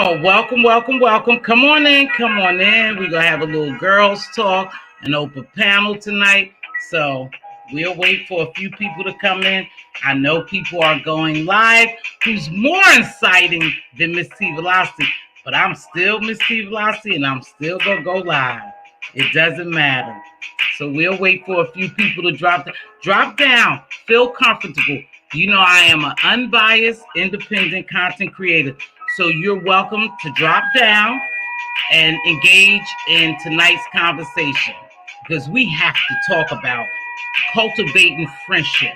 Well, welcome, welcome, welcome. Come on in, come on in. We're going to have a little girls talk, an open panel tonight. So we'll wait for a few people to come in. I know people are going live. Who's more exciting than Mz.Teavalocity? But I'm still Mz.Teavalocity and I'm still going to go live. It doesn't matter. So we'll wait for a few people to drop down. Feel comfortable. You know I am an unbiased, independent content creator. So you're welcome to drop down and engage in tonight's conversation because we have to talk about cultivating friendships,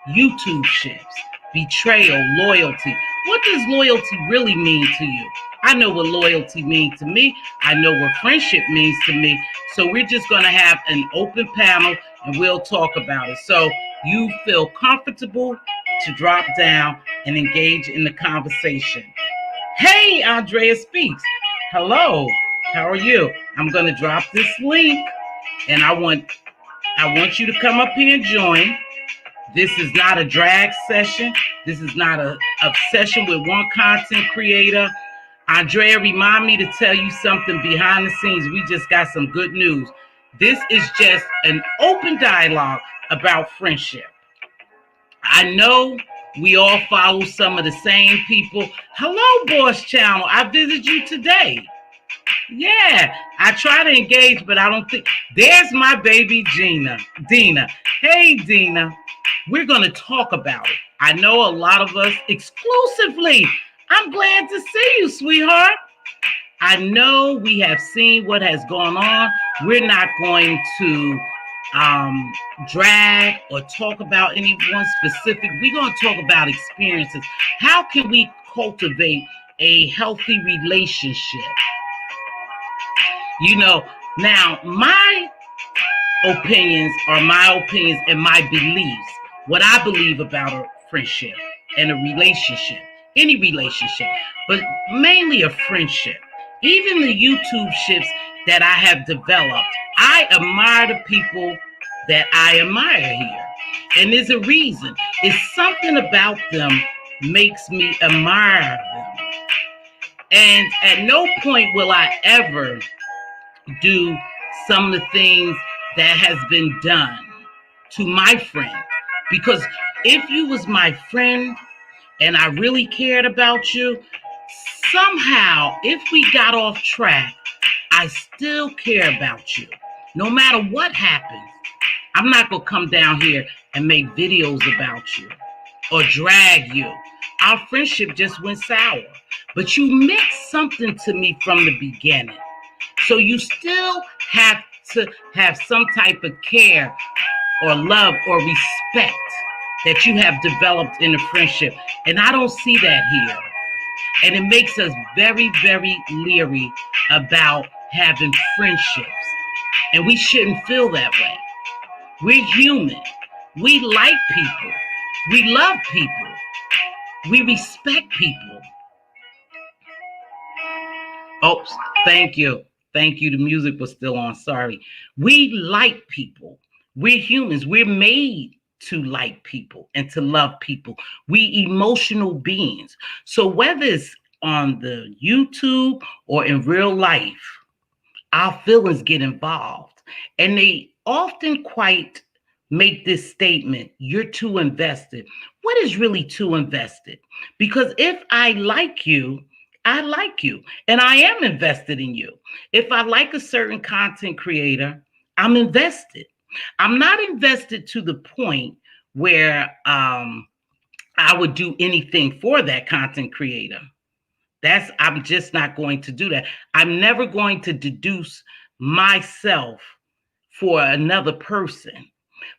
Youtubeships, betrayal, loyalty. What does loyalty really mean to you? I know what loyalty means to me. I know what friendship means to me. So we're just going to have an open panel and we'll talk about it. So you feel comfortable to drop down and engage in the conversation. Hey, Andrea Speaks. Hello. How are you? I'm going to drop this link and I want you to come up here and join. This is not a drag session. This is not a obsession with one content creator. Andrea, remind me to tell you something behind the scenes. We just got some good news. This is just an open dialogue about friendship. I know we all follow some of the same people. Hello, Boss Channel. I visited you today. Yeah, I try to engage, but I don't think. There's my baby Dina. Hey, Dina. We're going to talk about it. I know a lot of us exclusively. I'm glad to see you, sweetheart. I know we have seen what has gone on. We're not going to drag or talk about anyone specific. We're going to talk about experiences. How can we cultivate a healthy relationship? You know, now my opinions are my opinions and my beliefs. What I believe about a friendship and a relationship, any relationship, but mainly a friendship. Even the Youtubeships that I have developed, I admire the people that I admire here. And there's a reason. It's something about them makes me admire them. And at no point will I ever do some of the things that has been done to my friend. Because if you was my friend and I really cared about you, somehow, if we got off track, I still care about you. No matter what happens, I'm not going to come down here and make videos about you or drag you. Our friendship just went sour. But you meant something to me from the beginning. So you still have to have some type of care or love or respect that you have developed in a friendship. And I don't see that here. And it makes us very, very leery about having friendships. And we shouldn't feel that way. We're human. We like people. We love people. We respect people. Oops, thank you. Thank you. The music was still on. Sorry. We like people. We're humans. We're made to like people and to love people. We emotional beings. So whether it's on the YouTube or in real life, our feelings get involved. And they often quite make this statement, you're too invested. What is really too invested? Because if I like you, I like you and I am invested in you. If I like a certain content creator, I'm invested. I'm not invested to the point where I would do anything for that content creator. I'm just not going to do that. I'm never going to deduce myself for another person.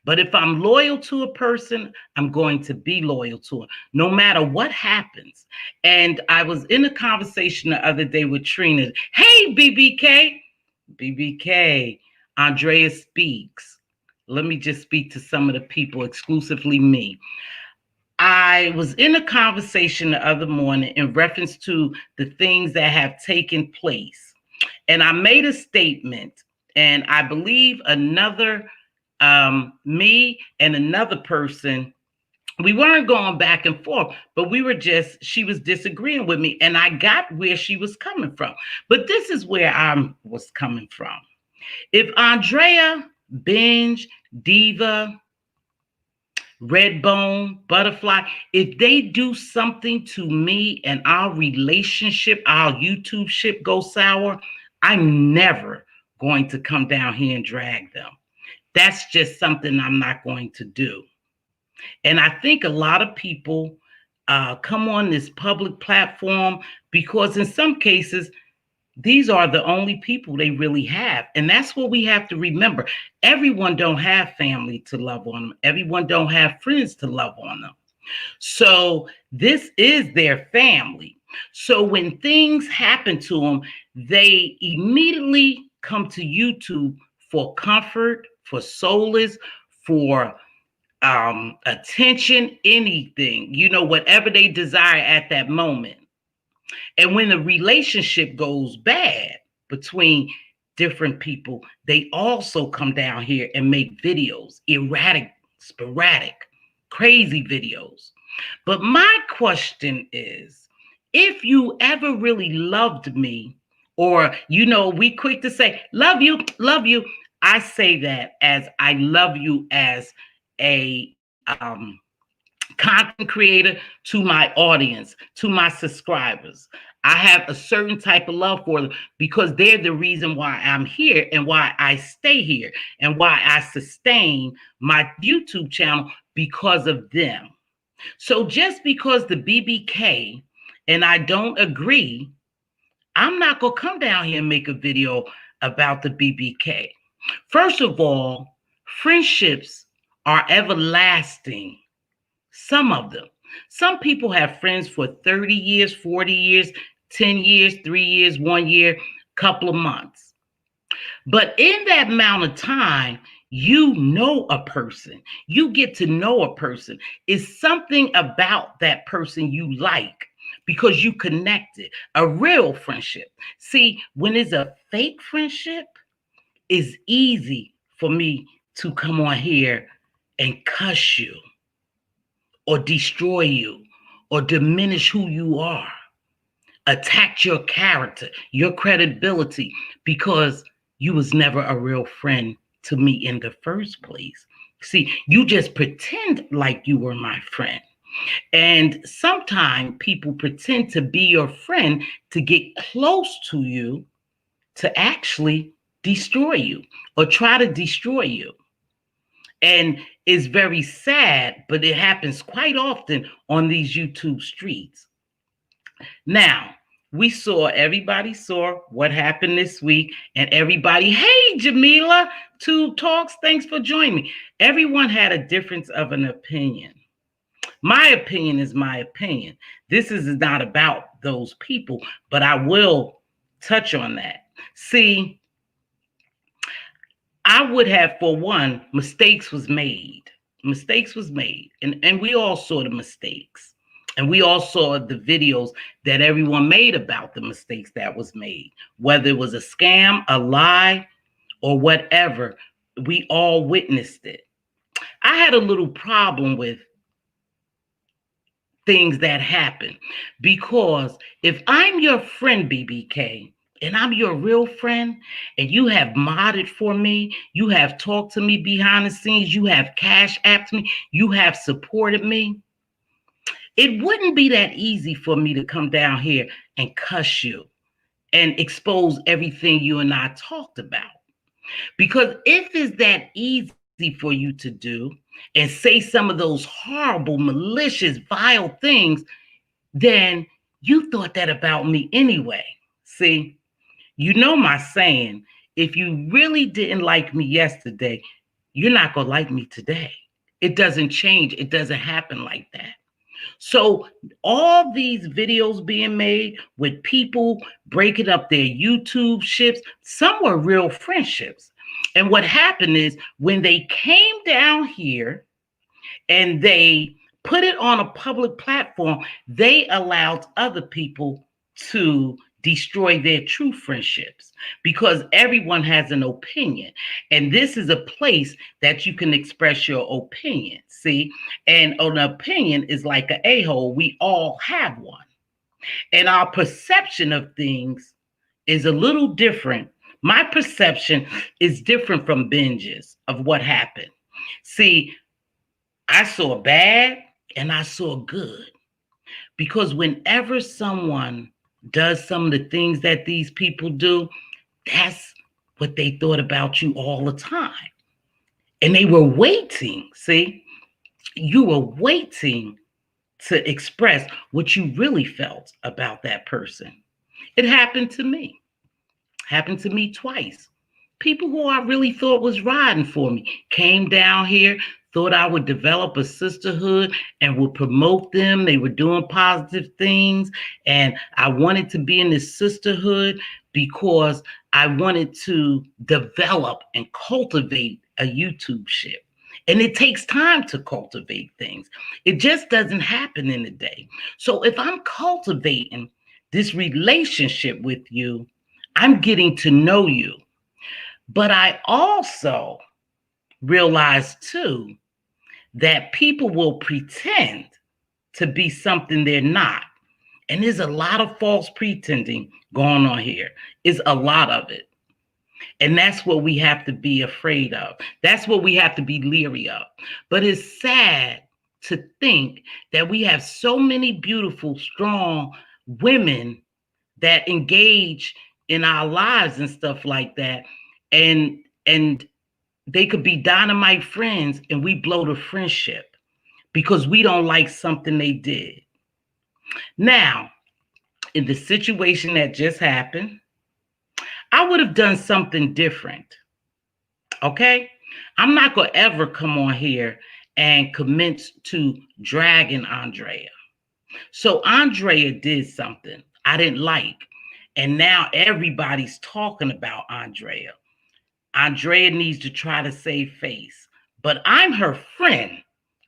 But if I'm loyal to a person, I'm going to be loyal to her, no matter what happens. And I was in a conversation the other day with Trina. Hey, BBK, Andrea Speaks. Let me just speak to some of the people, exclusively me. I was in a conversation the other morning in reference to the things that have taken place. And I made a statement, and I believe me and another person We weren't going back and forth, but she was disagreeing with me, and I got where she was coming from. But this is where I was coming from. If Andrea, Binge, Diva, Redbone, Butterfly, if they do something to me and our relationship, our YouTube ship goes sour, I'm never going to come down here and drag them. That's just something I'm not going to do. And I think a lot of people come on this public platform because in some cases, these are the only people they really have. And that's what we have to remember. Everyone don't have family to love on them. Everyone don't have friends to love on them. So this is their family. So when things happen to them, they immediately come to YouTube for comfort, for solace, for attention, anything, whatever they desire at that moment. And when the relationship goes bad between different people, they also come down here and make videos, erratic, sporadic, crazy videos. But my question is, if you ever really loved me, or, we quick to say, love you, love you. I say that as I love you as a content creator, to my audience, to my subscribers. I have a certain type of love for them because they're the reason why I'm here and why I stay here and why I sustain my YouTube channel because of them. So just because the BBK and I don't agree, I'm not going to come down here and make a video about the BBK. First of all, friendships are everlasting. Some of them. Some people have friends for 30 years, 40 years, 10 years, 3 years, 1 year, couple of months. But in that amount of time, you know a person. You get to know a person. It's something about that person you like because you connected. A real friendship. See, when it's a fake friendship, it's easy for me to come on here and cuss you, or destroy you, or diminish who you are, attack your character, your credibility, because you was never a real friend to me in the first place. See, you just pretend like you were my friend. And sometimes people pretend to be your friend to get close to you to actually destroy you or try to destroy you. And it's very sad, but it happens quite often on these YouTube streets. Now, everybody saw what happened this week, and everybody, hey, Jamila, Tube Talks, thanks for joining me. Everyone had a difference of an opinion. My opinion is my opinion. This is not about those people, but I will touch on that. See, I would have, for one, mistakes was made. Mistakes was made. And we all saw the mistakes. And we all saw the videos that everyone made about the mistakes that was made. Whether it was a scam, a lie, or whatever, we all witnessed it. I had a little problem with things that happen because if I'm your friend, BBK, and I'm your real friend, and you have modded for me, you have talked to me behind the scenes, you have cash apped me, you have supported me, it wouldn't be that easy for me to come down here and cuss you and expose everything you and I talked about. Because if it's that easy for you to do and say some of those horrible, malicious, vile things, then you thought that about me anyway. See? You know my saying, if you really didn't like me yesterday, you're not going to like me today. It doesn't change. It doesn't happen like that. So all these videos being made with people breaking up their YouTube ships, some were real friendships. And what happened is when they came down here and they put it on a public platform, they allowed other people to destroy their true friendships, because everyone has an opinion. And this is a place that you can express your opinion. See, and an opinion is like an a-hole. We all have one. And our perception of things is a little different. My perception is different from Benji's of what happened. See, I saw bad and I saw good. Because whenever someone does some of the things that these people do, that's what they thought about you all the time. And they were waiting, see? You were waiting to express what you really felt about that person. It happened to me. Happened to me twice. People who I really thought was riding for me came down here, thought I would develop a sisterhood and would promote them. They were doing positive things. And I wanted to be in this sisterhood because I wanted to develop and cultivate a Youtubeship. And it takes time to cultivate things. It just doesn't happen in a day. So if I'm cultivating this relationship with you, I'm getting to know you. But I also realize too that people will pretend to be something they're not. And there's a lot of false pretending going on here. It's a lot of it. And that's what we have to be afraid of. That's what we have to be leery of. But it's sad to think that we have so many beautiful, strong women that engage in our lives and stuff like that. And they could be dynamite friends and we blow the friendship because we don't like something they did. Now, in the situation that just happened, I would have done something different. Okay? I'm not going to ever come on here and commence to dragging Andrea. So Andrea did something I didn't like. And now everybody's talking about Andrea. Andrea needs to try to save face. But I'm her friend.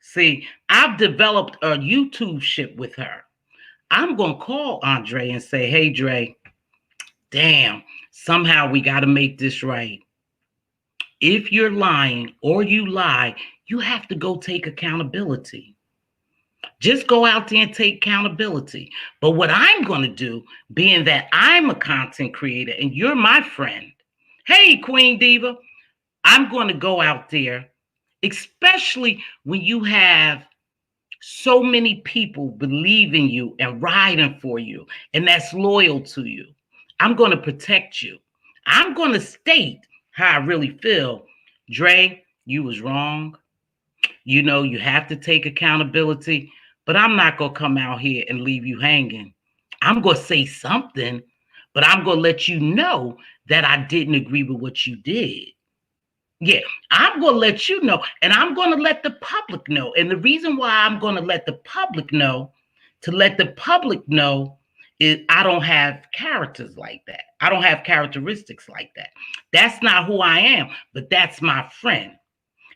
See, I've developed a Youtubeship with her. I'm going to call Andrea and say, hey, Dre, damn, somehow we got to make this right. If you're lying or you lie, you have to go take accountability. Just go out there and take accountability. But what I'm going to do, being that I'm a content creator and you're my friend, hey, Queen Diva, I'm going to go out there, especially when you have so many people believe in you and riding for you, and that's loyal to you. I'm going to protect you. I'm going to state how I really feel. Dre, you was wrong. You know, you have to take accountability, but I'm not going to come out here and leave you hanging. I'm going to say something, but I'm going to let you know that I didn't agree with what you did. Yeah, I'm going to let you know, and I'm going to let the public know. And the reason why I'm going to let the public know, is I don't have characters like that. I don't have characteristics like that. That's not who I am, but that's my friend.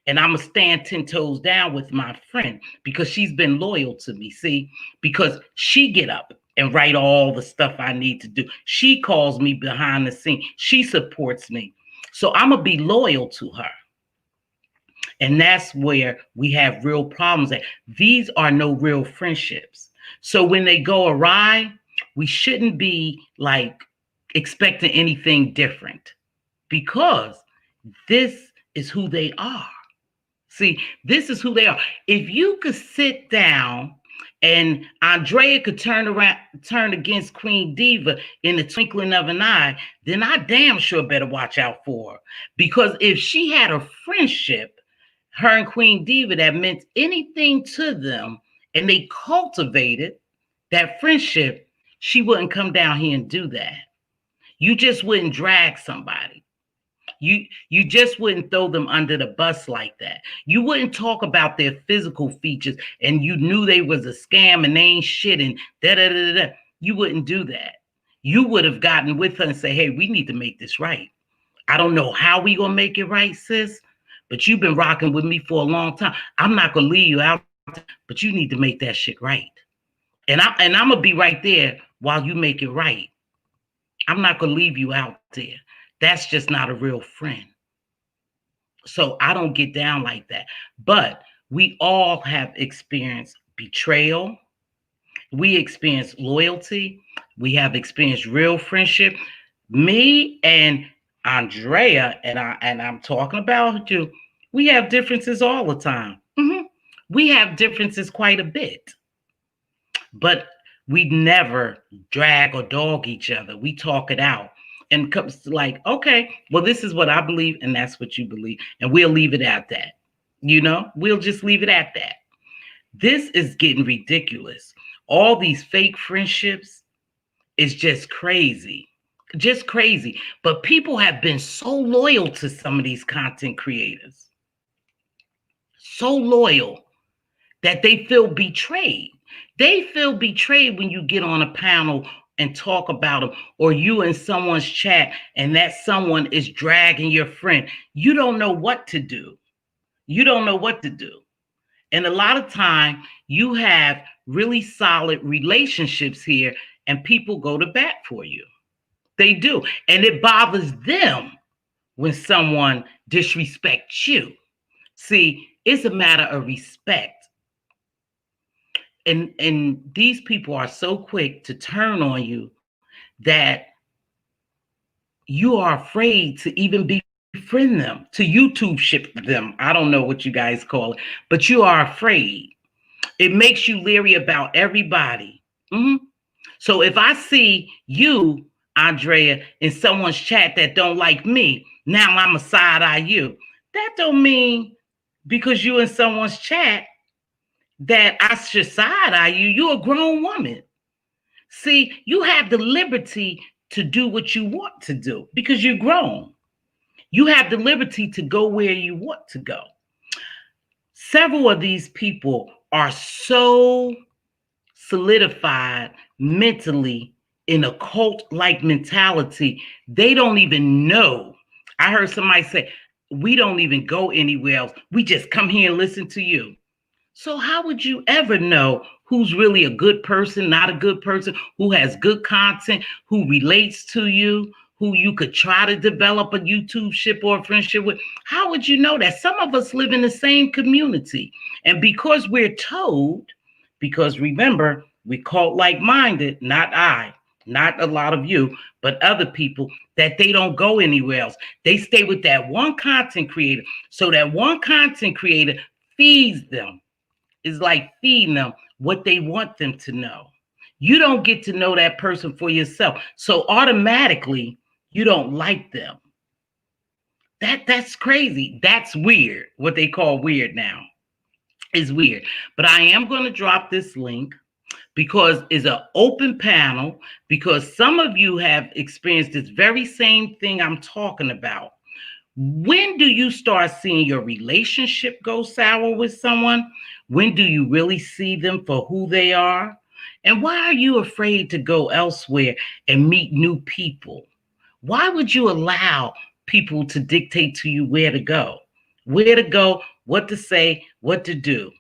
And I'm going to stand 10 toes down with my friend because she's been loyal to me, see, because she get up and write all the stuff I need to do. She calls me behind the scene. She supports me. So I'm going to be loyal to her. And that's where we have real problems at. These are no real friendships. So when they go awry, we shouldn't be like expecting anything different because this is who they are. See, this is who they are. If you could sit down and Andrea could turn against Queen Diva in the twinkling of an eye, then I damn sure better watch out for her. Because if she had a friendship, her and Queen Diva, that meant anything to them, and they cultivated that friendship, she wouldn't come down here and do that. You just wouldn't drag somebody. You just wouldn't throw them under the bus like that. You wouldn't talk about their physical features and you knew they was a scam and they ain't shit and da-da-da-da. You wouldn't do that. You would have gotten with her and say, hey, we need to make this right. I don't know how we gonna make it right, sis, but you've been rocking with me for a long time. I'm not gonna leave you out, but you need to make that shit right. And I'm gonna be right there while you make it right. I'm not going to leave you out there. That's just not a real friend. So I don't get down like that. But we all have experienced betrayal. We experience loyalty. We have experienced real friendship. Me and Andrea, and I'm talking about you, we have differences all the time. We have differences quite a bit, but we never drag or dog each other. We talk it out. And comes to like, okay, well, this is what I believe, and that's what you believe, and we'll leave it at that. We'll just leave it at that. This is getting ridiculous. All these fake friendships is just crazy. Just crazy. But people have been so loyal to some of these content creators. So loyal that they feel betrayed. They feel betrayed when you get on a panel and talk about them, or you in someone's chat and that someone is dragging your friend. You don't know what to do. You don't know what to do. And a lot of time you have really solid relationships here and people go to bat for you. They do. And it bothers them when someone disrespects you. See, it's a matter of respect. And these people are so quick to turn on you that you are afraid to even befriend them, to YouTube ship them. I don't know what you guys call it, but you are afraid. It makes you leery about everybody. So if I see you, Andrea, in someone's chat that don't like me, now I'm a side eye you. That don't mean because you in someone's chat that I should side eye you. You're a grown woman. See, you have the liberty to do what you want to do because you're grown. You have the liberty to go where you want to go. Several of these people are so solidified mentally in a cult-like mentality, they don't even know. I heard somebody say, we don't even go anywhere else. We just come here and listen to you. So how would you ever know who's really a good person, not a good person, who has good content, who relates to you, who you could try to develop a YouTube ship or a friendship with? How would you know that? Some of us live in the same community. And because we're told, because remember, we cult like-minded, not a lot of you, but other people, that they don't go anywhere else. They stay with that one content creator. So that one content creator feeds them. It's like feeding them what they want them to know. You don't get to know that person for yourself. So automatically, you don't like them. That's crazy. That's weird. What they call weird now is weird. But I am going to drop this link because it's an open panel, because some of you have experienced this very same thing I'm talking about. When do you start seeing your relationship go sour with someone? When do you really see them for who they are? And why are you afraid to go elsewhere and meet new people? Why would you allow people to dictate to you where to go, what to say, what to do?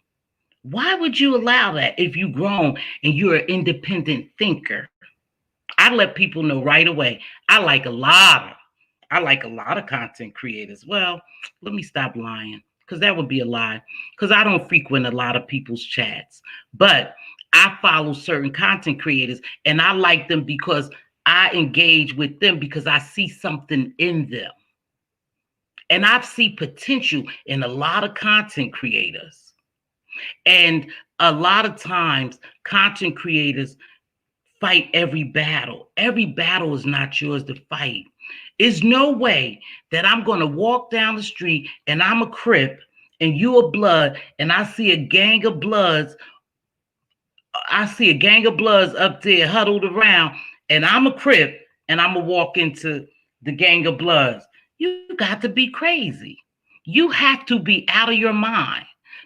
Why would you allow that if you've grown and you're an independent thinker? I let people know right away. I like a lot of content creators. Well, let me stop lying, because that would be a lie, because I don't frequent a lot of people's chats. But I follow certain content creators and I like them because I engage with them because I see something in them. And I see potential in a lot of content creators. And a lot of times, content creators fight every battle. Every battle is not yours to fight. There's no way that I'm going to walk down the street and I'm a Crip and you a Blood and I see a gang of Bloods. I see a gang of Bloods up there huddled around and I'm a Crip and I'm going to walk into the gang of Bloods. You got to be crazy. You have to be out of your mind.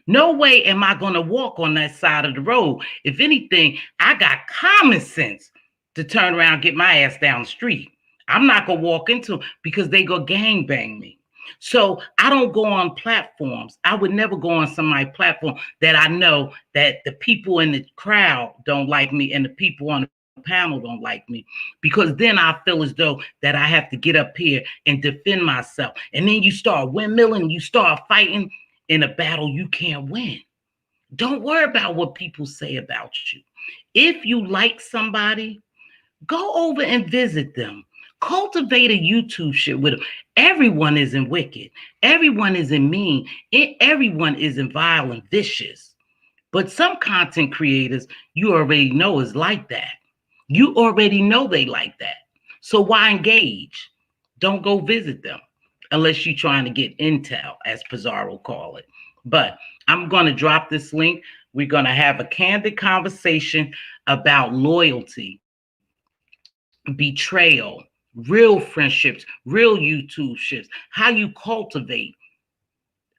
No way am I going to walk on that side of the road. If anything, I got common sense to turn around and get my ass down the street. I'm not going to walk into them because they go gangbang me. So I don't go on platforms. I would never go on somebody's platform that I know that the people in the crowd don't like me and the people on the panel don't like me, because then I feel as though that I have to get up here and defend myself. And then you start windmilling, you start fighting in a battle you can't win. Don't worry about what people say about you. If you like somebody, go over and visit them. Cultivate a YouTube shit with them. Everyone isn't wicked. Everyone isn't mean. Everyone isn't violent, vicious. But some content creators you already know is like that. You already know they like that. So why engage? Don't go visit them unless you're trying to get intel, as Pizarro call it. But I'm going to drop this link. We're going to have a candid conversation about loyalty, betrayal, real friendships, real YouTube shifts, how you cultivate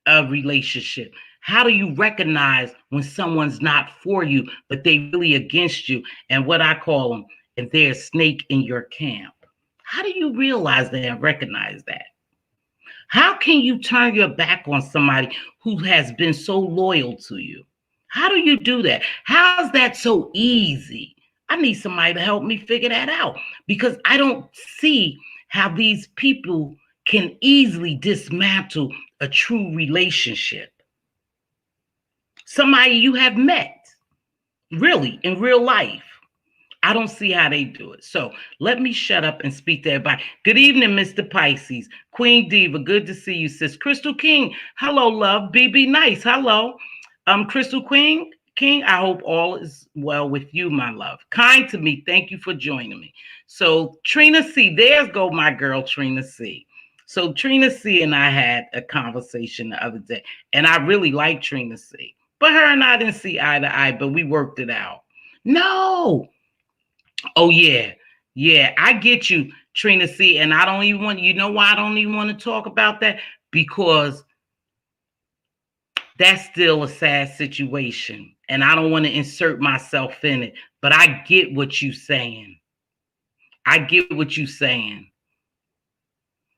a relationship. How do you recognize when someone's not for you, but they really against you? And what I call them, and they're a snake in your camp. How do you realize that and recognize that? How can you turn your back on somebody who has been so loyal to you? How do you do that? How's that so easy? I need somebody to help me figure that out, because I don't see how these people can easily dismantle a true relationship. Somebody you have met, really, in real life. I don't see how they do it. So let me shut up and speak to everybody. Good evening, Mr. Pisces. Queen Diva, good to see you, sis. Crystal King, hello, love. BB Nice, hello. Crystal Queen King, I hope all is well with you, my love. Kind to me, thank you for joining me. So Trina C, there's go my girl Trina C. So Trina C and I had a conversation the other day, and I really like Trina C. But her and I didn't see eye to eye, but we worked it out. No. Oh, yeah. Yeah, I get you, Trina C. And I don't even want, you know why I don't even want to talk about that? Because that's still a sad situation. And I don't want to insert myself in it. But I get what you're saying. I get what you're saying.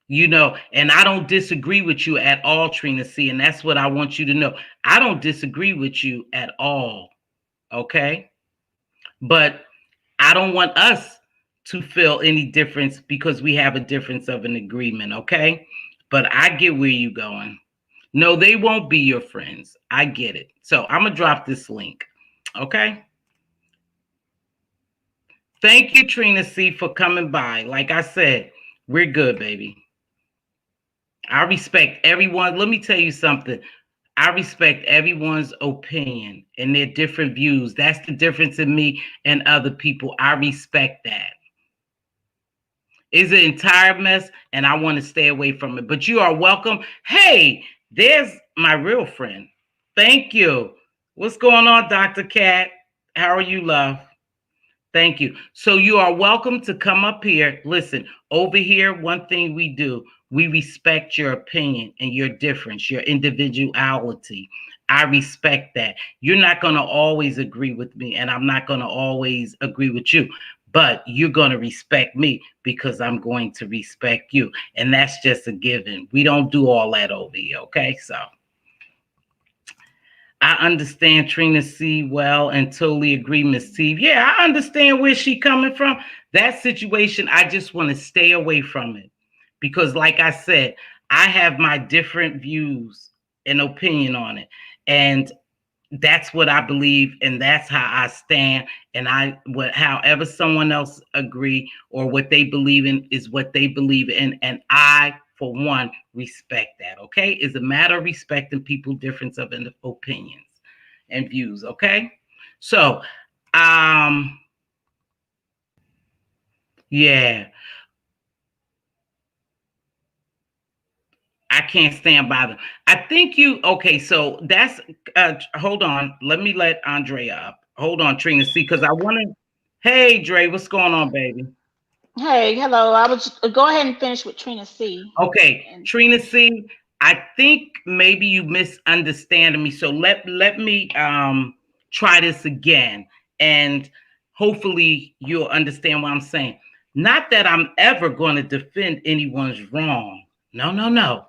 You know, and I don't disagree with you at all, Trina C. And that's what I want you to know. I don't disagree with you at all. Okay? But I don't want us to feel any difference because we have a difference of an agreement, okay? But I get where you're going. No, they won't be your friends. I get it. So I'm going to drop this link, okay? Thank you, Trina C, for coming by. Like I said, we're good, baby. I respect everyone. Let me tell you something. I respect everyone's opinion and their different views. That's the difference in me and other people. I respect that. It's an entire mess, and I want to stay away from it. But you are welcome. Hey, there's my real friend. Thank you. What's going on, Dr. Cat? How are you, love? Thank you. So you are welcome to come up here. Listen, over here, one thing we do, we respect your opinion and your difference, your individuality. I respect that. You're not going to always agree with me, and I'm not going to always agree with you, but you're going to respect me because I'm going to respect you. And that's just a given. We don't do all that over here, okay? So I understand Trina C well and totally agree, Miss T. Yeah, I understand where she coming from. That situation, I just want to stay away from it. Because like I said, I have my different views and opinion on it. And that's what I believe, and that's how I stand. And however someone else agree or what they believe in is what they believe in. And I, for one, respect that. Okay, it's a matter of respecting people's difference of opinions and views. Okay, so yeah. I can't stand by them. I think okay, so that's, hold on. Let me let Andrea up. Hold on, Trina C, because I want to, hey, Dre, what's going on, baby? Hey, hello. I was go ahead and finish with Trina C. Okay, And Trina C, I think maybe you misunderstanding me. So let me try this again, and hopefully you'll understand what I'm saying. Not that I'm ever going to defend anyone's wrong. No, no, no.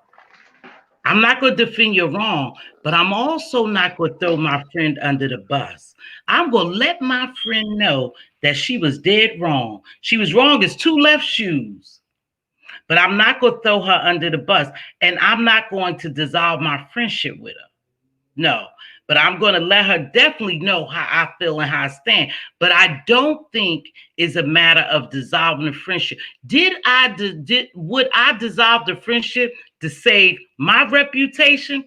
I'm not going to defend your wrong, but I'm also not going to throw my friend under the bus. I'm going to let my friend know that she was dead wrong. She was wrong as two left shoes, but I'm not going to throw her under the bus. And I'm not going to dissolve my friendship with her. No, but I'm going to let her definitely know how I feel and how I stand. But I don't think it's a matter of dissolving the friendship. Would I dissolve the friendship to save my reputation?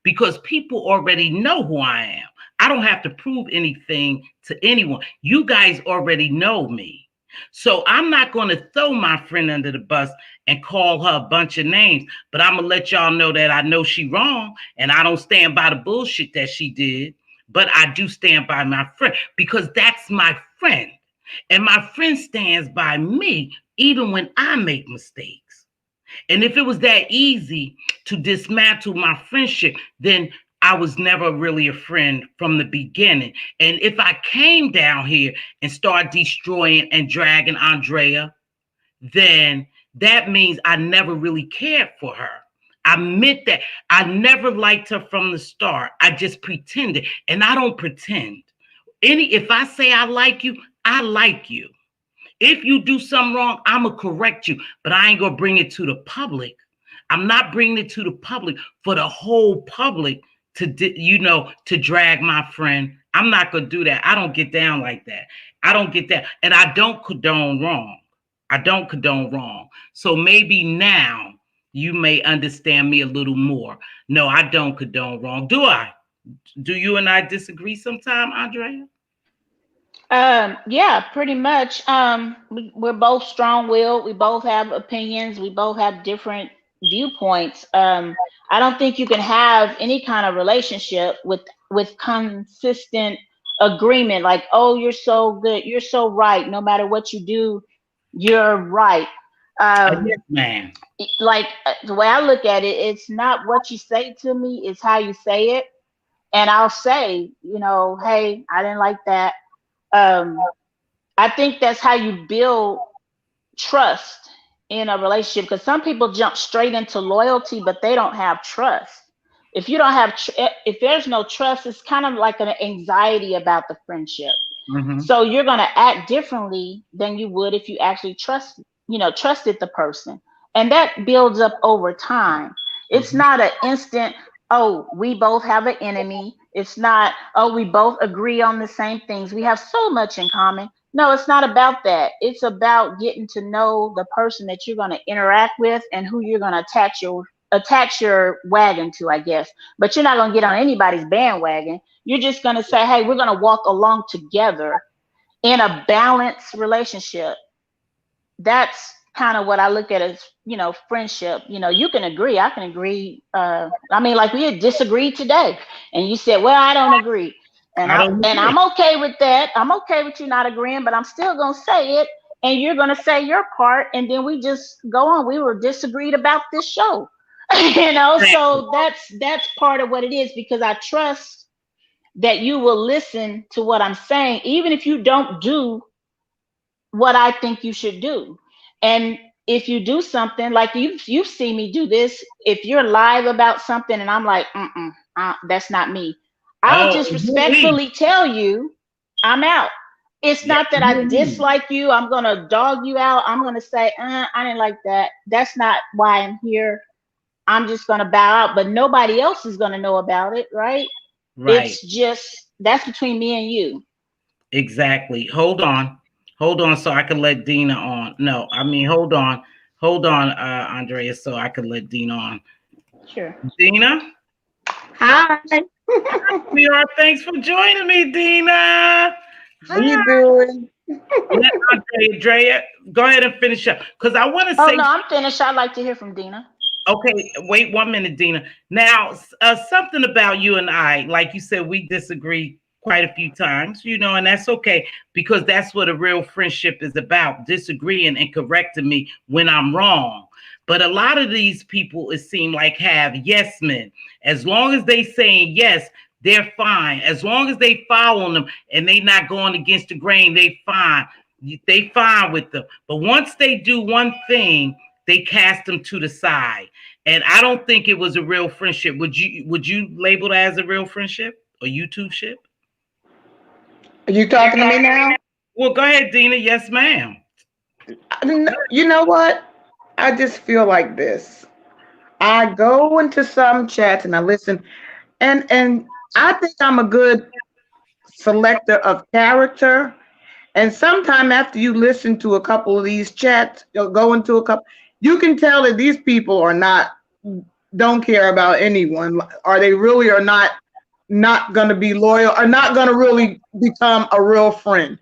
Because people already know who I am. I don't have to prove anything to anyone. You guys already know me. So I'm not going to throw my friend under the bus and call her a bunch of names, but I'm going to let y'all know that I know she wrong and I don't stand by the bullshit that she did, but I do stand by my friend because that's my friend. And my friend stands by me even when I make mistakes. And if it was that easy to dismantle my friendship, then I was never really a friend from the beginning. And if I came down here and started destroying and dragging Andrea, then that means I never really cared for her. I meant that. I never liked her from the start. I just pretended. And I don't pretend. If I say I like you, I like you. If you do something wrong, I'm going to correct you, but I ain't going to bring it to the public. I'm not bringing it to the public for the whole public to drag my friend. I'm not going to do that. I don't get down like that. I don't get that. And I don't condone wrong. I don't condone wrong. So maybe now you may understand me a little more. No, I don't condone wrong. Do I? Do you and I disagree sometime, Andrea? Yeah, pretty much. We're both strong-willed. We both have opinions. We both have different viewpoints. I don't think you can have any kind of relationship with consistent agreement. Like, oh, you're so good, you're so right. No matter what you do, you're right. Yes, man. Like the way I look at it, it's not what you say to me; it's how you say it. And I'll say, hey, I didn't like that. Um, I think that's how you build trust in a relationship because some people jump straight into loyalty, but they don't have trust. If you don't have, if there's no trust, it's kind of like an anxiety about the friendship. Mm-hmm. So you're going to act differently than you would if you actually trusted the person. And that builds up over time. It's Mm-hmm. not an instant, oh, we both have an enemy. It's not, oh, we both agree on the same things. We have so much in common. No, it's not about that. It's about getting to know the person that you're going to interact with and who you're going to attach your wagon to, I guess. But you're not going to get on anybody's bandwagon. You're just going to say, hey, we're going to walk along together in a balanced relationship. That's kind of what I look at as, friendship. You can agree, I can agree. I mean, like we had disagreed today, and you said, "Well, I don't agree," and I I don't and agree. I'm okay with that. I'm okay with you not agreeing, but I'm still gonna say it, and you're gonna say your part, and then we just go on. We were disagreed about this show, So that's part of what it is because I trust that you will listen to what I'm saying, even if you don't do what I think you should do. And if you do something like you've seen me do this, if you're live about something and I'm like, that's not me, I'll Oh, just we. respectfully tell you I'm out. It's Yeah, not that I you. dislike you. I'm gonna dog you out. I'm gonna say, I didn't like that. That's not why I'm here. I'm just gonna bow out, but nobody else is gonna know about it, right? Right. It's just that's between me and you. Exactly. Hold on. Hold on so I can let Dina on. No, I mean hold on. Hold on, Andrea, so I can let Dina on. Sure. Dina? Hi, how We are. Thanks for joining me, Dina. you Hi. doing? Let Andrea, go ahead and finish up. Because I want to Oh say, no, I'm finished. I'd like to hear from Dina. okay, wait 1 minute, Dina. Now, something about you and I, like you said, we disagree quite a few times, and that's okay because that's what a real friendship is about, disagreeing and correcting me when I'm wrong. But a lot of these people, it seems like, have yes men. As long as they saying yes, they're fine. As long as they following them and they not going against the grain, they fine. They fine with them. But once they do one thing, they cast them to the side. And I don't think it was a real friendship. Would you label that as a real friendship or YouTube ship? Are you talking to me now? Well, go ahead, Dina. Yes, ma'am. You know what? I just feel like this. I go into some chats and I listen, and I think I'm a good selector of character. And sometime after you listen to a couple of these chats, you'll go into a couple, you can tell that these people are not, don't care about anyone. Are they really or not going to be loyal, or not going to really become a real friend?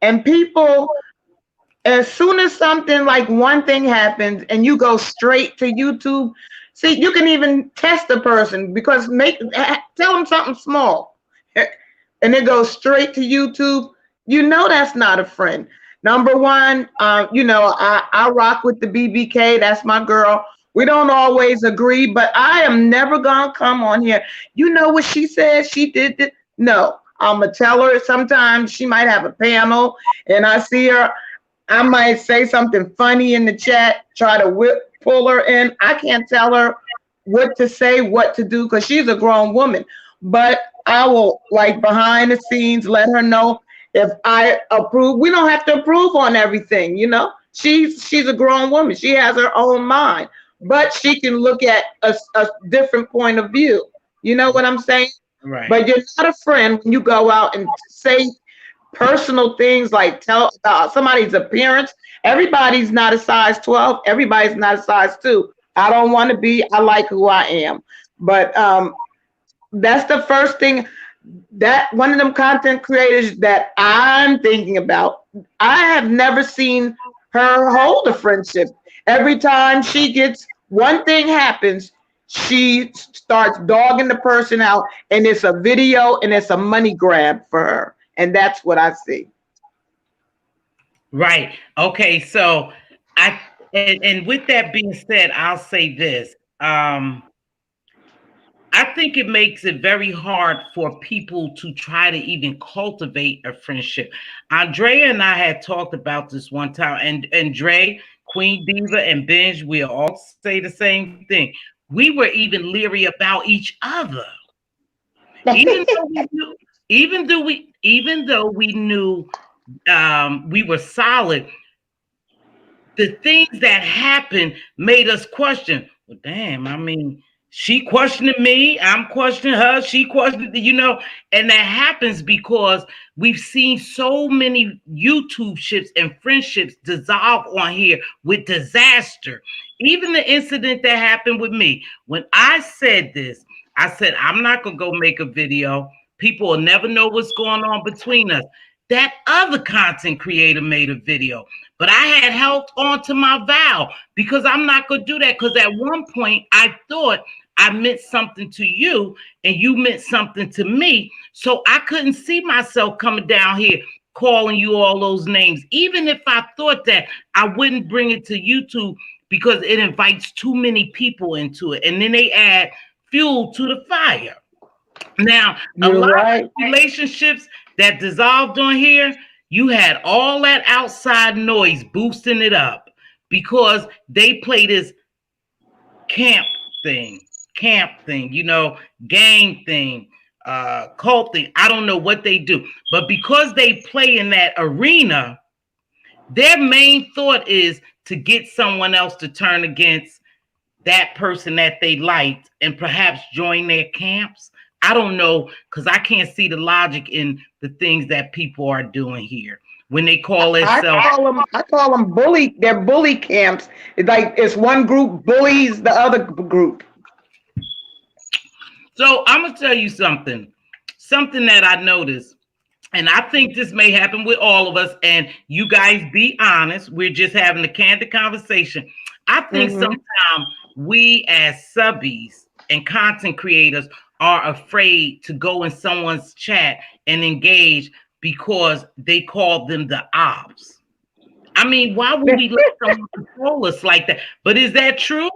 And people, as soon as something like one thing happens and you go straight to YouTube, see, you can even test a person because tell them something small, and it goes straight to YouTube. You know that's not a friend. Number one, I rock with the BBK. That's my girl. We don't always agree, but I am never gonna come on here. You know what she said? She did this. No, I'm gonna tell her. Sometimes she might have a panel, and I see her. I might say something funny in the chat, try to pull her in. I can't tell her what to say, what to do, because she's a grown woman. But I will, like, behind the scenes, let her know if I approve. We don't have to approve on everything, you know. She's a grown woman. She has her own mind, but she can look at a different point of view. You know what I'm saying? Right. But you're not a friend when you go out and say personal things, like tell about somebody's appearance. Everybody's not a size 12. Everybody's not a size 2. I don't want to be. I like who I am. But that's the first thing, that one of them content creators that I'm thinking about. I have never seen her hold a friendship. Every time she gets one thing happens, she starts dogging the person out, and it's a video and it's a money grab for her. And that's what I see. Right. Okay. So and with that being said, I'll say this. I think it makes it very hard for people to try to even cultivate a friendship. Andrea and I had talked about this one time, and Dre, Queen Diva, and Benj, we all say the same thing. We were even leery about each other, even though we knew, even though we knew we were solid. The things that happened made us question. Well, damn, I mean, she questioning me, I'm questioning her, she questioned, and that happens because we've seen so many YouTube ships and friendships dissolve on here with disaster. Even the incident that happened with me, when I said this, I said, I'm not going to go make a video. People will never know what's going on between us. That other content creator made a video. But I had held on to my vow because I'm not going to do that. Because at one point I thought I meant something to you and you meant something to me. So I couldn't see myself coming down here calling you all those names. Even if I thought that, I wouldn't bring it to YouTube because it invites too many people into it. And then they add fuel to the fire. Now, a You're lot right. of relationships that dissolved on here, you had all that outside noise boosting it up because they play this camp thing, gang thing, cult thing. I don't know what they do, but because they play in that arena, their main thought is to get someone else to turn against that person that they liked and perhaps join their camps. I don't know, because I can't see the logic in the things that people are doing here when they call themselves. I call them bully. They're bully camps. It's like it's one group bullies the other group. So I'm gonna tell you something that I noticed, and I think this may happen with all of us. And you guys be honest. We're just having a candid conversation. I think sometimes we as subbies and content creators are afraid to go in someone's chat and engage because they call them the ops. I mean, why would we let someone control us like that? But is that true?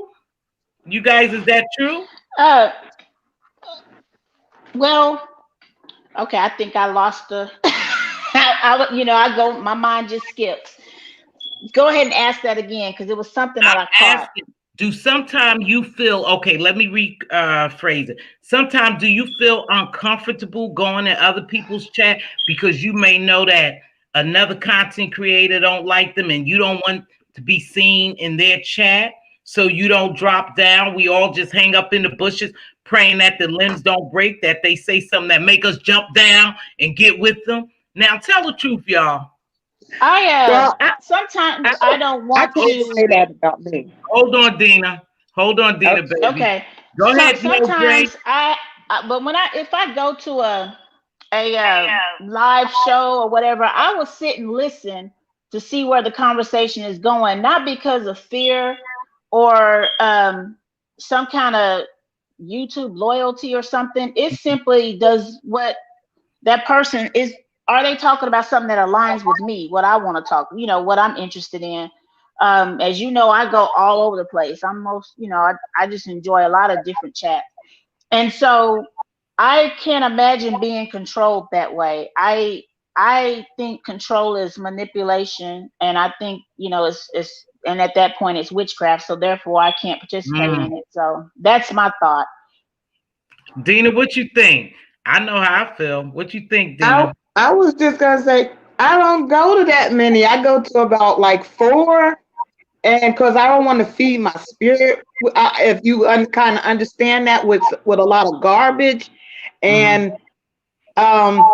You guys, is that true? Uh, well, okay. I think I lost the. I go. My mind just skips. Go ahead and ask that again because it was something that I'm I caught. asking, do sometimes you feel okay? Let me rephrase it. Sometimes do you feel uncomfortable going in other people's chat because you may know that another content creator don't like them and you don't want to be seen in their chat, so you don't drop down? We all just hang up in the bushes praying that the limbs don't break, that they say something that make us jump down and get with them. Now tell the truth, y'all. I Well, I, sometimes I, I don't I want can't to. say that about me. Hold on, Dina. Hold on, Dina, Okay. baby. Okay, Go ahead, no brain. sometimes but when if I go to a live show or whatever, I will sit and listen to see where the conversation is going, not because of fear or some kind of YouTube loyalty or something. It simply does what that person is. Are they talking about something that aligns with me, what I want to talk, what I'm interested in? As you know, I go all over the place. I'm most, I just enjoy a lot of different chats. And so I can't imagine being controlled that way. I think control is manipulation, and I think, it's and at that point it's witchcraft, so therefore I can't participate Mm. in it. So that's my thought. Dina, what you think? I know how I feel. What you think, I Dina? I was just gonna say I don't go to that many. I go to about like four, and because I don't want to feed my spirit. If you kind of understand that with a lot of garbage, Mm. and um,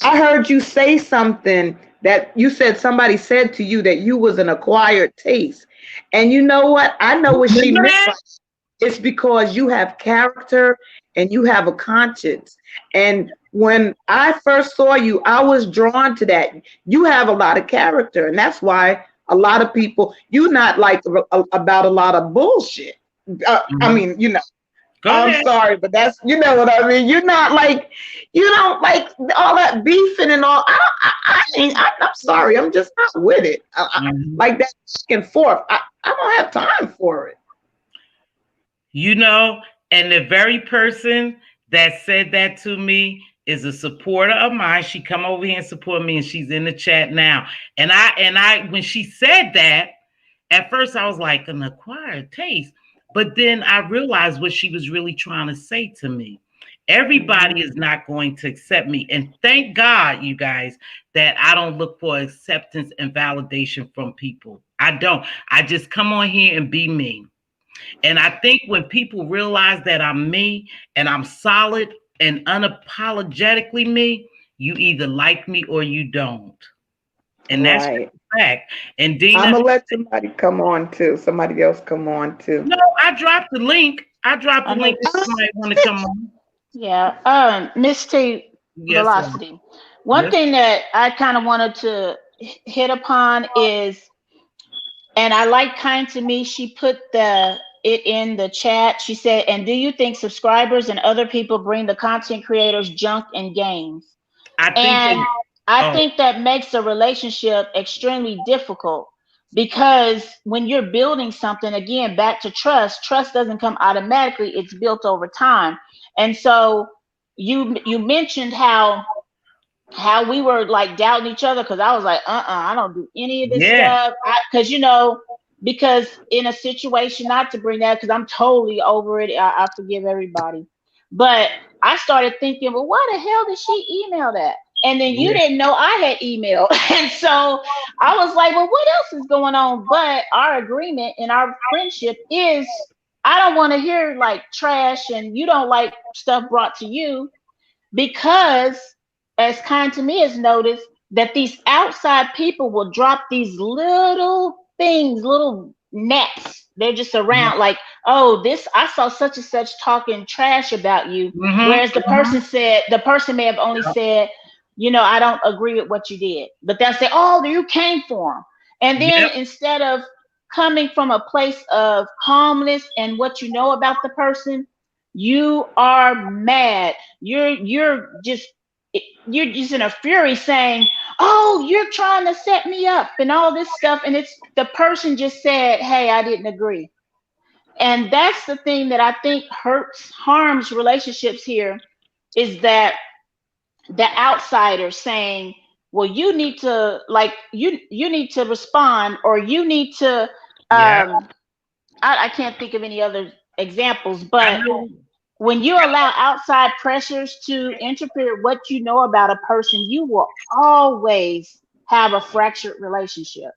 I heard you say something that you said somebody said to you that you was an acquired taste, and you know what? I know what she Remember meant. that? It's because you have character and you have a conscience. And when I first saw you, I was drawn to that. You have a lot of character, and that's why a lot of people, you not like about a lot of bullshit. I Mhm. mean, Go I'm ahead. sorry, but that's what I mean. You're not like you don't like all that beefing and all. I'm sorry. I'm just not with it. Mhm. Like that back and forth. I don't have time for it. You know, and the very person that said that to me is a supporter of mine. She come over here and support me, and she's in the chat now. And I when she said that, at first I was like, an acquired taste. But then I realized what she was really trying to say to me. Everybody is not going to accept me. And thank God, you guys, that I don't look for acceptance and validation from people. I don't. I just come on here and be me. And I think when people realize that I'm me and I'm solid and unapologetically me, you either like me or you don't. And that's just Right. a fact. And I'm Dina, gonna let somebody come on too. Somebody else come on too. no, I dropped the link. I dropped the I link know. if somebody want to come on. Yeah. Miss T Yes, sir. Velocity. One Yes. thing that I kind of wanted to hit upon is, and I like Kind to Me, she put it in the chat. She said, and do you think subscribers and other people bring the content creators junk and games? I think they, And I oh, think that makes a relationship extremely difficult, because when you're building something, again, back to trust doesn't come automatically, it's built over time. And so you mentioned how we were like doubting each other, because I was like, I don't do any of this yeah. stuff. Because because in a situation, not to bring that, because I'm totally over it. I forgive everybody. But I started thinking, well, why the hell did she email that? And then you Yeah. didn't know I had emailed. And so I was like, well, what else is going on? But our agreement in our friendship is, I don't want to hear like trash, and you don't like stuff brought to you, because as Kind to Me has noticed, that these outside people will drop these little things, little nets. They're just around like, oh, this, I saw such and such talking trash about you. Mm-hmm. Whereas the person may have only said, I don't agree with what you did. But they'll say, oh, you came for them. And then Yep. instead of coming from a place of calmness and what you know about the person, you are mad. You're just in a fury saying, oh, you're trying to set me up and all this stuff, and it's the person just said, hey, I didn't agree. And that's the thing that I think harms relationships here, is that the outsider saying, well, you need to, like, you need to respond, or you need to Yeah. um I can't think of any other examples, I but know. when you allow outside pressures to interfere what you know about a person, you will always have a fractured relationship.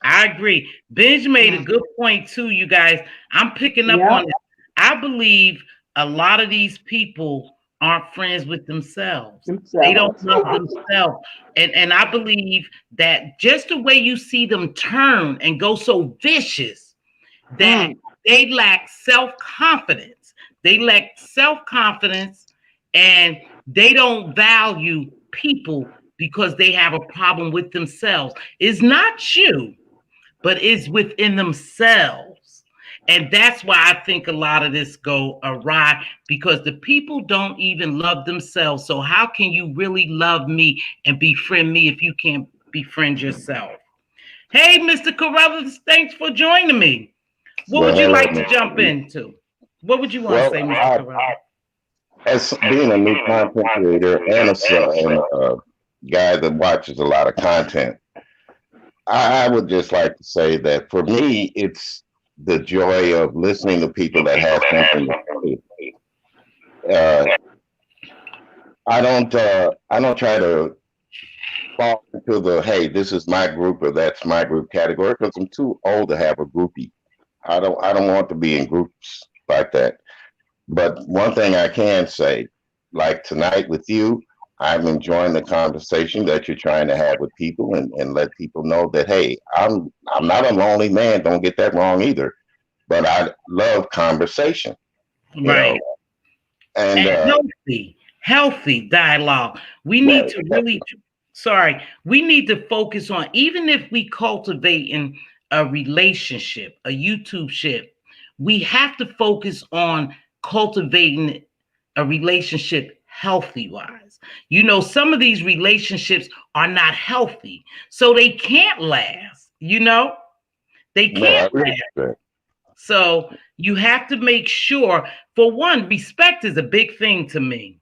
I agree. Benj made a Mm. good point too, you guys. I'm picking up on Yep. it. I believe a lot of these people aren't friends with themselves. They don't Themselves. love themselves. And I believe that just the way you see them turn and go so vicious, that Mm. they lack self-confidence. They lack self-confidence and they don't value people because they have a problem with themselves. It's not you, but it's within themselves. And that's why I think a lot of this go awry because the people don't even love themselves. So how can you really love me and befriend me if you can't befriend yourself? Hey, Mr. Carruthers, thanks for joining me. What Well, would you hello, like to Mr. jump B. into? What would you want to Well, say, Mr. Carruthers? as being a new content creator and a guy that watches a lot of content, I would just like to say that for me, it's the joy of listening to people that have something to say. Uh, I don't try to fall into the hey, this is my group or that's my group category because I'm too old to have a groupie. I don't want to be in groups like that. But one thing I can say, like tonight with you, I'm enjoying the conversation that you're trying to have with people and let people know that hey, I'm not a lonely man. Don't get that wrong either. But I love conversation, you know. Right. And And healthy dialogue. We need right, to really, sorry, we need to focus on, even if we cultivate in a relationship, a YouTube ship, we have to focus on cultivating a relationship healthy wise. You know, some of these relationships are not healthy, so they can't last, you know, they no, I can't agree last. with that. So you have to make sure, for one, respect is a big thing to me.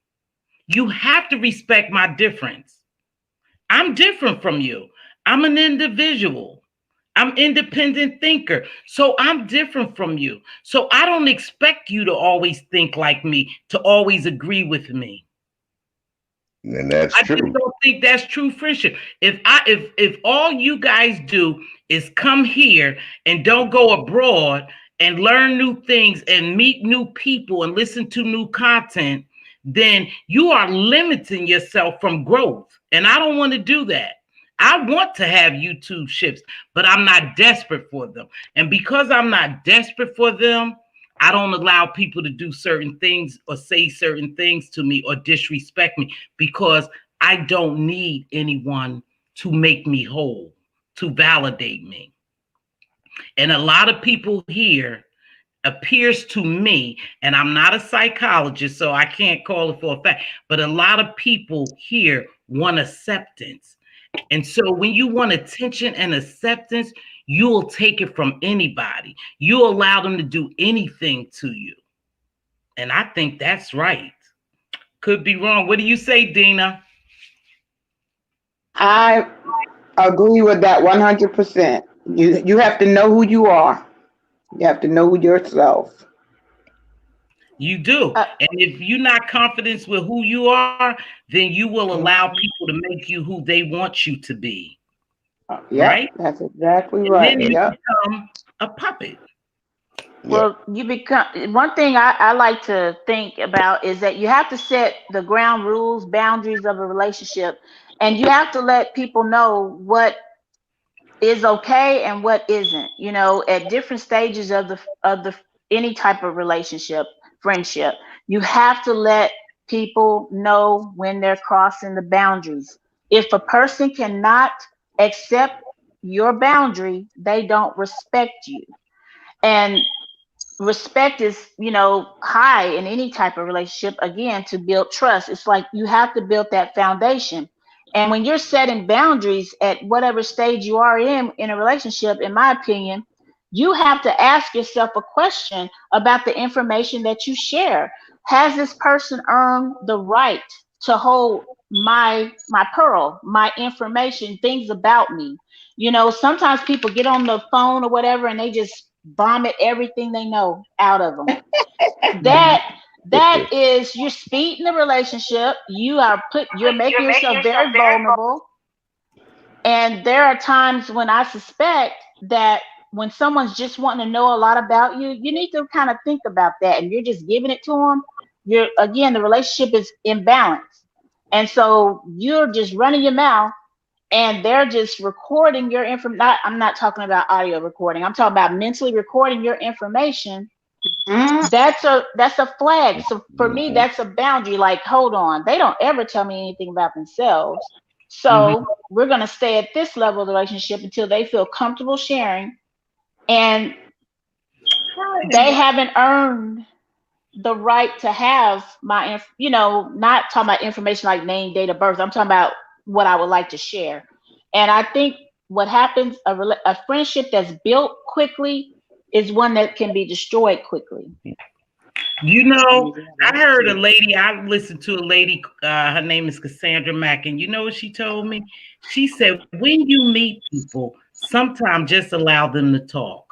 You have to respect my difference. I'm different from you. I'm an individual. I'm independent thinker. So I'm different from you. So I don't expect you to always think like me, to always agree with me. And that's I just true. don't think that's true friendship. If all you guys do is come here and don't go abroad and learn new things and meet new people and listen to new content, then you are limiting yourself from growth. And I don't want to do that. I want to have YouTube ships, but I'm not desperate for them. And because I'm not desperate for them, I don't allow people to do certain things or say certain things to me or disrespect me because I don't need anyone to make me whole, to validate me. And a lot of people here appears to me, and I'm not a psychologist, so I can't call it for a fact, but a lot of people here want acceptance. And so when you want attention and acceptance, you'll take it from anybody. You allow them to do anything to you. And I think that's right. Could be wrong. What do you say, Dina? I agree with that 100%. You have to know who you are. You have to know yourself. You do. Uh, And if you're not confident with who you are, then you will allow Mhm. people to make you who they want you to be. Right? Yep, that's exactly And then right. you And Yep. become a puppet. yeah, well, you become one thing I like to think about is that you have to set the ground rules, boundaries of a relationship, and you have to let people know what is okay and what isn't, you know, at different stages of the any type of relationship, friendship. You have to let people know when they're crossing the boundaries. If a person cannot accept your boundary, they don't respect you. And respect is, you know, high in any type of relationship, again, to build trust. It's like you have to build that foundation. And when you're setting boundaries at whatever stage you are in a relationship, in my opinion, you have to ask yourself a question about the information that you share. Has this person earned the right to hold my pearl, my information, things about me? You know, sometimes people get on the phone or whatever and they just vomit everything they know out of them. That is, you're speeding the relationship. You're making yourself very vulnerable. And there are times when I suspect that when someone's just wanting to know a lot about you, you need to kind of think about that, and you're just giving it to them. The relationship is imbalanced, and so you're just running your mouth, and they're just recording your information. I'm not talking about audio recording. I'm talking about mentally recording your information. That's a flag. So for me, that's a boundary. Like, hold on, they don't ever tell me anything about themselves. So we're going to stay at this level of the relationship until they feel comfortable sharing, and they haven't earned the right to have my, not talking about information like name, date of birth. I'm talking about what I would like to share. And I think what happens, a friendship that's built quickly is one that can be destroyed quickly. You know, I listened to a lady, her name is Cassandra Mack, and you know what she told me? She said, when you meet people, sometimes just allow them to talk.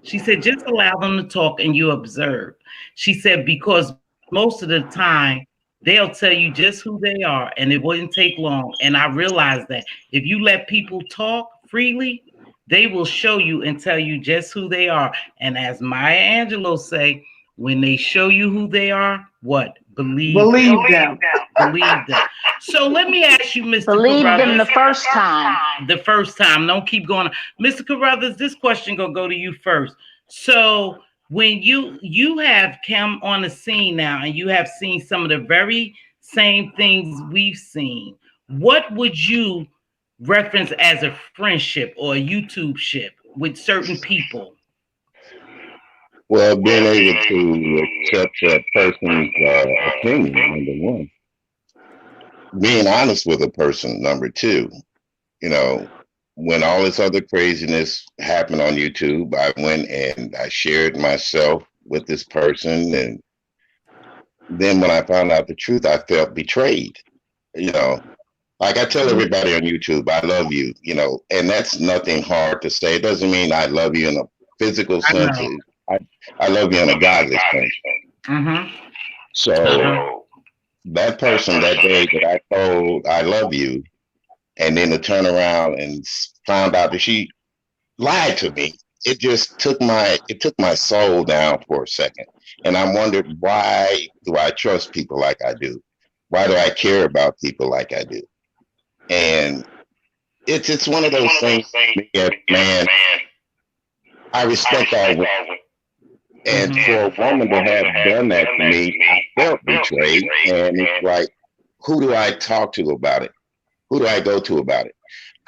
She said, just allow them to talk and you observe. She said, because most of the time, they'll tell you just who they are, and it wouldn't take long. And I realized that if you let people talk freely, they will show you and tell you just who they are. And as Maya Angelou say, when they show you who they are, what? Believe them. Believe them. So let me ask you, Mr. Believe Carruthers, them the first time. The first time. Don't keep going. Mr. Carruthers, this question gonna go to you first. So when you have come on the scene now and you have seen some of the very same things we've seen, what would you reference as a friendship or a YouTube-ship with certain people? Well, being able to accept a person's opinion, number one. Being honest with a person, number two. You know, when all this other craziness happened on YouTube, I went and I shared myself with this person. And then when I found out the truth, I felt betrayed. You know, like I tell everybody on YouTube, I love you, and that's nothing hard to say. It doesn't mean I love you in a physical sense. I love you in a godly sense. So that person that day that I told I love you, and then to turn around and found out that she lied to me, it just took my soul down for a second. And I wondered, why do I trust people like I do? Why do I care about people like I do? And it's one of those things, man, I respect all women. And for a woman to have done that to me, I felt betrayed. And it's like, who do I talk to about it? Who do I go to about it?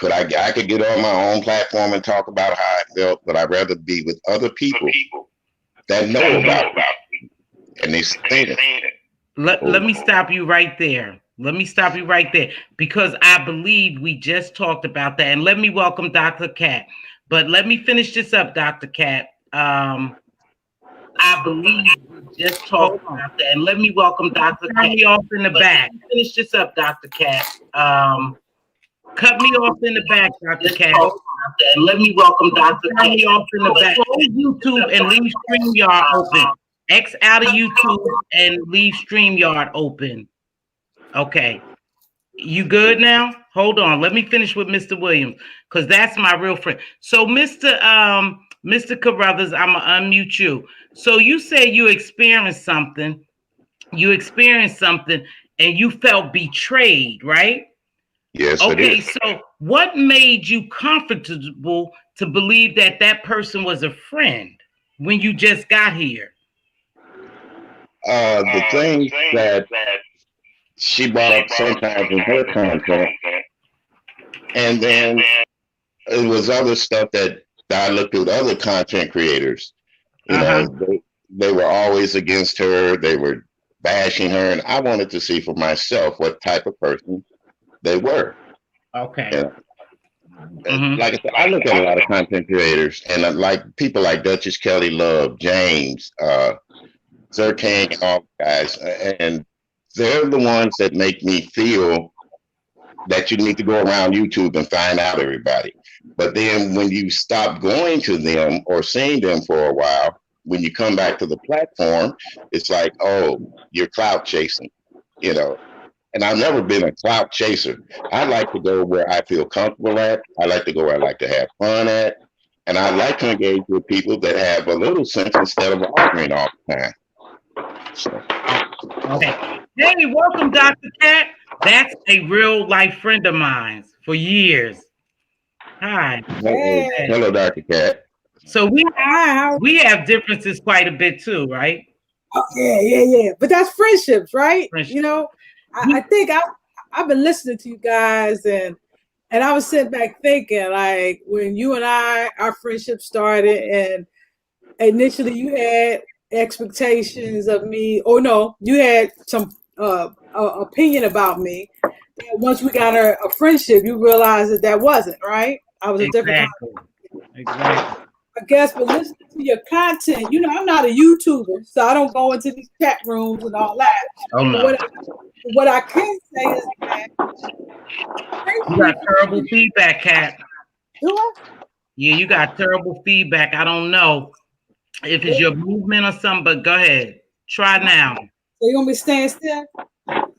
I could get on my own platform and talk about how I felt, but I'd rather be with other people that know about it. And they say it. Let me stop you right there. Because I believe we just talked about that. And let me welcome Dr. Cat. But let me finish this up, Dr. Cat. I believe we just talked about that. And let me welcome Dr. Cat. Cut me off in the back. Finish this up, Dr. Cat. Cut me off in the back, Dr. Cat. And let me welcome Dr. Cat. Cut me off in the back. Close YouTube and leave StreamYard open. X out of YouTube and leave StreamYard open. Okay. You good now? Hold on. Let me finish with Mr. Williams, because that's my real friend. So Mr. Carruthers, I'm going to unmute you. So you say you experienced something. And you felt betrayed, right? Yes. Okay, so what made you comfortable to believe that person was a friend when you just got here? The things that she brought up sometimes in her content, and then it was other stuff that I looked at other content creators. They were always against her. They were bashing her, and I wanted to see for myself what type of person they were. Okay. Like I said, I look at a lot of content creators, and like people like Duchess Kelly Love, James, Sir King, all guys, and they're the ones that make me feel that you need to go around YouTube and find out everybody. But then when you stop going to them or seeing them for a while, when you come back to the platform, it's like, oh, you're clout chasing, you know. And I've never been a clout chaser. I like to go where I feel comfortable at. I like to go where I like to have fun at. And I like to engage with people that have a little sense instead of arguing all the time. So, Okay. Hey, welcome, Dr. Cat. That's a real life friend of mine for years. Hi. hello, Hey. hello, Dr. Cat. So Hi. we have differences quite a bit too, right? Oh, yeah. But that's friendships, right? Friendship. You know, I think I've been listening to you guys, and I was sitting back thinking, like, when you and our friendship started, and initially you had expectations of me, or no, you had some opinion about me. And once we got a friendship, you realized that wasn't right. I was a different kind. Exactly. I guess, but listening to your content, you know, I'm not a YouTuber, so I don't go into these chat rooms and all that. Oh But no. what I can say is that You got terrible feedback, Cat. do I? Yeah, you got terrible feedback. I don't know if it's your movement or something, but go ahead. Try now. So you want me to stand still?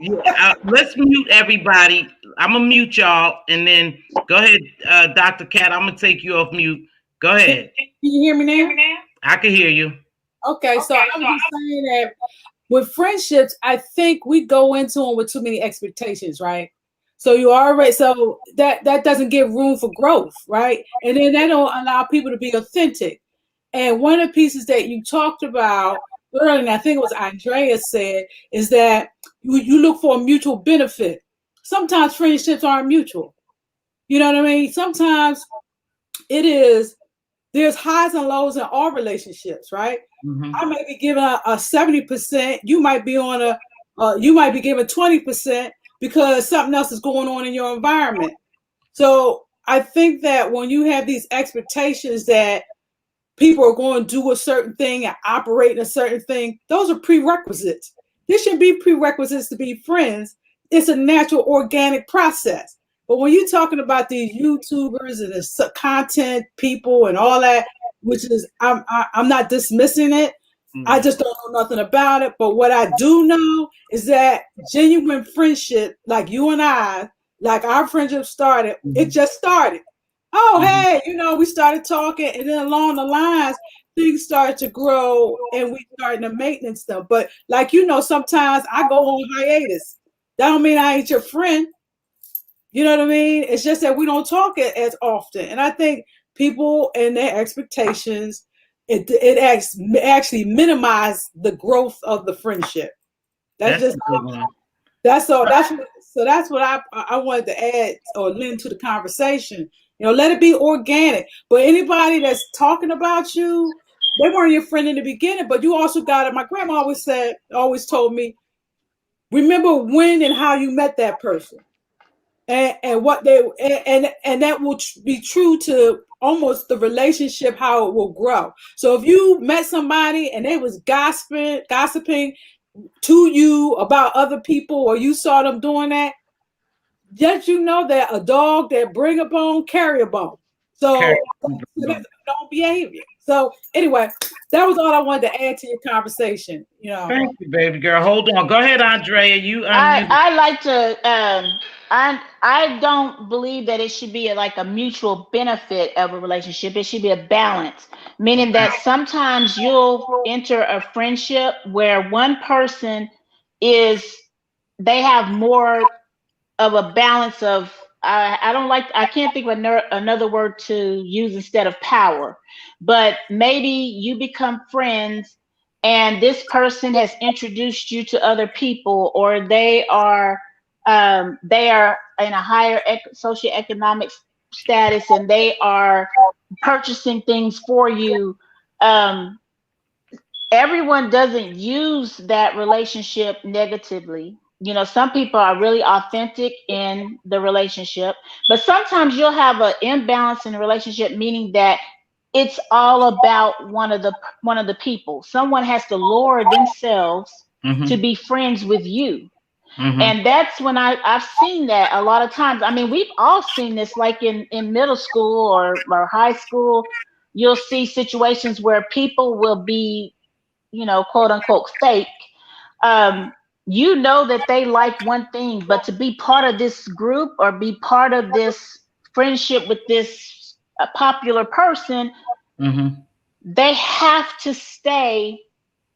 Yeah, let's mute everybody. I'm gonna mute y'all, and then go ahead, Dr. Cat. I'm gonna take you off mute. Go ahead. Can you hear me now? I can hear you. Okay, so I was just saying that with friendships, I think we go into them with too many expectations, right? So you already, so that doesn't give room for growth, right? And then that don't allow people to be authentic. And one of the pieces that you talked about earlier, and I think it was Andrea said, is that you look for a mutual benefit. Sometimes friendships aren't mutual. You know what I mean? Sometimes it is, there's highs and lows in all relationships, right? Mm-hmm. I might be giving a 70%. You might be on you might be giving 20% because something else is going on in your environment. So I think that when you have these expectations that people are going to do a certain thing and operate in a certain thing, those are prerequisites. There should be prerequisites to be friends. It's a natural, organic process. But when you're talking about these YouTubers and the content people and all that, which is, I'm not dismissing it. I just don't know nothing about it. But what I do know is that genuine friendship, like you and I, like our friendship started, it just started. Oh, hey, you know, we started talking, and then along the lines, things started to grow, and we started to maintenance stuff. But like you know, sometimes I go on hiatus. That don't mean I ain't your friend. You know what I mean? It's just that we don't talk as often. And I think people and their expectations, it actually minimize the growth of the friendship. That's just a good one. that's all. That's what I wanted to add or lend to the conversation. You know, let it be organic. But anybody that's talking about you, they weren't your friend in the beginning, but you also got it. My grandma always told me, remember when and how you met that person. And what they and that will be true to almost the relationship, how it will grow. So if you met somebody and they was gossiping to you about other people, or you saw them doing that, just you know that a dog that bring a bone carry a bone. So that's don't behavior. So anyway, that was all I wanted to add to your conversation. You know. Thank you, baby girl. Hold on. Go ahead, Andrea. You I like to I don't believe that it should be like a mutual benefit of a relationship. It should be a balance, meaning that sometimes you'll enter a friendship where one person is they have more of a balance of I can't think of another word to use instead of power, but maybe you become friends and this person has introduced you to other people, or they are in a higher socioeconomic status and they are purchasing things for you. Everyone doesn't use that relationship negatively. You know, some people are really authentic in the relationship, but sometimes you'll have an imbalance in the relationship, meaning that it's all about one of the people. Someone has to lower themselves to be friends with you. And that's when I've seen that a lot of times. I mean, we've all seen this, like in middle school or high school. You'll see situations where people will be, quote unquote, fake. Um, you know that they like one thing, but to be part of this group or be part of this friendship with this popular person, they have to stay,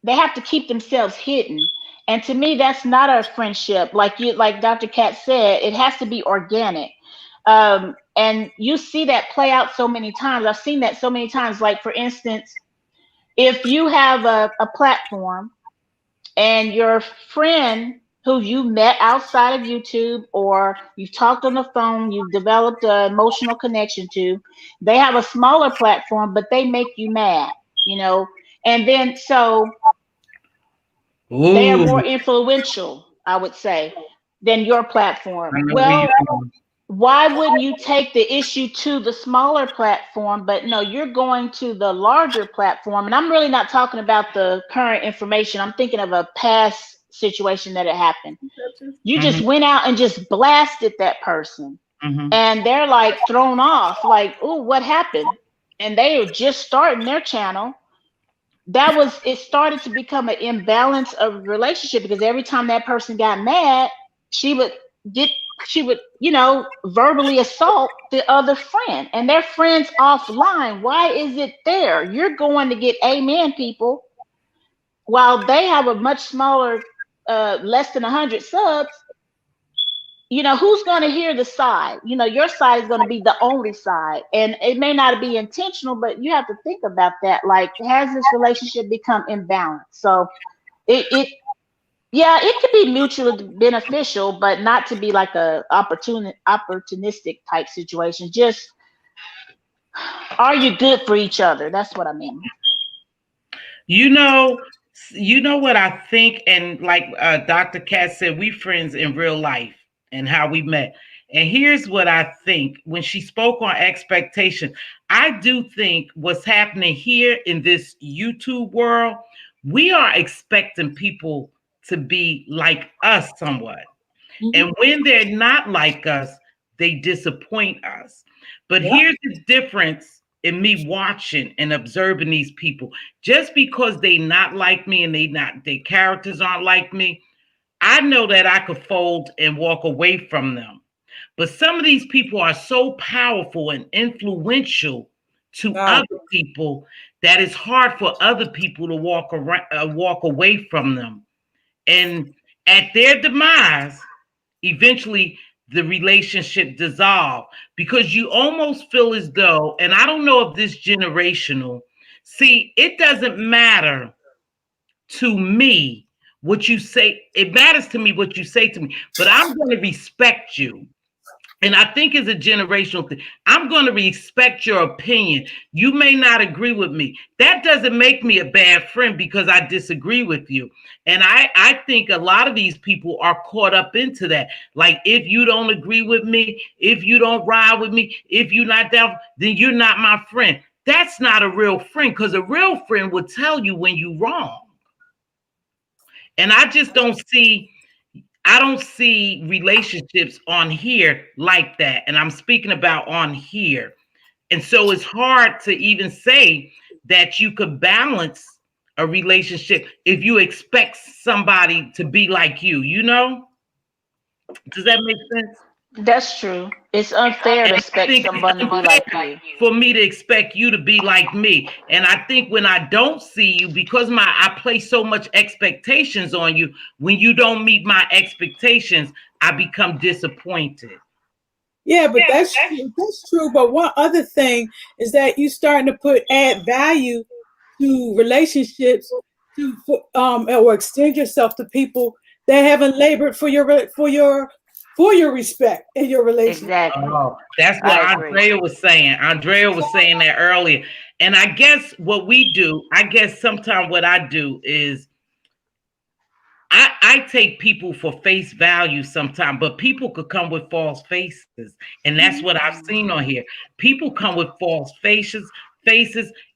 they have to keep themselves hidden. And to me, that's not a friendship. Like Dr. Kat said, it has to be organic. And you see that play out so many times. I've seen that so many times. Like, for instance, if you have a platform and your friend who you met outside of YouTube, or you've talked on the phone, you've developed an emotional connection to, they have a smaller platform, but they make you mad, and then so they are more influential, I would say, than your platform. Well, why wouldn't you take the issue to the smaller platform? But no, you're going to the larger platform. And I'm really not talking about the current information. I'm thinking of a past situation that had happened. You just went out and just blasted that person. And they're like thrown off, like, oh, what happened? And they were just starting their channel. It started to become an imbalance of relationship, because every time that person got mad, she would verbally assault the other friend, and their friends offline. Why is it there? You're going to get amen people, while they have a much smaller, less than 100 subs. Who's going to hear the side? Your side is going to be the only side, and it may not be intentional, but you have to think about that. Like, has this relationship become imbalanced? So it could be mutually beneficial, but not to be like a opportunistic type situation. Just, are you good for each other? That's what I mean. You know what I think, and like Dr. Kat said, we friends in real life and how we met. And here's what I think when she spoke on expectation. I do think what's happening here in this YouTube world, we are expecting people to be like us somewhat. And when they're not like us, they disappoint us. But here's the difference in me watching and observing these people. Just because they not like me and their characters aren't like me, I know that I could fold and walk away from them. But some of these people are so powerful and influential to other people that it's hard for other people to walk away from them. And at their demise, eventually the relationship dissolve, because you almost feel as though, and I don't know if this generational, see, it doesn't matter to me what you say. It matters to me what you say to me, but I'm going to respect you. And I think it's a generational thing. I'm going to respect your opinion. You may not agree with me. That doesn't make me a bad friend because I disagree with you. And I think a lot of these people are caught up into that. Like, if you don't agree with me, if you don't ride with me, if you're not down, then you're not my friend. That's not a real friend, because a real friend would tell you when you're wrong. And I just don't see relationships on here like that. And I'm speaking about on here. And so it's hard to even say that you could balance a relationship if you expect somebody to be like you, Does that make sense? That's true. It's unfair to expect someone to be like you. For me to expect you to be like me. And I think when I don't see you, because I place so much expectations on you, when you don't meet my expectations, I become disappointed. Yeah, but that's true. But one other thing is that you starting to add value to relationships, or extend yourself to people that haven't labored for your respect in your relationship. Exactly. Oh, that's what Andrea was saying. Andrea was saying that earlier. And I guess what we do, sometimes what I do is I take people for face value sometimes, but people could come with false faces. And that's what I've seen on here. People come with false faces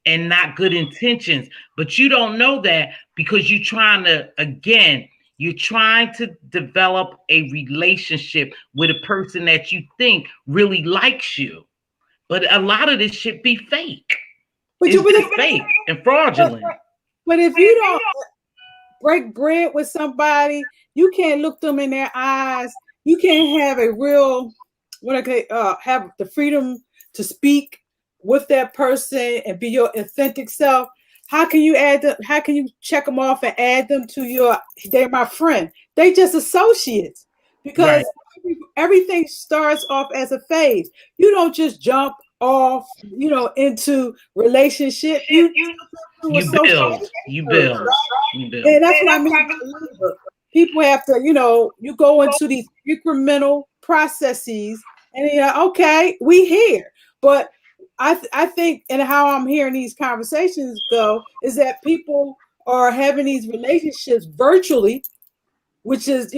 and not good intentions. But you don't know that because you're trying to, again, You're trying to develop a relationship with a person that you think really likes you. But a lot of this shit be fake. But It's just fake and fraudulent. but if you don't break bread with somebody, you can't look them in their eyes. You can't have a real, have the freedom to speak with that person and be your authentic self. How can you add them? How can you check them off and add them to your? They're my friend. They just associates because everything starts off as a phase. You don't just jump off, into relationship. You build. And that's what I mean by labor. People have to, you go into these incremental processes and you're like, okay, we here. But I think, and how I'm hearing these conversations go, is that people are having these relationships virtually, which is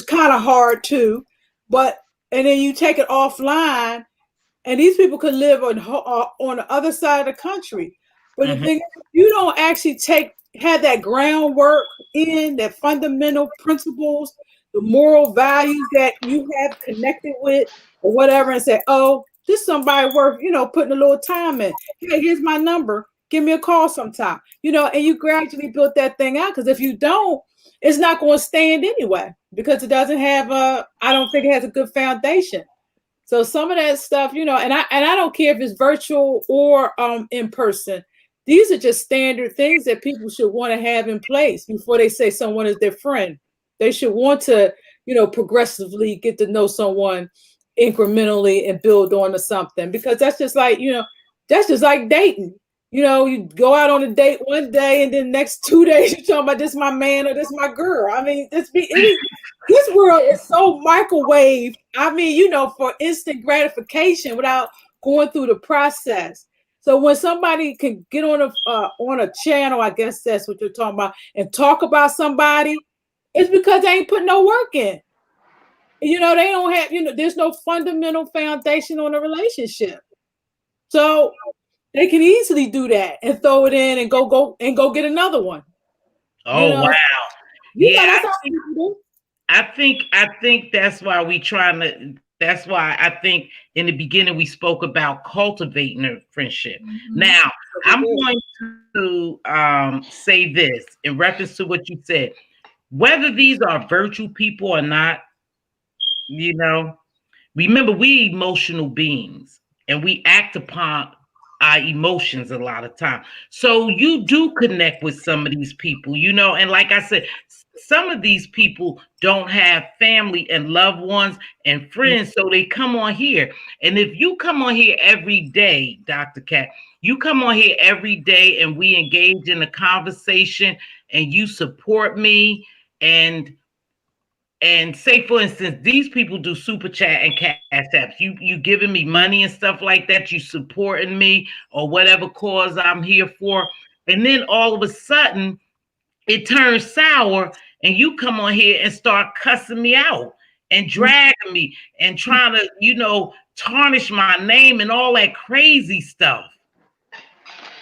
kind of hard too. And then you take it offline, and these people could live on the other side of the country. But the thing is, you don't actually have that groundwork in that fundamental principles, the moral values that you have connected with or whatever, and say, oh, this is somebody worth, putting a little time in. Hey, here's my number. Give me a call sometime. And you gradually build that thing out, because if you don't, it's not going to stand anyway, because it doesn't have I don't think it has a good foundation. So some of that stuff, and I don't care if it's virtual or in person. These are just standard things that people should want to have in place before they say someone is their friend. They should want to, progressively get to know someone incrementally and build on to something, because that's just like, that's just like dating. You go out on a date one day and then next 2 days you're talking about this my man or this my girl. I mean, this world is so microwave. I mean, for instant gratification without going through the process. So when somebody can get on a channel, I guess that's what you're talking about, and talk about somebody, it's because they ain't put no work in. They don't have, there's no fundamental foundation on a relationship. So they can easily do that and throw it in and go get another one. Oh, wow. Yeah, I think that's why that's why I think in the beginning we spoke about cultivating a friendship. Now, I'm going to say this in reference to what you said. Whether these are virtual people or not, remember, we emotional beings and we act upon our emotions a lot of time. So you do connect with some of these people, and like I said, some of these people don't have family and loved ones and friends, so they come on here. And if you come on here every day, Dr. Cat, you come on here every day and we engage in a conversation and you support me and say, for instance, these people do super chat and cash apps. You giving me money and stuff like that. You supporting me or whatever cause I'm here for. And then all of a sudden it turns sour and you come on here and start cussing me out and dragging me and trying to, tarnish my name and all that crazy stuff.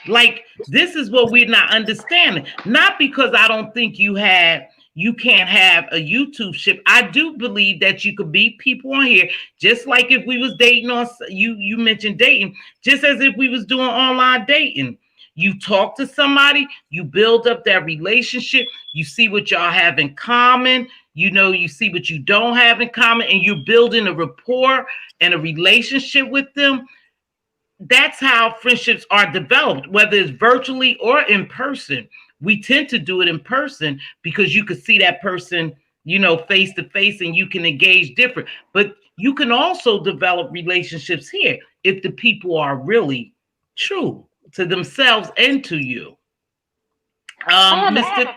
Like, this is what we're not understanding. Not because I don't think you can't have a YouTube ship. I do believe that you could meet people on here, just like if we was dating on, you mentioned dating, just as if we was doing online dating. You talk to somebody, you build up that relationship, you see what y'all have in common, you see what you don't have in common, and you're building a rapport and a relationship with them. That's how friendships are developed, whether it's virtually or in person. We tend to do it in person because you can see that person, face to face, and you can engage different. But you can also develop relationships here if the people are really true to themselves and to you. Mr.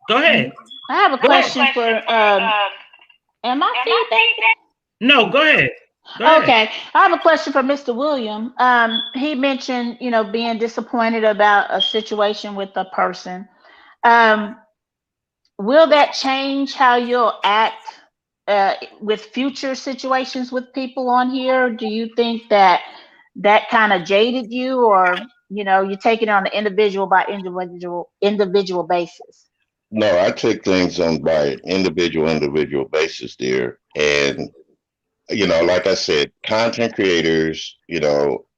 Go ahead. I have a question for am I feedback? No, go ahead. Okay, I have a question for Mr. William. He mentioned, being disappointed about a situation with a person. Will that change how you'll act with future situations with people on here? Do you think that kind of jaded you, or you take it on an individual by individual basis? No, I take things on by individual basis there. And, like I said, content creators,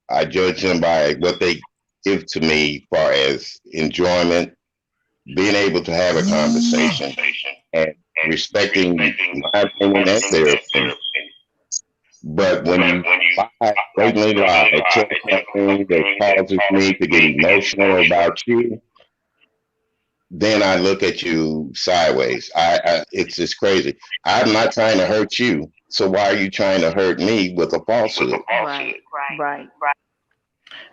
I judge them by what they give to me far as enjoyment, being able to have a conversation, and respecting my opinion and their opinion. But when you lie, blatantly lie, tell something that causes me to get emotional about you, then I look at you sideways. It's just crazy. I'm not trying to hurt you, so why are you trying to hurt me with a falsehood? Right. Right.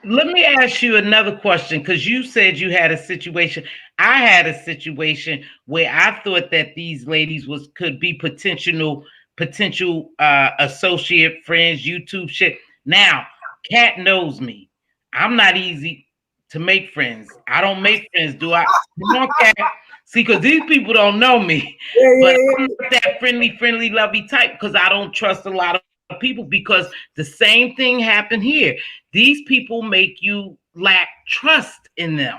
Let me ask you another question because you said you had a situation. I had a situation where I thought that these ladies could be potential associate friends, YouTube shit. Now, Kat knows me. I'm not easy to make friends. I don't make friends, do I? Come on, Kat. See, because these people don't know me, Yeah, but yeah, I'm not that friendly, lovey type because I don't trust a lot of people because the same thing happened here. These people make you lack trust in them.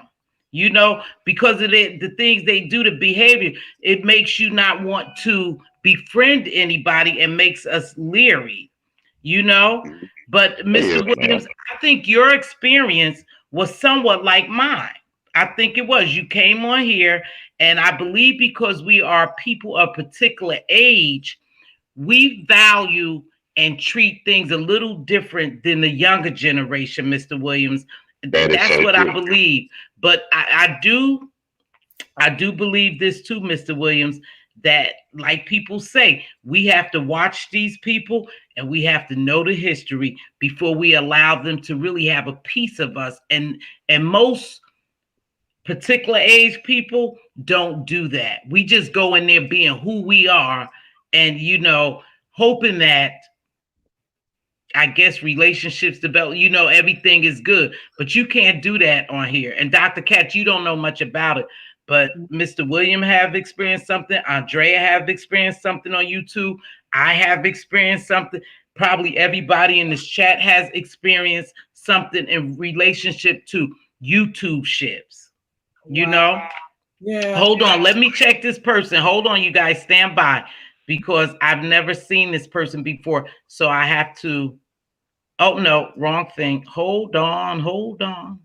Because of the things they do, the behavior, it makes you not want to befriend anybody and makes us leery, you know. But Mr. Yes, ma'am. Williams, I think your experience was somewhat like mine. I think it was. You came on here, and I believe because we are people of particular age, we value and treat things a little different than the younger generation, Mr. Williams. That is That's so what I true. believe. But I do believe this too, Mr. Williams, that like people say, we have to watch these people and we have to know the history before we allow them to really have a piece of us. And most particular age people don't do that. We just go in there being who we are and hoping that I guess relationships develop, everything is good, but you can't do that on here. And Dr. Katz, you don't know much about it, but Mr. William have experienced something. Andrea have experienced something on YouTube. I have experienced something. Probably everybody in this chat has experienced something in relationship to YouTube ships, you wow. know? Yeah. Hold on, let me check this person. Hold on, you guys, stand by because I've never seen this person before. So I have to. Oh, no, wrong thing. Hold on, hold on.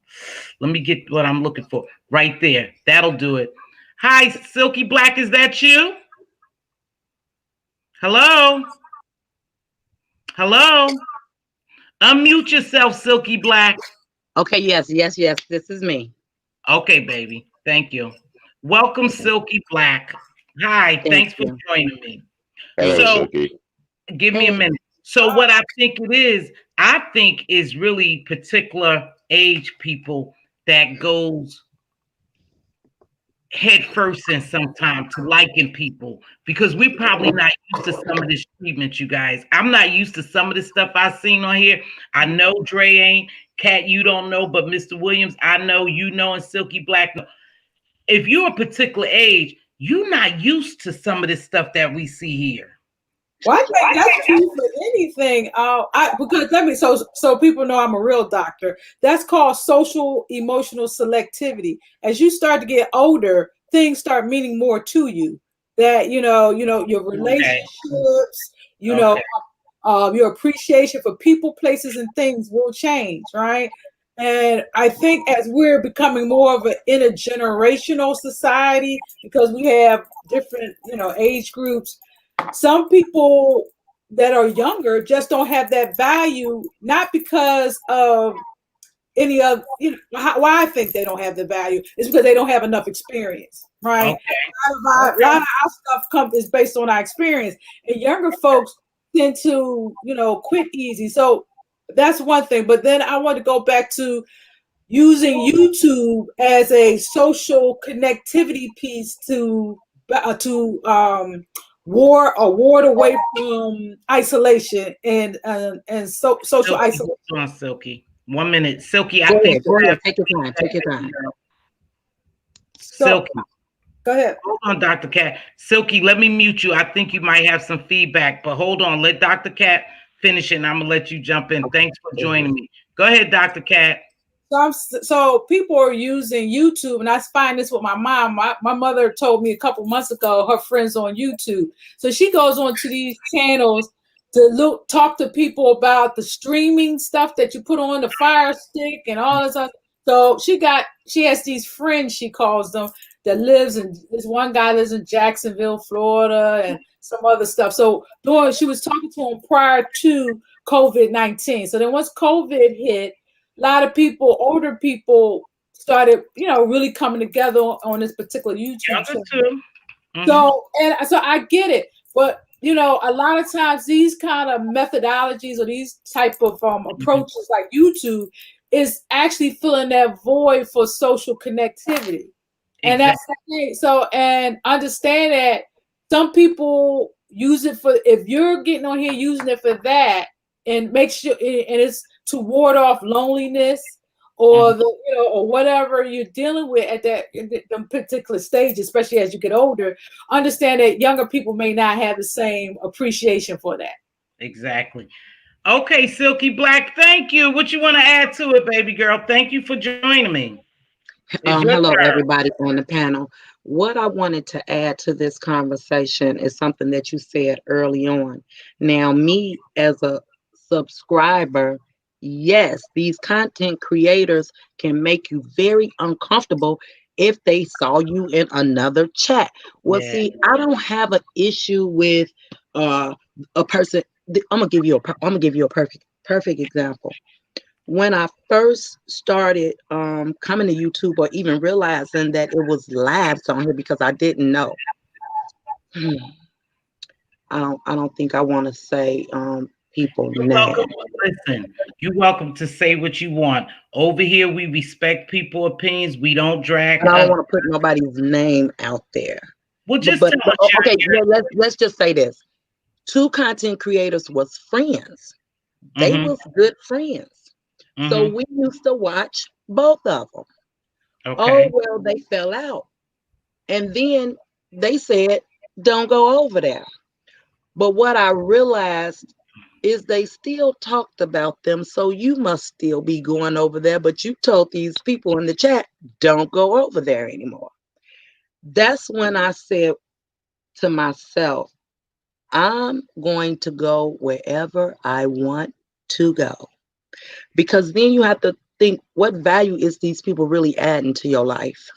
Let me get what I'm looking for. Right there. That'll do it. Hi, Silky Black. Is that you? Hello? Hello? Unmute yourself, Silky Black. Okay, yes. This is me. Okay, baby. Thank you. Welcome, Silky Black. Hi, Thank thanks for you. joining me. Hello, So, Silky. give me a Hey. minute. So, what I think is really particular age people that goes head first in sometime to liking people because we're probably not used to some of this treatment, you guys. I'm not used to some of the stuff I've seen on here. I know Dre ain't. Kat, you don't know, but Mr. Williams, I know, and Silky Black. If you're a particular age, you're not used to some of this stuff that we see here. Well, I think that's true for anything. Because let me so people know I'm a real doctor. That's called social emotional selectivity. As you start to get older, things start meaning more to you. That your Okay. relationships, Okay. your appreciation for people, places, and things will change, right? And I think as we're becoming more of an intergenerational society, because we have different age groups, some people that are younger just don't have that value, not because of any of why I think they don't have the value is because they don't have enough experience, right? Okay. A lot of our stuff is based on our experience, and younger folks tend to quit easy. So that's one thing. But then I want to go back to using YouTube as a social connectivity piece to ward away from isolation and social Silky, isolation. hold on, Silky. 1 minute. Silky, I Go think ahead. Go you ahead. have Take your time. Take your time. So Silky. go ahead. Hold on, Dr. Cat. Silky, let me mute you. I think you might have some feedback, but hold on. Let Dr. Cat finish it, and I'm going to let you jump in. Thanks for joining me. Go ahead, Dr. Cat. So people are using YouTube, and I find this with my mom. My mother told me a couple months ago her friends on YouTube. So she goes onto these channels to talk to people about the streaming stuff that you put on the Fire Stick and all this other. So she has these friends, she calls them, that lives in, this one guy lives in Jacksonville, Florida, and some other stuff. So she was talking to him prior to COVID-19. So then once COVID hit, a lot of people, older people, started, really coming together on this particular YouTube channel. Too. Mm-hmm. So I get it, but a lot of times these kind of methodologies or these type of approaches like YouTube is actually filling that void for social connectivity. And that's the thing. So, and understand that some people use it for, if you're getting on here using it for that, and make sure, and it's to ward off loneliness or or whatever you're dealing with at that particular stage, especially as you get older, understand that younger people may not have the same appreciation for that. Exactly. Okay, Silky Black, thank you. What you want to add to it, baby girl? Thank you for joining me. Hello, everybody on the panel. What I wanted to add to this conversation is something that you said early on. Now, me as a subscriber, yes, these content creators can make you very uncomfortable if they saw you in another chat. Well, see, I don't have an issue with a person. I'm gonna give you a perfect example. When I first started coming to YouTube, or even realizing that it was lives on here, because I didn't know. I don't think I want to say people name. Listen, you're welcome to say what you want. Over here, we respect people's opinions. We don't drag. And I don't want to put nobody's name out there. Well, just okay. Let's just say this: 2 content creators was friends. They was good friends. So we used to watch both of them. Okay. Oh, well, they fell out. And then they said, don't go over there. But what I realized is they still talked about them. So you must still be going over there. But you told these people in the chat, don't go over there anymore. That's when I said to myself, I'm going to go wherever I want to go. Because then you have to think, what value is these people really adding to your life?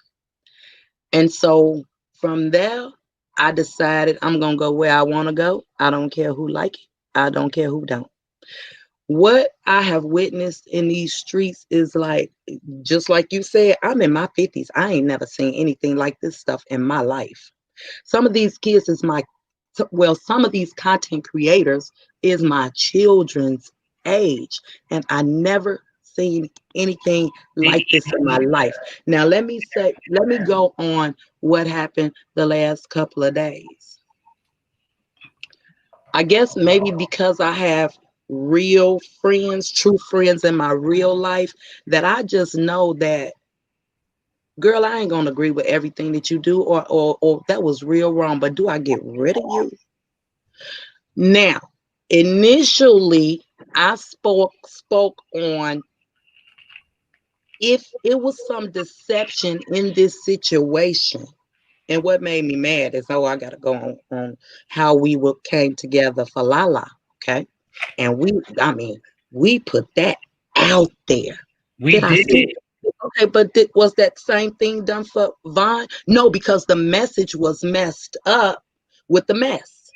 And so from there, I decided I'm going to go where I want to go. I don't care who like it. I don't care who don't. What I have witnessed in these streets is like, just like you said, I'm in my 50s. I ain't never seen anything like this stuff in my life. Some of these kids is some of these content creators is my children's age, and I never seen anything like this in my life. Now let me go on what happened the last couple of days. I guess maybe because I have real friends, true friends in my real life, that I just know that, girl, I ain't gonna agree with everything that you do, or that was real wrong, but do I get rid of you? Now, initially, I spoke on if it was some deception in this situation. And what made me mad is, I got to go on how we came together for Lala, okay? And we put that out there. We did. Okay, but was that same thing done for Vaughn? No, because the message was messed up with the mess.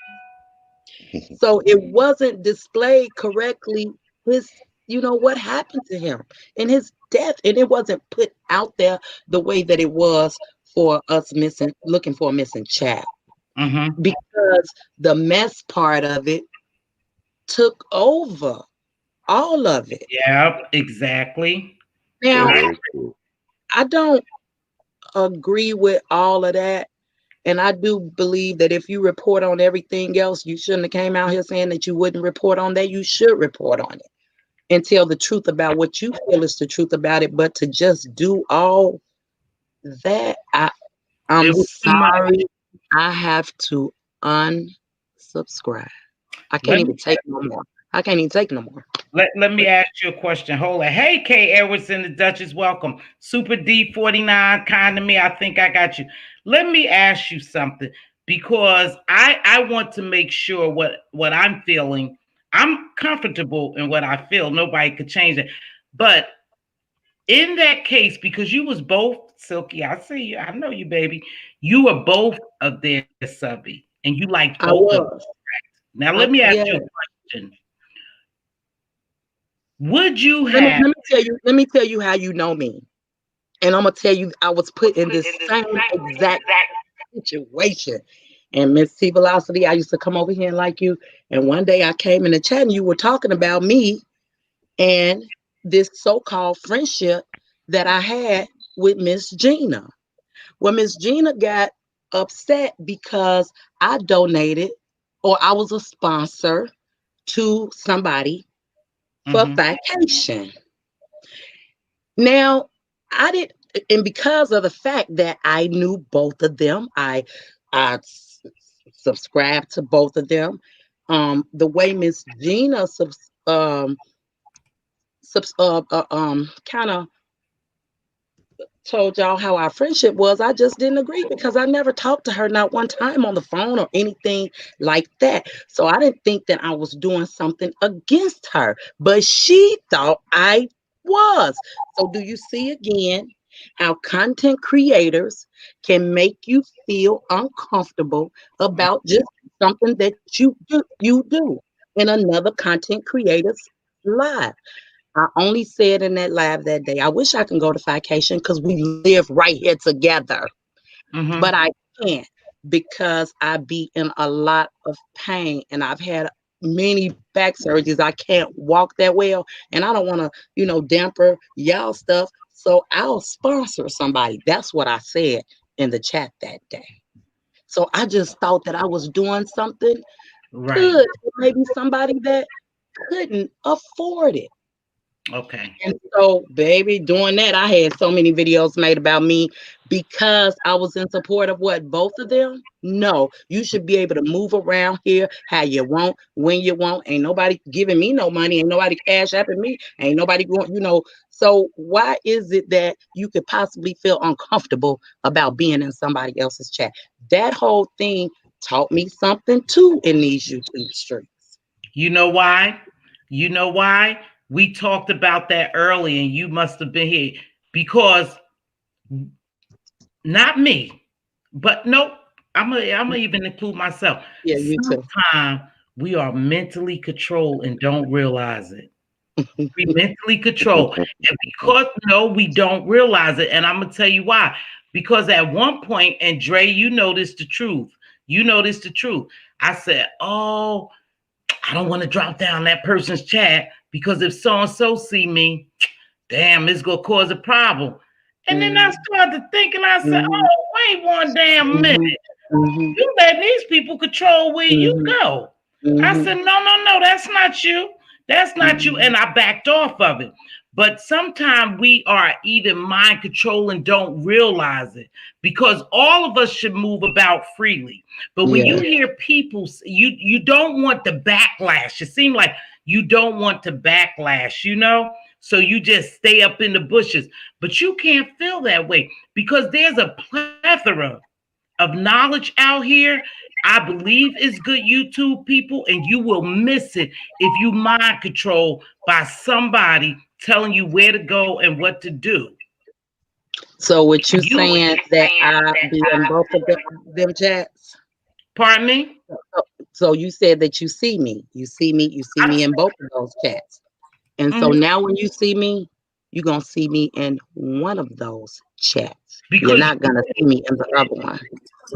So it wasn't displayed correctly. What happened to him and his death, and it wasn't put out there the way that it was for us looking for a missing child. Because the mess part of it took over all of it. Yeah, exactly. Now, I don't agree with all of that. And I do believe that if you report on everything else, you shouldn't have came out here saying that you wouldn't report on that. You should report on it and tell the truth about what you feel is the truth about it. But to just do all that, I'm sorry. I have to unsubscribe. I can't even take no more. Let me ask you a question. Hold on. Hey, K. Edwards and the Duchess, welcome. Super D49, kind to me. I think I got you. Let me ask you something because I want to make sure what I'm feeling. I'm comfortable in what I feel. Nobody could change it. But in that case, because you was both, Silky, I see you. I know you, baby. You were both of their subby, and you liked I both of them. was. Now, let me ask Yeah. you a question. Would you Let have? let me tell you how you know me. And I'm gonna tell you, I was put in this same exact situation. And Mz.Teavalocity, I used to come over here and like you. And one day I came in the chat and you were talking about me and this so-called friendship that I had with Miss Gina. Well, Miss Gina got upset because I donated or I was a sponsor to somebody for vacation. Now, I did, and because of the fact that I knew both of them, I subscribed to both of them. The way Miss Gina kind of told y'all how our friendship was, I just didn't agree because I never talked to her not one time on the phone or anything like that. So I didn't think that I was doing something against her, but she thought I was. So do you see again how content creators can make you feel uncomfortable about just something that you do in another content creator's life? I only said in that live that day, I wish I can go to vacation because we live right here together. But I can't because I be in a lot of pain and I've had many back surgeries. I can't walk that well and I don't want to, damper y'all stuff. So I'll sponsor somebody. That's what I said in the chat that day. So I just thought that I was doing something good for maybe somebody that couldn't afford it. Okay. And so, baby, doing that, I had so many videos made about me because I was in support of what? Both of them? No, you should be able to move around here how you want, when you want. Ain't nobody giving me no money. Ain't nobody cash apping me. Ain't nobody going. So why is it that you could possibly feel uncomfortable about being in somebody else's chat? That whole thing taught me something too in these YouTube streets. You know why? You know why? We talked about that early, and you must have been here because not me, but nope. I'm gonna even include myself. Yeah, you too. Sometimes we are mentally controlled and don't realize it. We mentally control, and because we don't realize it. And I'm gonna tell you why. Because at one point, and Dre, you noticed the truth. You noticed the truth. I said, "Oh, I don't want to drop down that person's chat because if so and so see me, damn, it's gonna cause a problem." And then I started thinking, I said, "Oh, wait one damn minute. You letting these people control where you go." I said, no, that's not you. That's not you. And I backed off of it. But sometimes we are even mind control and don't realize it because all of us should move about freely. But when you hear people, you don't want the backlash. It seems like you don't want to backlash, so you just stay up in the bushes. But you can't feel that way because there's a plethora of knowledge out here. I believe it's good YouTube people, and you will miss it if you mind control by somebody telling you where to go and what to do. So what you saying that I be in both of them chats? Pardon me? So you said that you see me in both of those chats. And so now when you see me, you're going to see me in one of those chats. You're not going to see me in the other one.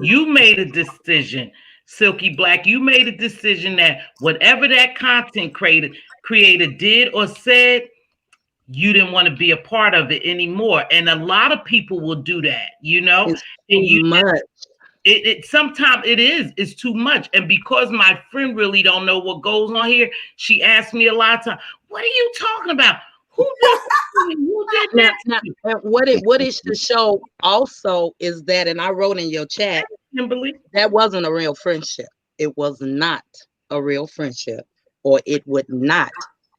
You made a decision, Silky Black. You made a decision that whatever that content creator did or said, you didn't want to be a part of it anymore. And a lot of people will do that, It's too much. Sometimes it's too much. And because my friend really don't know what goes on here, she asked me a lot of times, what are you talking about? Who did that? Now, what it should show also is that, and I wrote in your chat, Kimberly, that wasn't a real friendship. It was not a real friendship, or it would not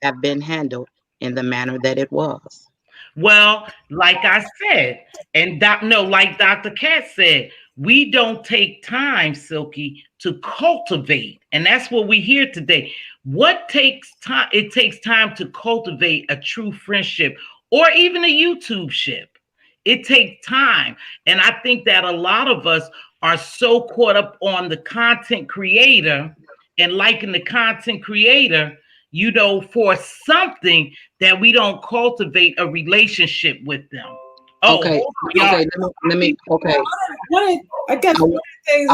have been handled in the manner that it was? Well, like I said, and like Dr. Cat said, we don't take time, Silky, to cultivate. And that's what we hear today. What takes time? It takes time to cultivate a true friendship or even a YouTube ship. It takes time. And I think that a lot of us are so caught up on the content creator and liking the content creator, for something that we don't cultivate a relationship with them. Oh, okay. Okay. Let me. Okay. I guess one of the things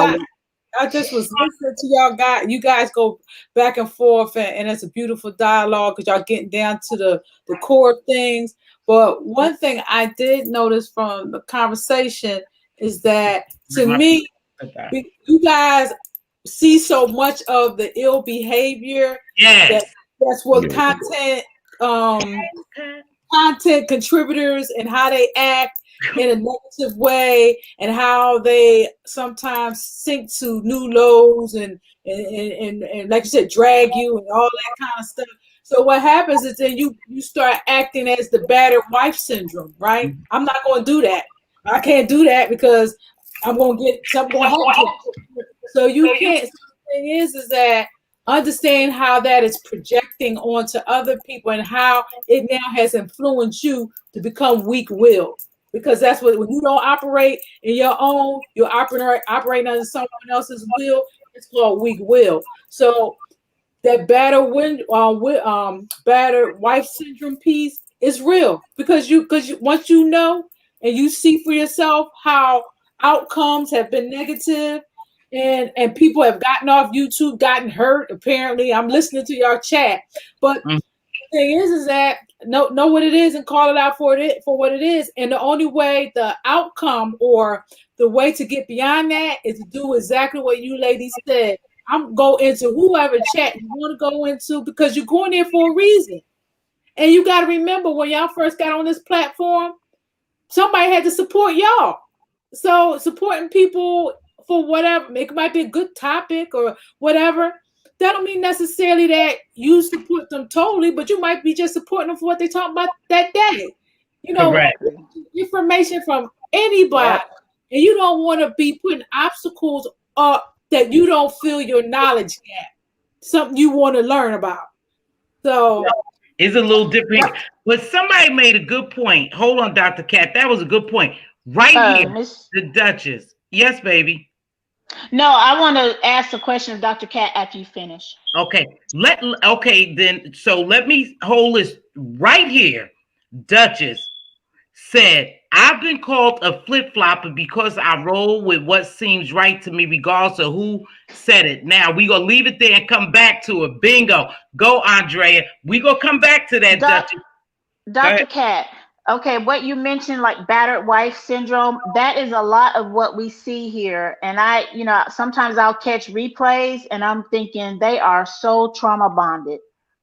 I just was listening to y'all you guys go back and forth, and it's a beautiful dialogue because y'all getting down to the core of things. But one thing I did notice from the conversation is that, to me, you guys see so much of the ill behavior. Yes. That's what content contributors and how they act in a negative way, and how they sometimes sink to new lows and like you said, drag you and all that kind of stuff. So what happens is then you start acting as the battered wife syndrome, right? I'm not going to do that. I can't do that because I'm going to get something going to happen. So you can't. So the thing is that understand how that is projecting onto other people and how it now has influenced you to become weak-willed. Because that's what, when you don't operate in your own, you're operating under someone else's will. It's called weak will. So that battered wife syndrome piece is real, because once you know and you see for yourself how outcomes have been negative, and people have gotten off YouTube, gotten hurt. Apparently, I'm listening to your chat, but the thing is that know what it is and call it out for what it is. And the only way, the outcome or the way to get beyond that is to do exactly what you ladies said. I'm go into whoever chat you want to go into, because you're going there for a reason. And you got to remember, when y'all first got on this platform, somebody had to support y'all. So supporting people for whatever, it might be a good topic or whatever, that don't mean necessarily that you support them totally, but you might be just supporting them for what they talk about that day. Correct. Information from anybody, and you don't want to be putting obstacles up that you don't feel your knowledge at, something you want to learn about. So it's a little different. But somebody made a good point. Hold on, Dr. Cat. That was a good point. Right here, the Duchess. Yes, baby. No, I want to ask a question of Dr. Cat after you finish. Okay. Then. So let me hold this right here. Duchess said, I've been called a flip-flopper because I roll with what seems right to me, regardless of who said it. Now, we're going to leave it there and come back to it. Bingo. Go, Andrea. We're going to come back to that, Duchess. Dr. Cat, okay, what you mentioned, like battered wife syndrome, that is a lot of what we see here. And sometimes I'll catch replays and I'm thinking they are so trauma bonded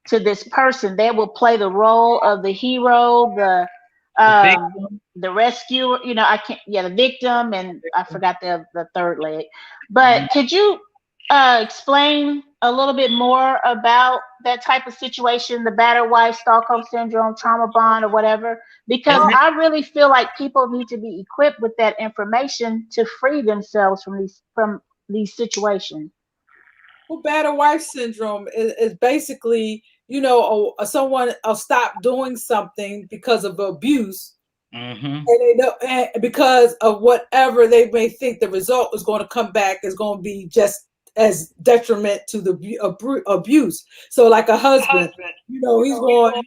to this person. They will play the role of the hero, the rescuer, the victim, and I forgot the third leg. But could you explain a little bit more about that type of situation, the battered wife, Stockholm syndrome, trauma bond, or whatever? Because I really feel like people need to be equipped with that information to free themselves from these situations. Well, battered wife syndrome is basically, someone will stop doing something because of abuse. And they know, and because of whatever they may think the result is going to come back is going to be just as detriment to the abuse. So like a husband, he's going,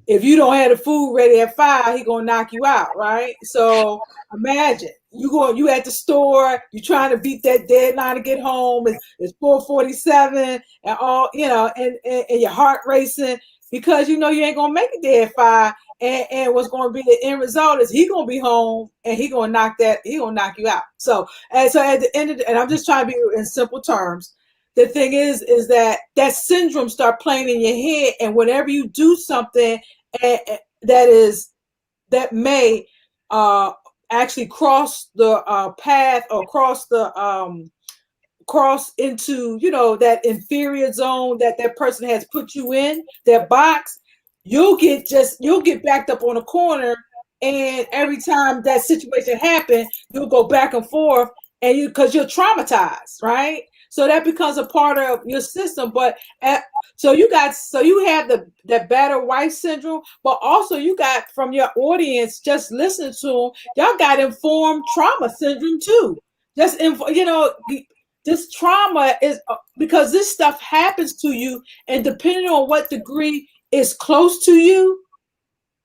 if you don't have the food ready at 5, he's going to knock you out, right? So imagine you at the store, you're trying to beat that deadline to get home. It's 4:47 and all, and your heart racing because you ain't going to make it there at 5. And what's going to be the end result is he going to be home and he going to knock you out. So at the end of and I'm just trying to be in simple terms. The thing is that syndrome start playing in your head, and whenever you do something that may actually cross the path or cross cross into, that inferior zone that person has put you in, that box, you'll get backed up on a corner, and every time that situation happens, you'll go back and forth, and because you're traumatized, right? So that becomes a part of your system. But so you have that battered wife syndrome, but also you got, from your audience just listening to them, y'all got informed trauma syndrome too. Just this trauma is because this stuff happens to you, and depending on what degree is close to you,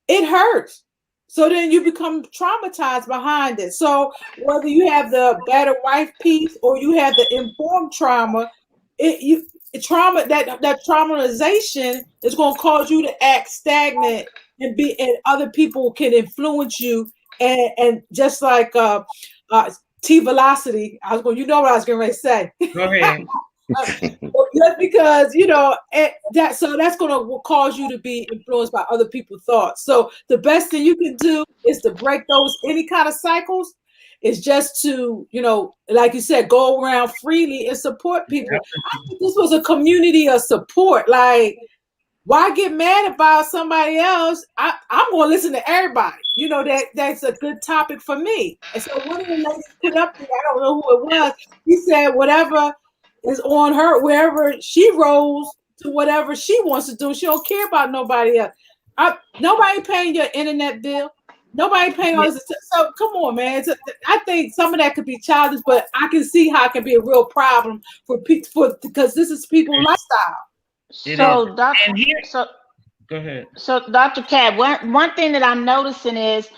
it hurts. So then you become traumatized behind it. So whether you have the battered wife piece or you have the informed trauma, that traumatization is going to cause you to act stagnant, and other people can influence you, and just like T-Velocity, what I was going to say. Go ahead. Just because that's going to cause you to be influenced by other people's thoughts. So the best thing you can do is to break any kind of cycles. Is just to like you said, go around freely and support people. I think this was a community of support. Like, why get mad about somebody else? I'm going to listen to everybody. That's a good topic for me. And so one of the ladies put up there, I don't know who it was. He said whatever is on her, wherever she rolls to whatever she wants to do. She don't care about nobody else. Nobody paying your internet bill. Nobody paying all this. So come on, man. I think some of that could be childish, but I can see how it can be a real problem for people, because this is people's lifestyle. Go ahead. So Dr. Cat, one thing that I'm noticing is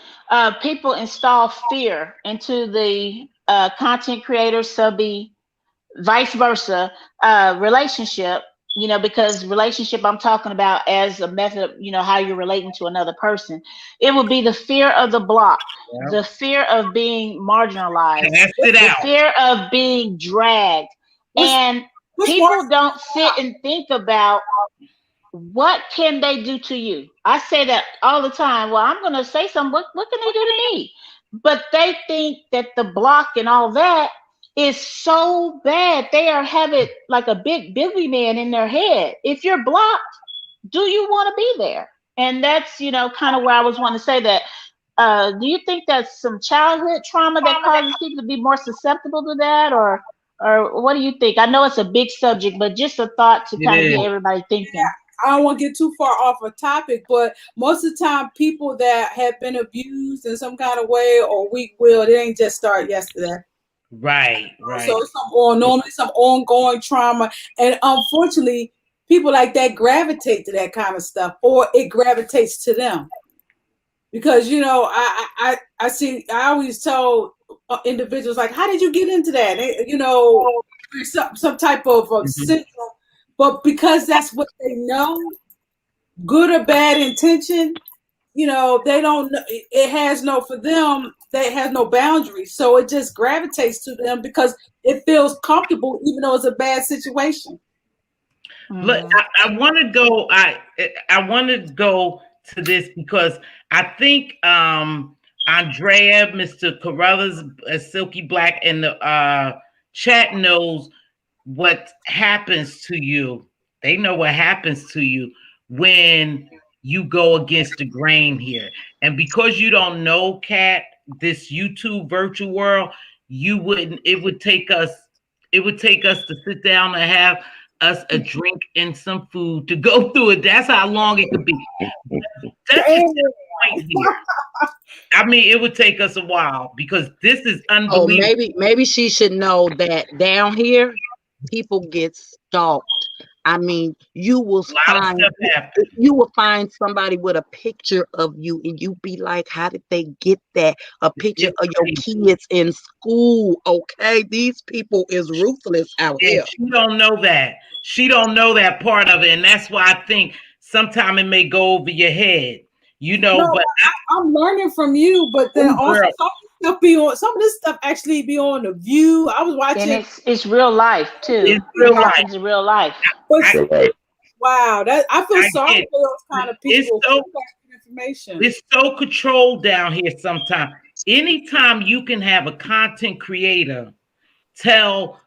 people install fear into the content creators, so be vice versa relationship, because relationship I'm talking about as a method, how you're relating to another person. It would be the fear of the block, the fear of being marginalized, the fear of being dragged. And people don't sit and think about what can they do to you. I say that all the time. Well, I'm going to say something. What can they do to me? But they think that the block and all that is so bad. They are having like a big boogeyman in their head. If you're blocked, do you want to be there? And that's, kind of where I was wanting to say that. Do you think that's some childhood trauma that causes people to be more susceptible to that, or what do you think? I know it's a big subject, but just a thought to kind of get everybody thinking. Yeah. I don't want to get too far off a topic, but most of the time, people that have been abused in some kind of way or weak-willed, it ain't just start yesterday. Right. So normally some ongoing trauma, and unfortunately, people like that gravitate to that kind of stuff, or it gravitates to them. Because I always tell individuals, like, how did you get into that? Some type of syndrome. But because that's what they know, good or bad intention, they don't know. It has for them, that has no boundaries. So it just gravitates to them because it feels comfortable, even though it's a bad situation. Look, I want to go. I want to go to this because I think Andrea, Mr. Carruthers, Silky Black, and the chat knows what happens to you. They know what happens to you when you go against the grain here. And because you don't know, Kat, this YouTube virtual world, it would take us to sit down and have us a drink and some food to go through it. That's how long it could be. That's the point here. I mean, it would take us a while because this is unbelievable. Maybe she should know that down here, people get stalked. I mean, you will find somebody with a picture of you, and you be like, "How did they get that? A picture of your kids in school?" Okay, these people is ruthless out here. She don't know that. She don't know that part of it, and that's why I think sometimes it may go over your head. But I'm learning from you. But then also some of this stuff actually be on The View. I was watching. And it's real life too. It happens in real life. Wow, I feel sorry for those kind of people. It's so controlled down here sometimes. Anytime you can have a content creator tell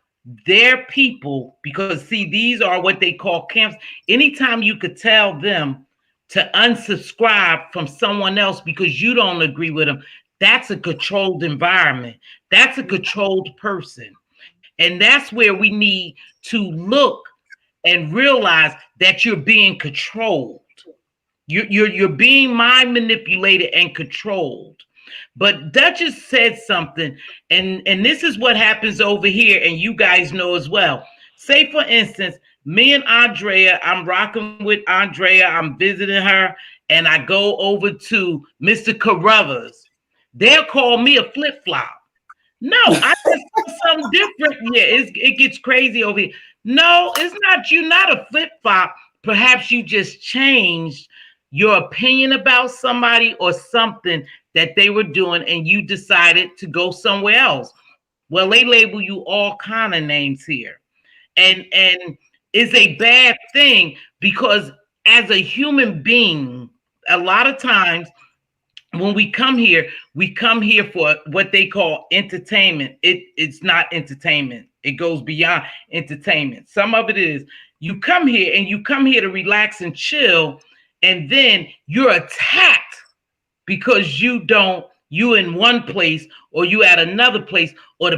They're people, because see, these are what they call camps. Anytime you could tell them to unsubscribe from someone else because you don't agree with them, that's a controlled environment. That's a controlled person. And that's where we need to look and realize that you're being controlled. You're being mind manipulated and controlled. But Duchess said something, and this is what happens over here, and you guys know as well. Say, for instance, me and Andrea, I'm rocking with Andrea, I'm visiting her, and I go over to Mr. Carruthers. They'll call me a flip flop. No, I just saw something different. Yeah, it gets crazy over here. No, it's not. You're not a flip flop. Perhaps you just changed your opinion about somebody or something that they were doing, and you decided to go somewhere else. Well, they label you all kind of names here, and it's a bad thing because as a human being, a lot of times when we come here for what they call entertainment. It's not entertainment. It goes beyond entertainment. Some of it is you come here and you come here to relax and chill, and then you're attacked because you in one place or you at another place, or the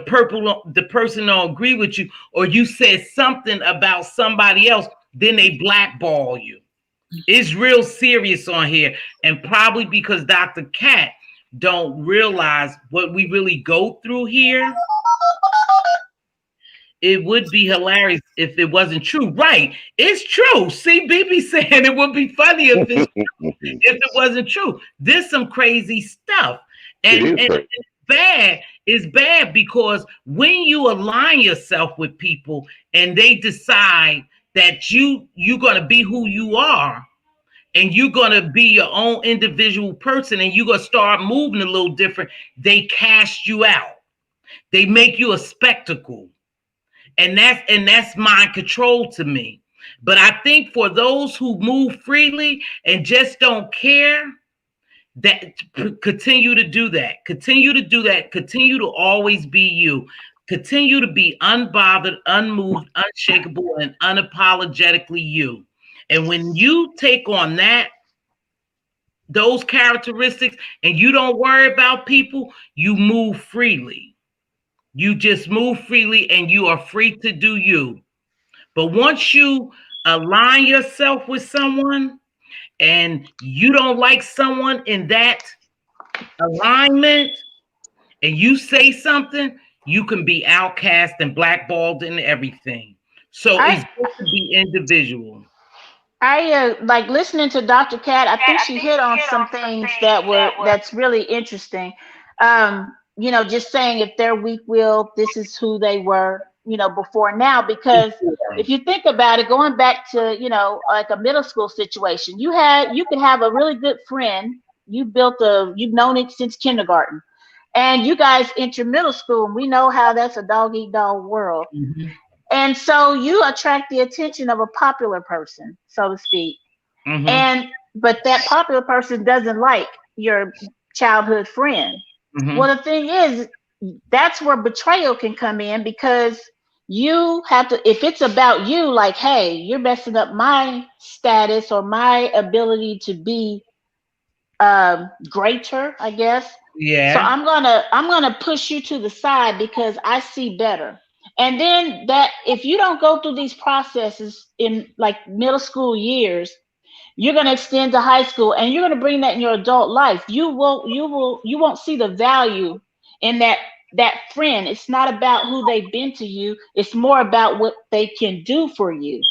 person don't agree with you, or you said something about somebody else, then they blackball you. It's real serious on here, and probably because Dr. Cat don't realize what we really go through here. It would be hilarious if it wasn't true. Right? It's true. See, BB saying it would be funny if it wasn't true. There's some crazy stuff, and bad is bad because when you align yourself with people and they decide that you're gonna be who you are, and you're going to be your own individual person, and you're going to start moving a little different, they cast you out. They make you a spectacle. And that's mind control to me. But I think for those who move freely and just don't care, that continue to do that. Continue to do that. Continue to always be you. Continue to be unbothered, unmoved, unshakable, and unapologetically you. And when you take on those characteristics, and you don't worry about people, you move freely. You just move freely, and you are free to do you. But once you align yourself with someone and you don't like someone in that alignment, and you say something, you can be outcast and blackballed and everything. So it's good to be individual. I like listening to Dr. Cat. I think she hit on some things that's really interesting. Just saying if they're weak-willed, this is who they were, before now. Because if you think about it, going back to, like a middle school situation, you could have a really good friend. You've known it since kindergarten, and you guys enter middle school, and we know how that's a dog-eat-dog world. Mm-hmm. And so you attract the attention of a popular person, so to speak. Mm-hmm. But that popular person doesn't like your childhood friend. Mm-hmm. Well, the thing is, that's where betrayal can come in, because you have to, if it's about you, like, hey, you're messing up my status or my ability to be greater, I guess. Yeah. So I'm gonna push you to the side because I see better. And then that if you don't go through these processes in like middle school years, you're going to extend to high school, and you're going to bring that in your adult life. You won't see the value in that friend. It's not about who they've been to you. It's more about what they can do for you.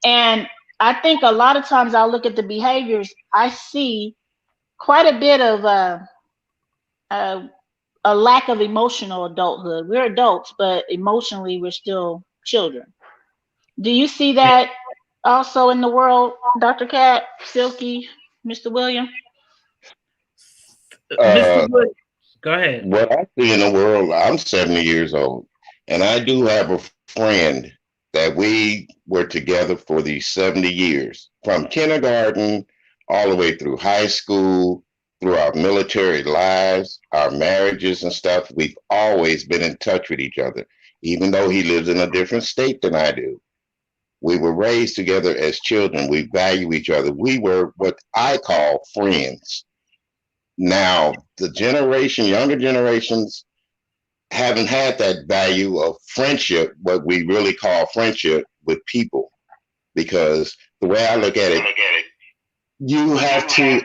And I think a lot of times I'll look at the behaviors. I see quite a bit of a lack of emotional adulthood. We're adults, but emotionally we're still children. Do you see that also in the world, Dr. Cat, Silky, Mr. William? Mr. William, go ahead. What I see in the world, I'm 70 years old, and I do have a friend that we were together for these 70 years, from kindergarten all the way through high school, through our military lives, our marriages and stuff. We've always been in touch with each other. even though he lives in a different state than I do. We were raised together as children. We value each other. We were what I call friends. Now, the younger generations, haven't had that value of friendship, what we really call friendship with people. Because the way I look at it, you have to,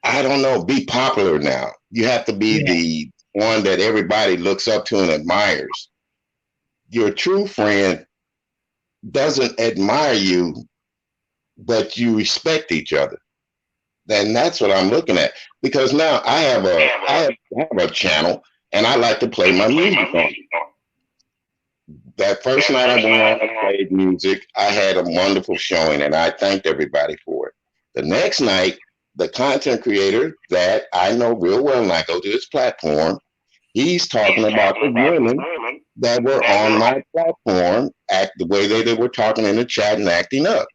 I don't know, be popular now. You have to be the one that everybody looks up to and admires. Your true friend doesn't admire you, but you respect each other. And that's what I'm looking at. Because now I have a channel, and I like to play my music on it. That first night I went on and played music, I had a wonderful showing, and I thanked everybody for it. The next night, the content creator that I know real well, and I go to his platform, he's talking about the women that were on my platform, the way they were talking in the chat and acting up.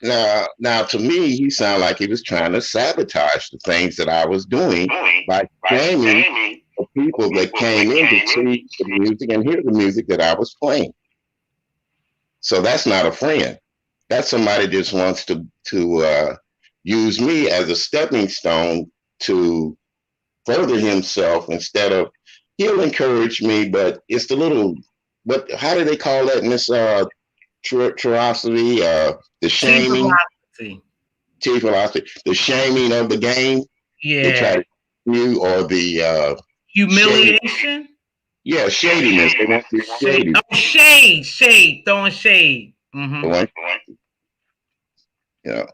Now, to me, he sounded like he was trying to sabotage the things that I was doing by shaming the people that came in to see the music and hear the music that I was playing. So that's not a friend. That's somebody just wants to use me as a stepping stone to further himself, instead of, he'll encourage me, but it's the little, how do they call that, Miss Triangulation, the shaming, the shaming of the game. Yeah. They try to you, or the humiliation. Yeah, shadiness. They want to be shady. Oh, shade, throwing shade. Mm-hmm. Yeah.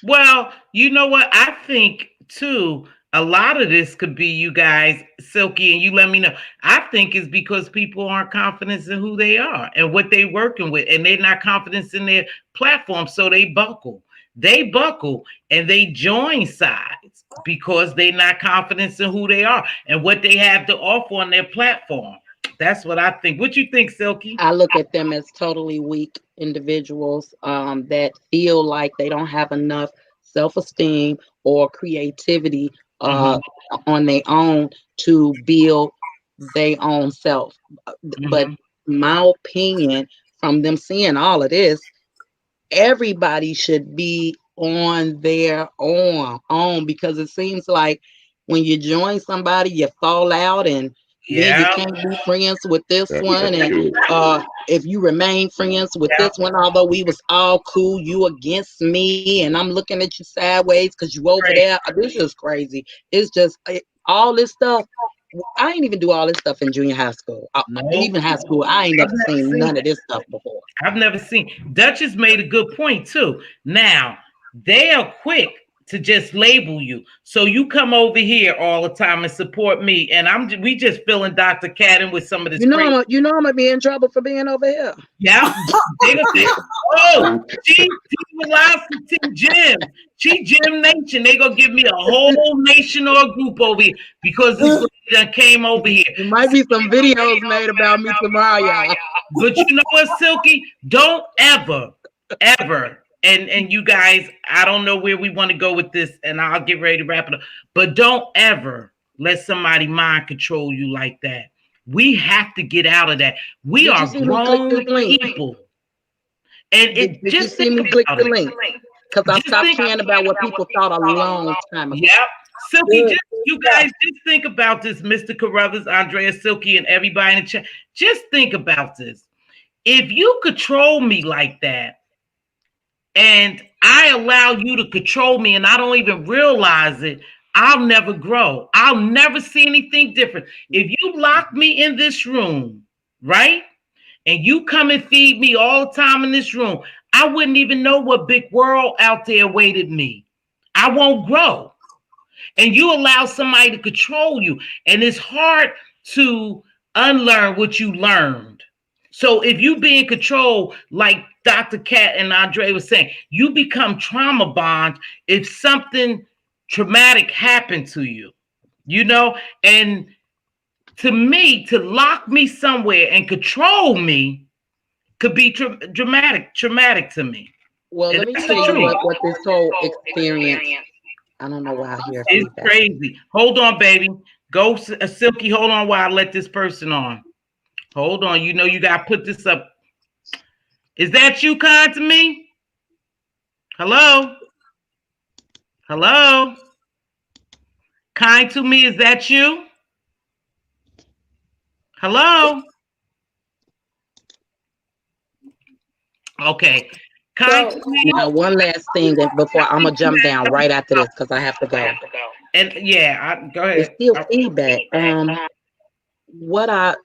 Well, you know what? I think too, a lot of this could be, you guys, Silky, and you let me know. I think it's because people aren't confident in who they are and what they're working with, and they're not confident in their platform, so they buckle. They buckle and they join sides because they're not confident in who they are and what they have to offer on their platform. That's what I think. What you think, Silky? I look at them as totally weak individuals that feel like they don't have enough self-esteem or creativity on their own to build their own self. But my opinion, from them seeing all of this, everybody should be on their own, because it seems like when you join somebody, you fall out, and then you can't be friends with this one, and if you remain friends with this one, although we was all cool, you against me, and I'm looking at you sideways because you over there. This is crazy. It's just all this stuff. I ain't even do all this stuff in junior high school. Even high school, I ain't never seen none of this stuff before. I've never seen. Duchess made a good point too. Now, they are quick to just label you. So you come over here all the time and support me, and we just filling Dr. Cadden with some of this. You know I'm gonna be in trouble for being over here. Yeah. They gonna say, oh, G.Teavalocity Gym. She Gym Nation. They gonna give me a whole nation or a group over here because this lady that came over here. There might be some videos made about me tomorrow, y'all. But you know what, Silky? Don't ever, and you guys, I don't know where we want to go with this, and I'll get ready to wrap it up. But don't ever let somebody mind control you like that. We have to get out of that. We are grown people. And did you see me click the link? Because I stopped caring about what people thought a long time ago. Yeah. Silky, you guys just think about this, Mr. Carruthers, Andrea, Silky, and everybody in the chat. Just think about this. If you control me like that, and I allow you to control me, and I don't even realize it, I'll never grow. I'll never see anything different. If you lock me in this room, right, and you come and feed me all the time in this room, I wouldn't even know what big world out there awaited me. I won't grow. And you allow somebody to control you, and it's hard to unlearn what you learned. So if you be in control, like Dr. Kat and Andre was saying, you become trauma bond if something traumatic happened to you, you know? And to me, to lock me somewhere and control me could be traumatic to me. Well, let me tell you what this whole experience, I don't know why I hear it's crazy. Hold on, baby. Go, Silky. Hold on while I let this person on. Hold on. You know you got to put this up. Is that you, kind to me? Hello? Hello? Kind to me, is that you? Hello? Okay. Kind to me. Now, one last thing before I'm going to jump down right after this because I have to go. And yeah, go ahead. It's still feedback. What I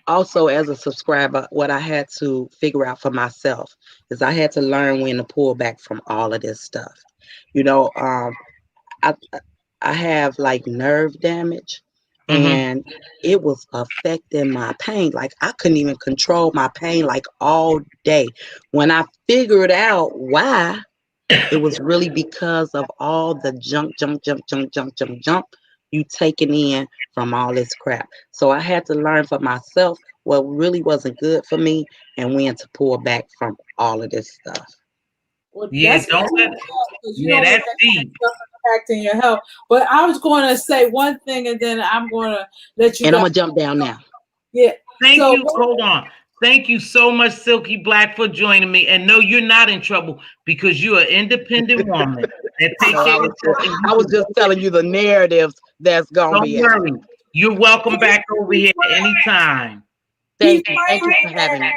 also, as a subscriber, what I had to figure out for myself is I had to learn when to pull back from all of this stuff. You know, I have like nerve damage, and it was affecting my pain. Like I couldn't even control my pain like all day. When I figured out why, it was really because of all the junk you taking in from all this crap. So I had to learn for myself what really wasn't good for me and when to pull back from all of this stuff. Well, Yeah, that's don't let. Yeah, that's deep. Impacting your health. But I was going to say one thing, and then I'm going to let you. And I'm gonna jump down now. Yeah. Thank you. Hold on. Thank you so much, Silky Black, for joining me. And no, you're not in trouble because you're an independent woman. I was just telling you the narratives that's gonna be. Don't worry. You're welcome back over here anytime. Thank you for having me.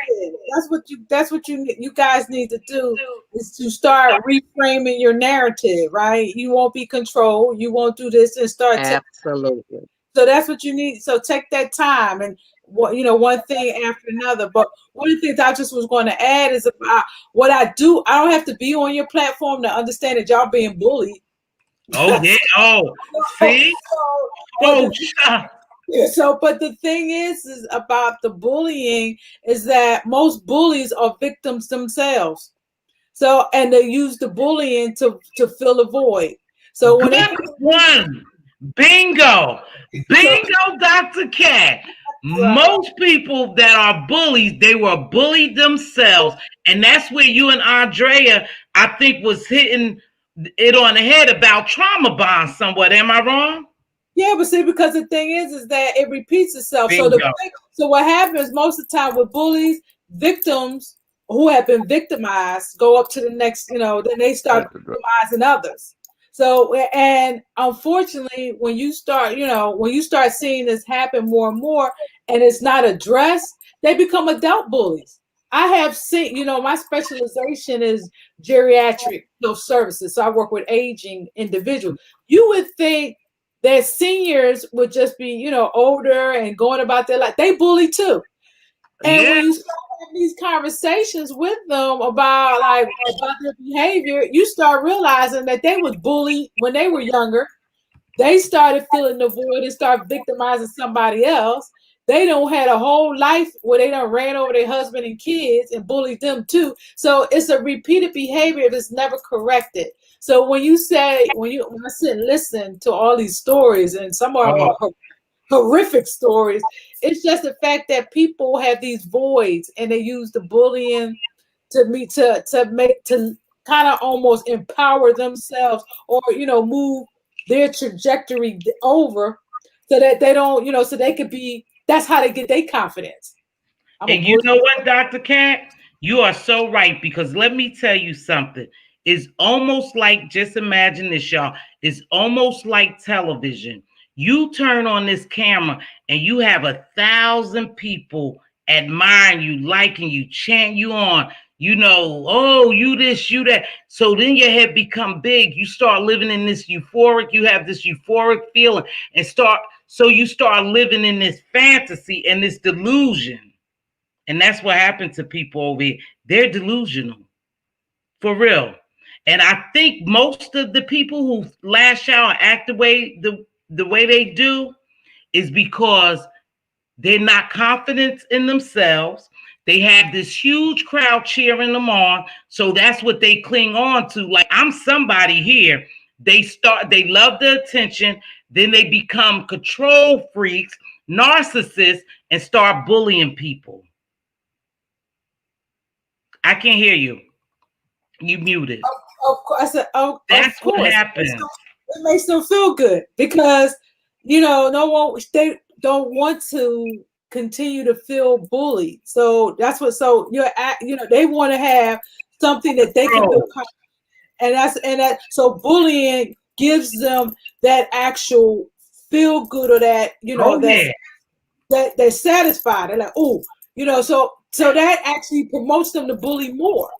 That's what you guys need to do is to start reframing your narrative, right? You won't be controlled. You won't do this and start. Absolutely. So that's what you need. So take that time and one thing after another. But one of the things I just was going to add is about what I do. I don't have to be on your platform to understand that y'all being bullied. Oh yeah. Oh, see. But the thing is about the bullying is that most bullies are victims themselves. So, and they use the bullying to fill a void. So when Bingo, Dr. Cat. Most people that are bullies, they were bullied themselves. And that's where you and Andrea, I think, was hitting it on the head about trauma bond somewhat. Am I wrong? Yeah, but see, because the thing is that it repeats itself. So what happens most of the time with bullies, victims who have been victimized go up to the next, then they start victimizing others. So, and unfortunately, when you start seeing this happen more and more and it's not addressed, they become adult bullies. I have seen, my specialization is geriatric health services. So I work with aging individuals. You would think that seniors would just be, older and going about their life. They bully too. And when you start having these conversations with them about their behavior, you start realizing that they was bullied when they were younger. They started feeling the void and start victimizing somebody else. They don't had a whole life where they done ran over their husband and kids and bullied them too. So it's a repeated behavior if it's never corrected. So when I sit and listen to all these stories, and some are horrific stories, it's just the fact that people have these voids and they use the bullying to kind of almost empower themselves or move their trajectory over so that they don't so they could be. That's how they get their confidence. And you know what, Dr. Cat? You are so right, because let me tell you something. It's almost like, just imagine this, y'all. It's almost like television. You turn on this camera and you have 1,000 people admiring you, liking you, chanting you on. Oh, you this, you that. So then your head become big. You start living in this you have this euphoric feeling so you start living in this fantasy and this delusion. And that's what happened to people over here. They're delusional. For real. And I think most of the people who lash out and act the way they do is because they're not confident in themselves. They have this huge crowd cheering them on. So that's what they cling on to. Like, I'm somebody here. They love the attention. Then they become control freaks, narcissists, and start bullying people. I can't hear you. You muted. Of course. That's what happened. It makes them feel good because no one, they don't want to continue to feel bullied. So that's what. So they want to have something that they can feel comfortable. And so bullying gives them that actual feel good, or that that they're satisfied. They're like, oh, so that actually promotes them to bully more.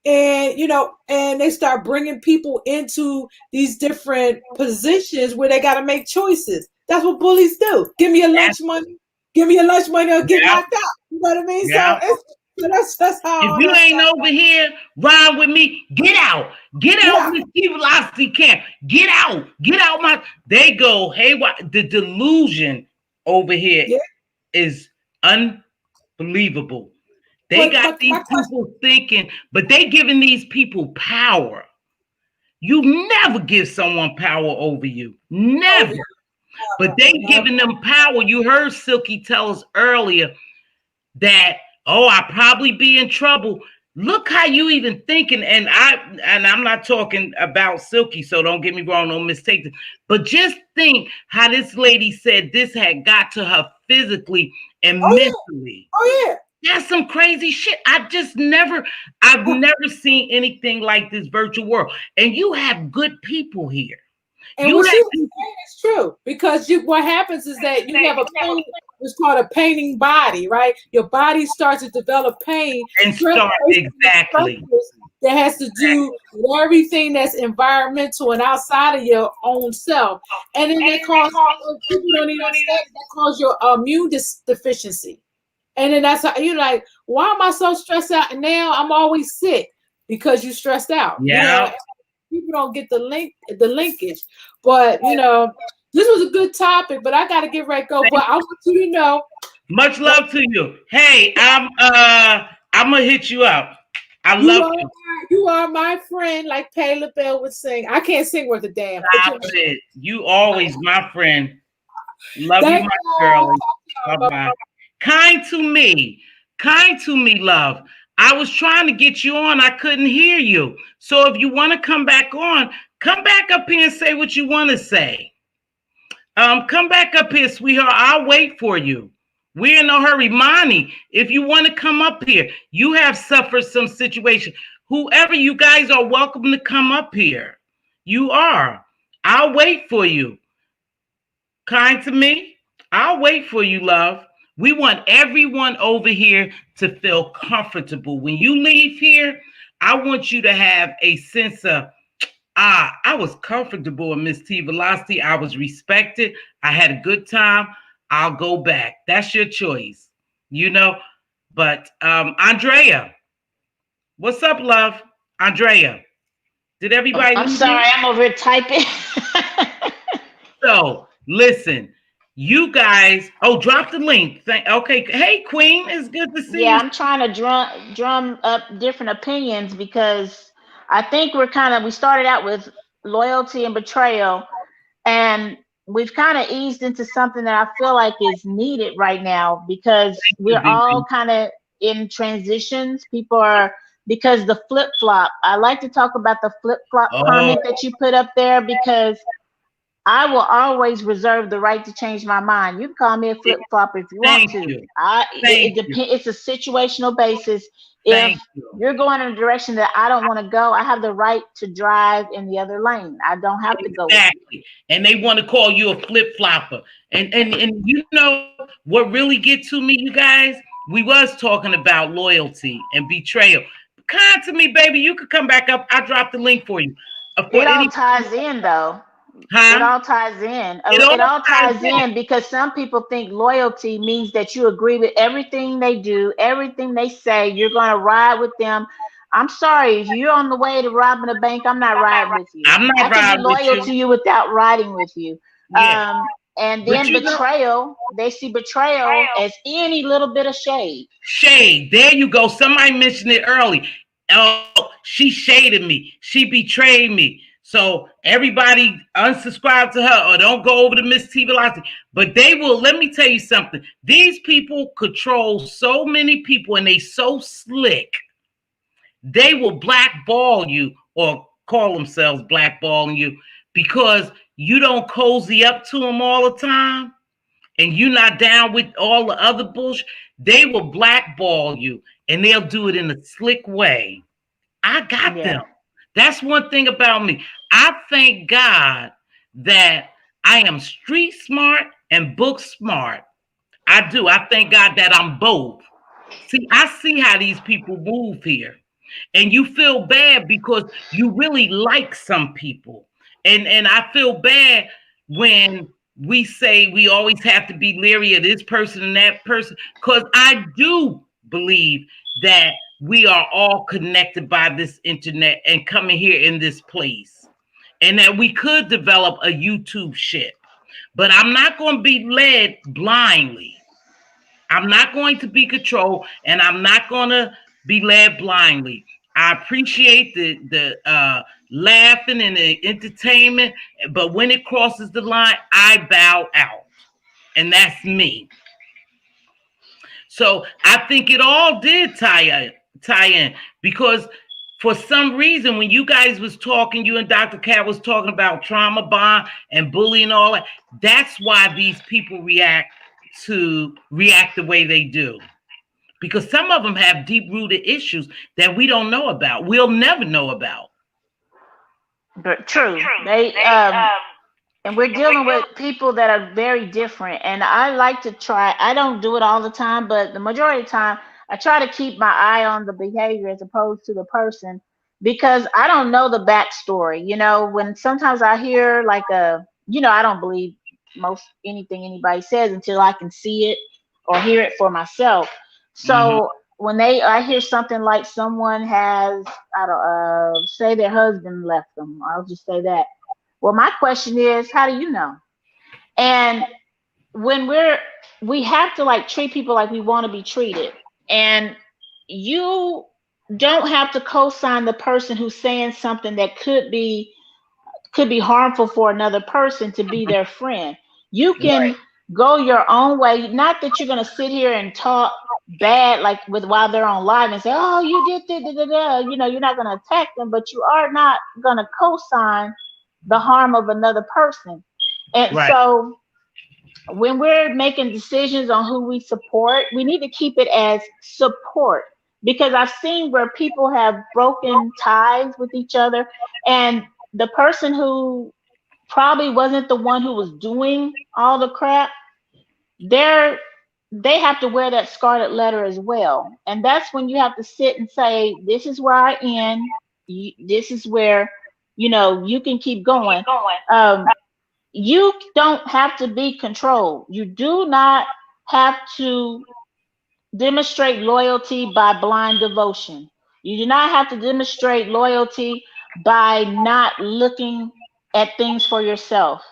And and they start bringing people into these different positions where they got to make choices. That's what bullies do. Give me your lunch money. Give me your lunch money, or get knocked out. You know what I mean? Yeah. So that's how. If you ain't over here, ride with me. Get out. Get out. Mz.Teavalocity camp. Get out. Get out. They go. Hey, the delusion over here is unbelievable. They got these people thinking, but they giving these people power. You never give someone power over you. Never. But they giving them power. You heard Silky tell us earlier that, oh, I probably be in trouble. Look how you even thinking. And I'm not talking about Silky, so don't get me wrong, don't mistake this. But just think how this lady said this had got to her physically and mentally. Oh yeah. That's some crazy shit. I've never seen anything like this virtual world. And you have good people here. And what she was saying is true, because what happens is that you have a pain. It's called a paining body, right? Your body starts to develop pain. And exactly. That has to do with everything that's environmental and outside of your own self. And then that causes, people don't even understand, that causes your immune deficiency. And then that's how you're like, why am I so stressed out? And now I'm always sick because you stressed out. Yeah. People don't get the linkage. But this was a good topic, but I gotta get ready to go. But I want you to know. Much love to you. Hey, I'm gonna hit you up. I love you. You are my friend, like Pay LaBelle would sing. I can't sing worth a damn. Stop it. You always my friend. Love you, my girl. Bye-bye. Kind to me, love. I was trying to get you on. I couldn't hear you. So if you want to come back on, come back up here and say what you want to say. Come back up here, sweetheart. I'll wait for you. We're in no hurry. Monty, if you want to come up here, you have suffered some situation. Whoever you guys are welcome to come up here. You are. I'll wait for you. Kind to me, I'll wait for you, love. We want everyone over here to feel comfortable. When you leave here, I want you to have a sense of, I was comfortable with Mz.Teavalocity. I was respected. I had a good time. I'll go back. That's your choice, But Andrea, what's up, love? Andrea, did everybody? I'm sorry, I'm over here typing. So listen. You guys, drop the link. Okay. Hey, Queen, it's good to see you. Yeah, I'm trying to drum up different opinions, because I think we started out with loyalty and betrayal, and we've kind of eased into something that I feel like is needed right now, because we're all kind of in transitions. Because the flip-flop, I like to talk about the flip-flop comment that you put up there, because I will always reserve the right to change my mind. You can call me a flip-flopper if you want to. It depends. It's a situational basis. If you're going in a direction that I don't want to go, I have the right to drive in the other lane. I don't have to go. Exactly. And they want to call you a flip-flopper. And you know what really get to me, you guys? We was talking about loyalty and betrayal. Kind to me, baby. You could come back up. I dropped the link for you. It all ties in, though. Huh? It all ties in. It all ties in, because some people think loyalty means that you agree with everything they do, everything they say. You're going to ride with them. I'm sorry, if you're on the way to robbing a bank, I'm not riding with you. I'm not riding with you. I can be loyal to you without riding with you. Yeah. And then betrayal, they see betrayal as any little bit of shade. Shade. There you go. Somebody mentioned it early. Oh, she shaded me. She betrayed me. So everybody unsubscribe to her or don't go over to Mz.Teavalocity. But they will, let me tell you something. These people control so many people, and they so slick. They will blackball you, or call themselves blackballing you, because you don't cozy up to them all the time and you're not down with all the other bullshit, they will blackball you and they'll do it in a slick way. I got them. That's one thing about me. I thank God that I am street smart and book smart. I do. I thank God that I'm both. See, I see how these people move here. And you feel bad because you really like some people. And I feel bad when we say we always have to be leery of this person and that person, because I do believe that we are all connected by this internet and coming here in this place, and that we could develop a YouTube ship. But I'm not going to be led blindly. I'm not going to be controlled, and I'm not going to be led blindly. I appreciate the laughing and the entertainment, but when it crosses the line, I bow out, and that's me. So I think it all did tie in because for some reason, when you guys was talking, you and Dr. Cat was talking about trauma bond and bullying and all that, that's why these people react the way they do. Because some of them have deep-rooted issues that we don't know about. We'll never know about. But true. And we're dealing with people that are very different. And I like to try, I don't do it all the time, but the majority of the time, I try to keep my eye on the behavior as opposed to the person, because I don't know the backstory. You know, when sometimes I hear like I don't believe most anything anybody says until I can see it or hear it for myself. So when I hear something like someone has, I don't say their husband left them, I'll just say that. Well, my question is, how do you know? And when we have to like treat people like we want to be treated, and you don't have to co-sign the person who's saying something that could be harmful for another person to be their friend. You can go your own way. Not that you're going to sit here and talk bad like while they're on live and say, oh, you did that, you know, you're not going to attack them, but you are not going to co-sign the harm of another person. And so when we're making decisions on who we support, we need to keep it as support, because I've seen where people have broken ties with each other, and the person who probably wasn't the one who was doing all the crap, they have to wear that scarlet letter as well. And that's when you have to sit and say, this is where I end. This is where, you can keep going. You don't have to be controlled. You do not have to demonstrate loyalty by blind devotion. You do not have to demonstrate loyalty by not looking at things for yourself.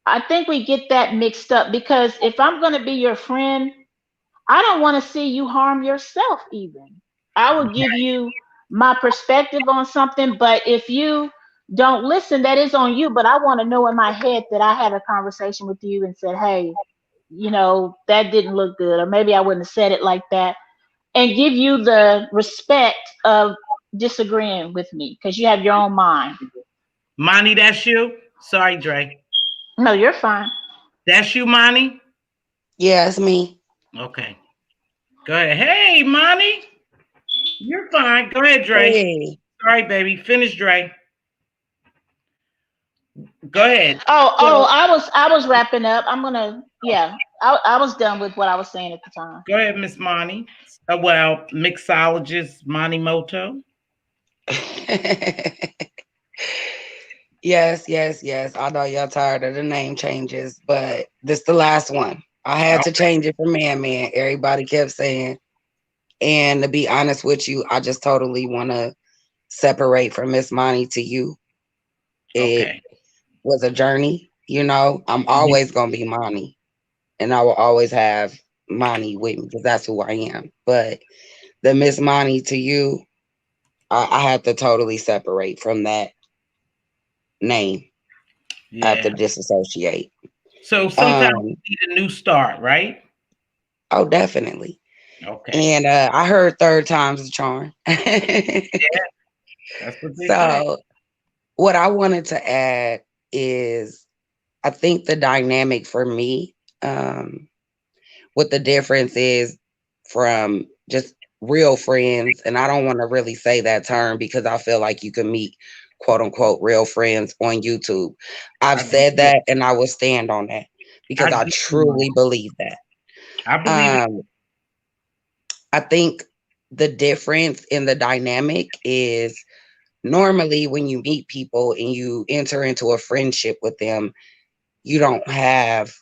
I think we get that mixed up, because if I'm going to be your friend, I don't want to see you harm yourself even. I will give you my perspective on something, but if you don't listen, that is on you. But I want to know in my head that I had a conversation with you and said, hey, that didn't look good, or maybe I wouldn't have said it like that, and give you the respect of disagreeing with me because you have your own mind. Monty, that's you? Sorry, Dre. No, you're fine. That's you, Monty? Yeah, it's me. Okay. Go ahead. Hey, Monty. You're fine. Go ahead, Dre. Hey. Sorry, baby. Finish, Dre. Go ahead. I was wrapping up. I was done with what I was saying at the time. Go ahead, Miss Monty. Well, mixologist Monty Moto. Yes. I know y'all tired of the name changes, but this the last one. I had to change it for man. Everybody kept saying. And to be honest with you, I just totally want to separate from Miss Monty to you. It was a journey, I'm always going to be Monty. And I will always have Monty with me because that's who I am. But the Miss Monty to you, I had to totally separate from that name. I have to disassociate. So sometimes you need a new start, right? Oh, definitely. Okay. And I heard third time's the charm. Yeah, that's what they say. What I wanted to add is I think the dynamic for me, what the difference is from just real friends, and I don't want to really say that term because I feel like you can meet quote unquote real friends on YouTube. I've I believe said it. that and I will stand on that I because I do too. truly believe that. I believe it. Um, I think the difference in the dynamic is normally when you meet people and you enter into a friendship with them, you don't have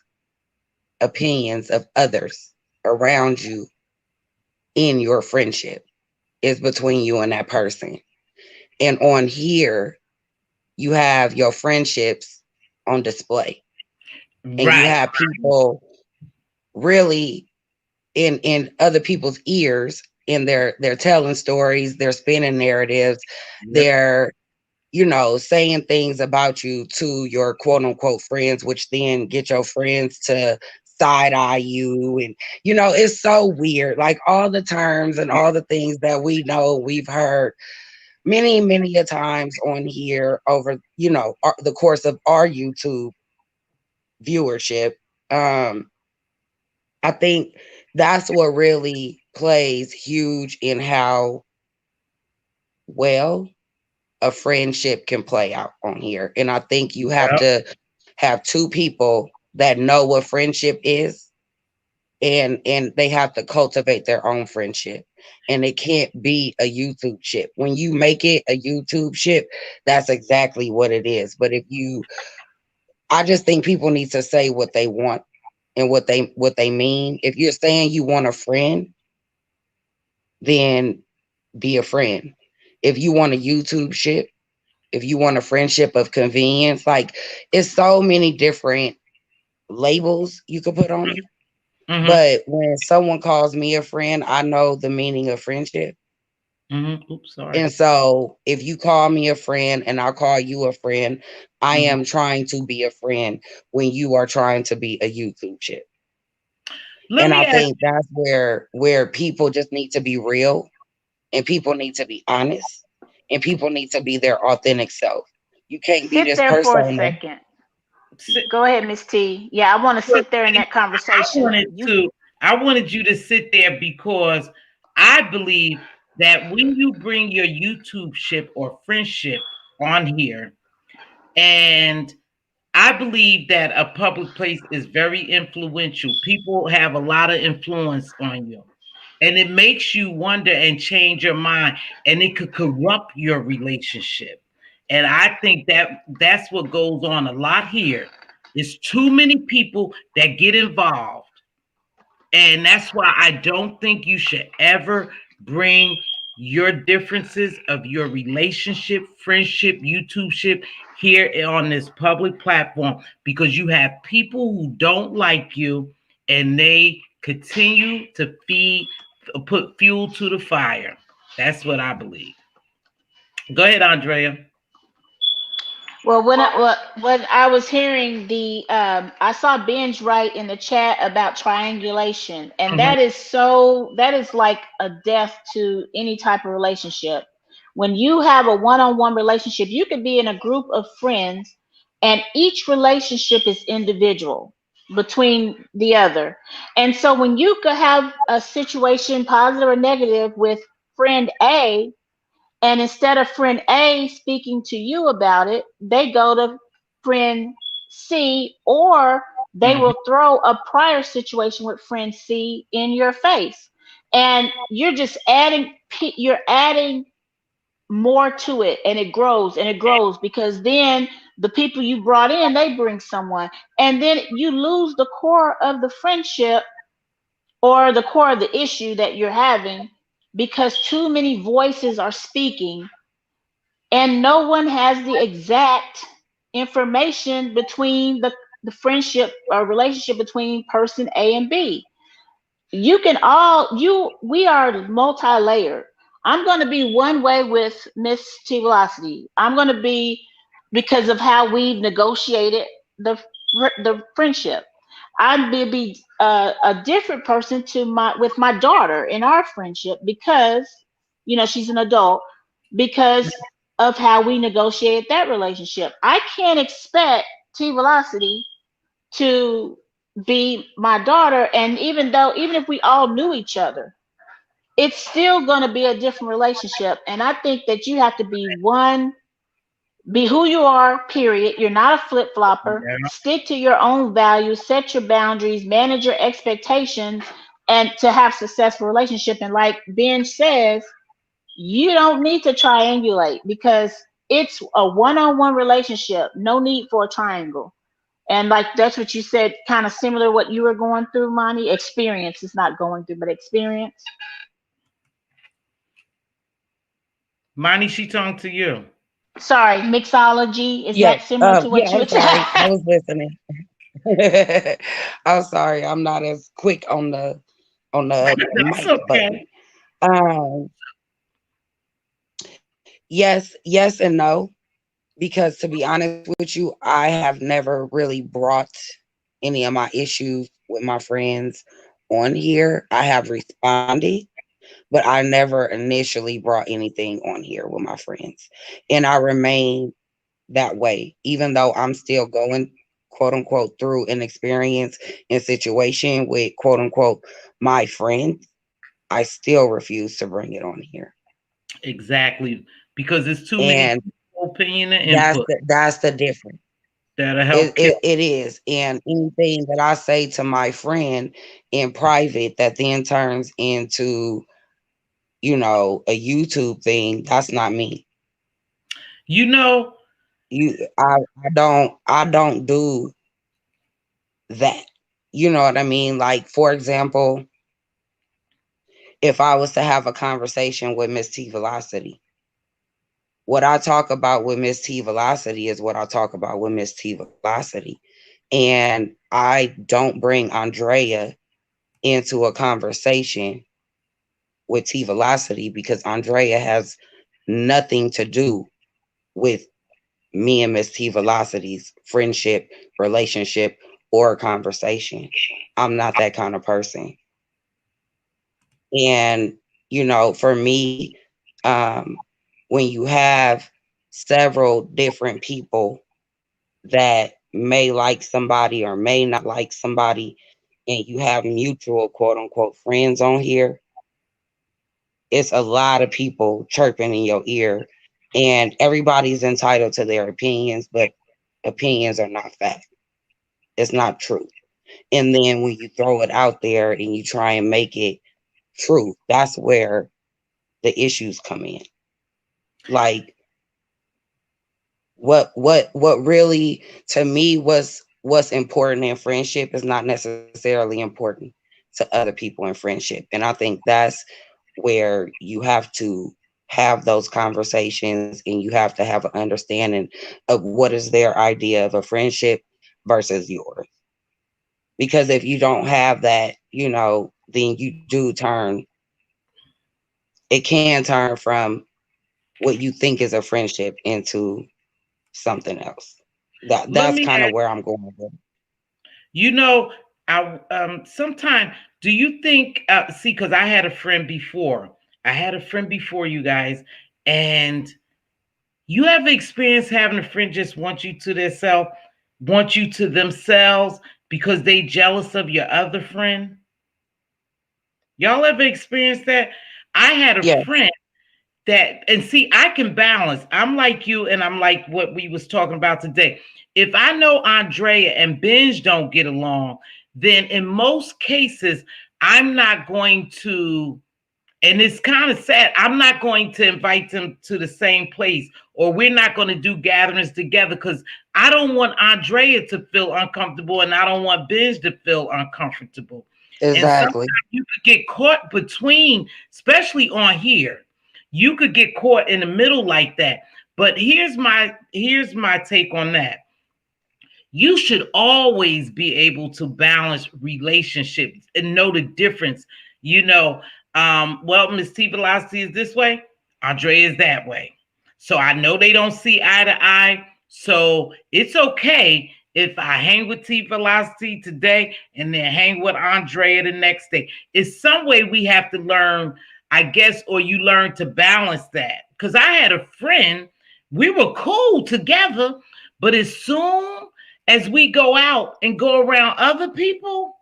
opinions of others around you in your friendship. It's between you and that person. And on here, you have your friendships on display. And you Right. have people really in other people's ears, and they're telling stories, they're spinning narratives, Yep. they're saying things about you to your quote unquote friends, which then get your friends to side eye you. And, it's so weird. Like all the terms and all the things that we know we've heard many, many a times on here over, the course of our YouTube viewership. Um, I think that's what really plays huge in how well a friendship can play out on here. And I think you have Yep. to have two people that know what friendship is, and they have to cultivate their own friendship. And it can't be a YouTube ship. When you make it a YouTube ship, that's exactly what it is. But I just think people need to say what they want and what they mean. If you're saying you want a friend, then be a friend. If you want a YouTube ship, if you want a friendship of convenience, like it's so many different labels you could put on it. Mm-hmm. But when someone calls me a friend, I know the meaning of friendship. Mm-hmm. Oops, sorry. And so if you call me a friend and I call you a friend, I Mm-hmm. am trying to be a friend when you are trying to be a YouTube chick. Let And me I ask. think that's where people just need to be real, and people need to be honest, and people need to be their authentic self. You can't be Sit this there for a persona. second. Go ahead, Miss T. Yeah, I want to sit there in that I conversation. wanted to. I wanted you to sit there because I believe that when you bring your YouTube ship or friendship on here, and I believe that a public place is very influential. People have a lot of influence on you. And it makes you wonder and change your mind, and it could corrupt your relationship. And I think that that's what goes on a lot here. It's too many people that get involved, and that's why I don't think you should ever bring your differences of your relationship, friendship, YouTube ship here on this public platform, because you have people who don't like you and they continue to put fuel to the fire. That's what I believe. Go ahead, Andrea. Well, when I was hearing I saw Ben's write in the chat about triangulation, and Mhm, that is like a death to any type of relationship. When you have a one-on-one relationship, you could be in a group of friends, and each relationship is individual between the other. And so when you could have a situation, positive or negative, with friend A, and instead of friend A speaking to you about it, they go to friend C, or they mhm, will throw a prior situation with friend C in your face. And you're adding more to it, and it grows because then the people you brought in, they bring someone, and then you lose the core of the friendship or the core of the issue that you're having because too many voices are speaking, and no one has the exact information between the friendship or relationship between person A and B. You can all you We are multi-layered. I'm going to be one way with Mz.Teavalocity. I'm going to be, because of how we've negotiated the friendship. I'd be a different person to my with my daughter in our friendship, because she's an adult, because of how we negotiate that relationship. I can't expect T-Velocity to be my daughter, and even if we all knew each other, it's still going to be a different relationship. And I think that you have to be who you are, period. You're not a flip flopper. Yeah. Stick to your own values, set your boundaries, manage your expectations, and to have successful relationship. And like Ben says, you don't need to triangulate because it's a one-on-one relationship. No need for a triangle. And like that's what you said, kind of similar to what you were going through, Monty. Experience is not going through, but experience. Monty, she talking to you. Sorry, mixology. Is Yeah, that similar to yeah, what you I'm were sorry. I saying? was listening. I'm sorry. I'm not as quick on the That's mic button. okay. Um, yes and no, because to be honest with you, I have never really brought any of my issues with my friends on here. I have responded, but I never initially brought anything on here with my friends. And I remain that way, even though I'm still going, quote unquote, through an experience and situation with, quote unquote, my friends. I still refuse to bring it on here. Exactly. Because there's too many And opinion and input that's the difference. that'll It, help kill. it it is. And anything that I say to my friend in private that then turns into, a YouTube thing, that's not me. You know, I don't do that. You know what I mean? Like, for example, if I was to have a conversation with Mz.Teavalocity, what I talk about with Mz.Teavalocity is what I talk about with Mz.Teavalocity. And I don't bring Andrea into a conversation with T-Velocity because Andrea has nothing to do with me and Mz.Teavalocity's friendship, relationship, or conversation. I'm not that kind of person. And, for me, when you have several different people that may like somebody or may not like somebody, and you have mutual quote unquote friends on here, it's a lot of people chirping in your ear, and everybody's entitled to their opinions, but opinions are not fact. It's not true. And then when you throw it out there and you try and make it true, that's where the issues come in. Like, what really to me was what's important in friendship is not necessarily important to other people in friendship. And I think that's where you have to have those conversations, and you have to have an understanding of what is their idea of a friendship versus yours. Because if you don't have that, then you do turn, it can turn from what you think is a friendship into something else. let That's me kind of ask, where I'm going with it. you know, I sometime do you think see, because I had a friend before. I had a friend before you guys, and you ever experienced having a friend just want you to themselves, want you to themselves because they jealous of your other friend? Y'all ever experienced that? I had a Yeah, friend that, and see, I can balance. I'm like you, and I'm like what we was talking about today. If I know Andrea and Benj don't get along, then in most cases, I'm not going to, and it's kind of sad, I'm not going to invite them to the same place, or we're not going to do gatherings together because I don't want Andrea to feel uncomfortable, and I don't want Benj to feel uncomfortable. And sometimes exactly. you could get caught between, especially on here. You could get caught in the middle like that. But here's my take on that. You should always be able to balance relationships and know the difference. You know, well, Mz.Teavalocity is this way, Andre is that way. So I know they don't see eye to eye. So it's okay if I hang with T-Velocity today and then hang with Andrea the next day. It's some way we have to learn, I guess, or you learn to balance that. Because I had a friend we were cool together, but as soon as we go out and go around other people,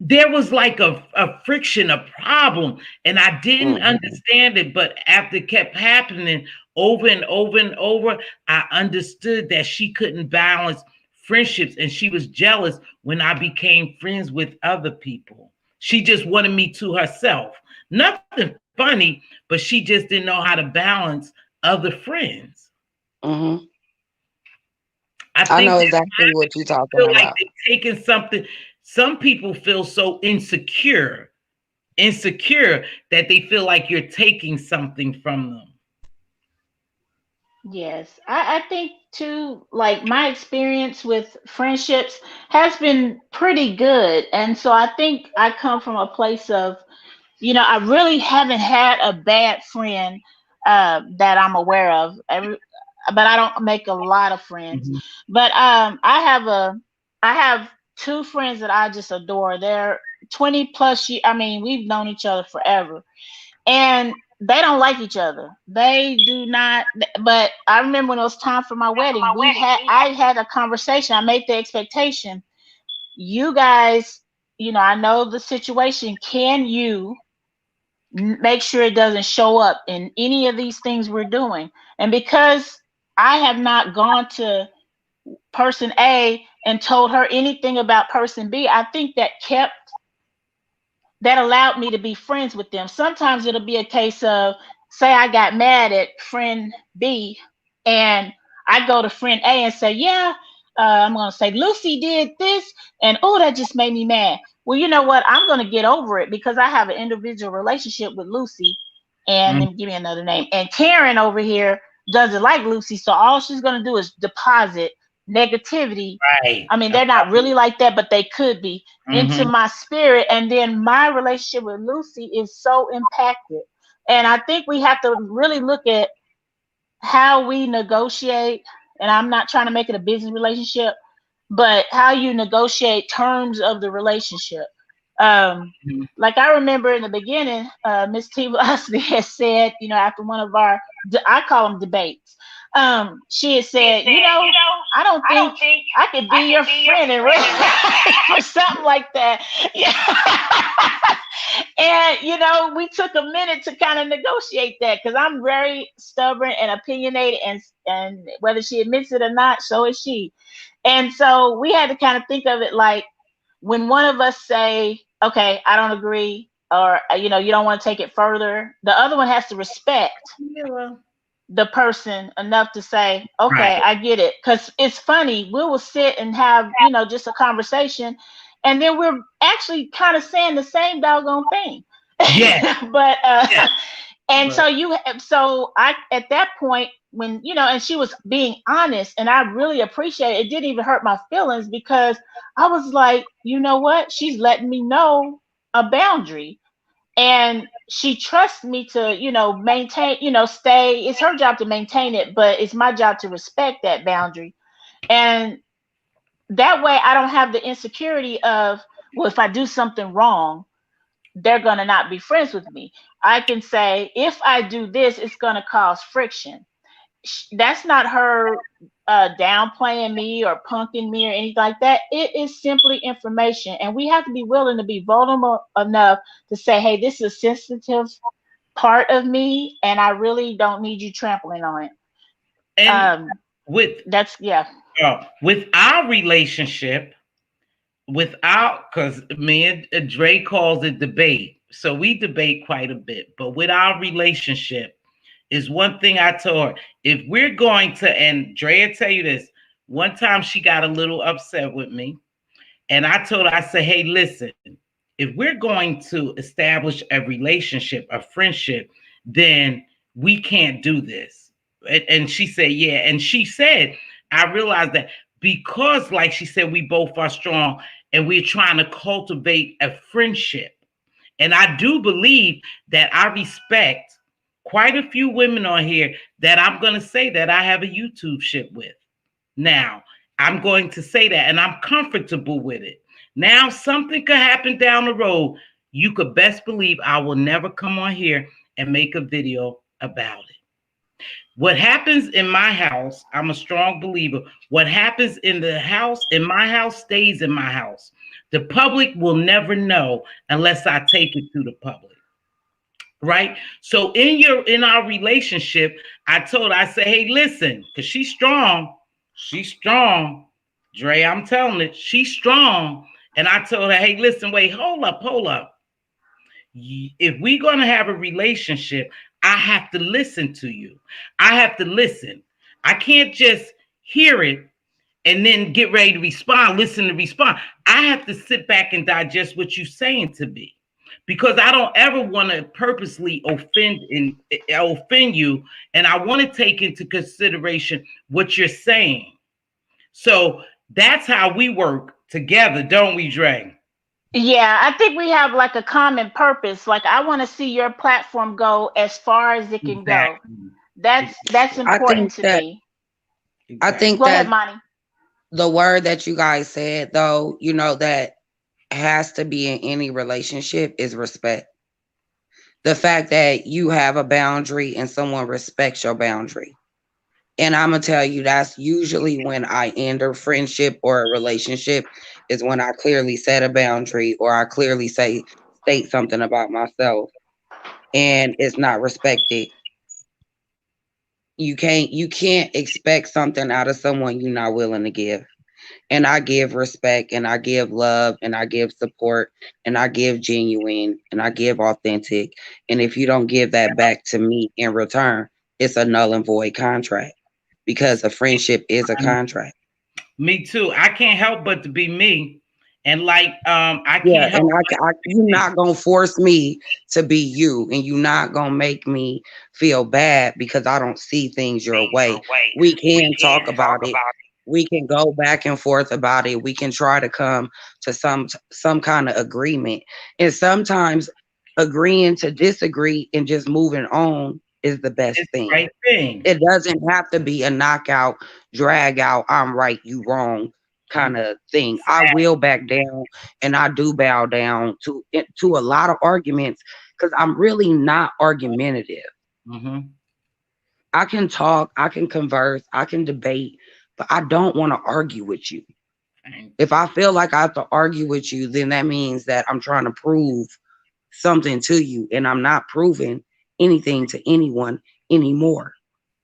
there was like a friction, a problem, and I didn't understand it. But after it kept happening over and over and over, I understood that she couldn't balance friendships, and she was jealous when I became friends with other people. She just wanted me to herself. Nothing funny, but she just didn't know how to balance other friends. Mm-hmm. I know exactly what you're talking about. Like they're taking something. Some people feel so insecure that they feel like you're taking something from them. Yes, I think too, like my experience with friendships has been pretty good. And so I think I come from a place of, I really haven't had a bad friend that I'm aware of. But I don't make a lot of friends. Mm-hmm. But I have two friends that I just adore. They're 20 plus years. I mean, we've known each other forever, and they don't like each other. They do not. But I remember when it was time for my wedding, I had a conversation. I made the expectation. You guys, I know the situation. Can you make sure it doesn't show up in any of these things we're doing? And because I have not gone to person A and told her anything about person B, I think that allowed me to be friends with them. Sometimes it'll be a case of, say I got mad at friend B and I go to friend A and say, yeah, I'm going to say Lucy did this, and oh, that just made me mad. Well, you know what? I'm going to get over it because I have an individual relationship with Lucy, and then give me another name. And Karen over here doesn't like Lucy, so all she's going to do is deposit negativity. Right. I mean, they're not really like that, but they could be into my spirit. And then my relationship with Lucy is so impacted. And I think we have to really look at how we negotiate. And I'm not trying to make it a business relationship, but how you negotiate terms of the relationship. Like I remember in the beginning, Mz.Teavalocity has said, after one of our, I call them debates, she had said, I don't think I could be your friend in real life or something like that. Yeah. And we took a minute to kind of negotiate that because I'm very stubborn and opinionated, and whether she admits it or not, so is she. And so we had to kind of think of it like, when one of us say, okay, I don't agree, or you don't want to take it further, the other one has to respect the person enough to say, okay, right, I get it. Because it's funny, we will sit and have just a conversation, and then we're actually kind of saying the same doggone thing. Yeah. But and so I at that point, when and she was being honest, and I really appreciate it. It didn't even hurt my feelings because I was like, you know what? She's letting me know a boundary, and she trusts me to maintain, stay. It's her job to maintain it, but it's my job to respect that boundary. And that way I don't have the insecurity of, well, if I do something wrong, they're going to not be friends with me. I can say, if I do this, it's going to cause friction. That's not her downplaying me or punking me or anything like that. It is simply information. And we have to be willing to be vulnerable enough to say, hey, this is a sensitive part of me, and I really don't need you trampling on it. And with our relationship, because me and Dre calls it debate, so we debate quite a bit, but with our relationship is one thing I told her, if we're going to, and Dre will tell you this, one time she got a little upset with me, and I told her, I said, hey, listen, if we're going to establish a relationship, a friendship, then we can't do this. And she said, yeah. And she said, I realized that because, like she said, we both are strong and we're trying to cultivate a friendship. And I do believe that I respect quite a few women on here that I'm going to say that I have a Youtubeship with. Now, I'm going to say that, and I'm comfortable with it. Now, something could happen down the road. You could best believe I will never come on here and make a video about it. What happens in my house, I'm a strong believer. What happens in the house, in my house, stays in my house. The public will never know unless I take it to the public. Right? So in our relationship, I said, hey, listen, because she's strong. She's strong. Dre, I'm telling it, she's strong. And I told her, hey, listen, wait, hold up. If we're going to have a relationship, I have to listen to you. I have to listen. I can't just hear it and then get ready to respond, listen to respond. I have to sit back and digest what you're saying to me, because I don't ever want to purposely offend you, and I want to take into consideration what you're saying. So that's how we work together, don't we, Dre? Yeah, I think we have like a common purpose. Like I want to see your platform go as far as it can go. Exactly. That's I important think to that me. I think Go ahead, that Monty. the word that you guys said, though, that has to be in any relationship is respect. The fact that you have a boundary and someone respects your boundary. And I'm going to tell you, that's usually when I end a friendship or a relationship, is when I clearly set a boundary or I clearly state something about myself and it's not respected. You can't expect something out of someone you're not willing to give. And I give respect and I give love and I give support and I give genuine and I give authentic. And if you don't give that back to me in return, it's a null and void contract, because a friendship is a contract. Me too. I can't help but to be me. And like, I Yeah, can't and help. you're not gonna force me to be you, and you're not gonna make me feel bad because I don't see things your way. We can talk about it. We can go back and forth about it. We can try to come to some kind of agreement. And sometimes agreeing to disagree and just moving on is the best It's the thing. right thing. It doesn't have to be a knockout, drag out, I'm right, you wrong kind of thing. I will back down and I do bow down to a lot of arguments because I'm really not argumentative. Mm-hmm. I can talk, I can converse, I can debate, but I don't want to argue with you. If I feel like I have to argue with you, then that means that I'm trying to prove something to you, and I'm not proving anything to anyone anymore.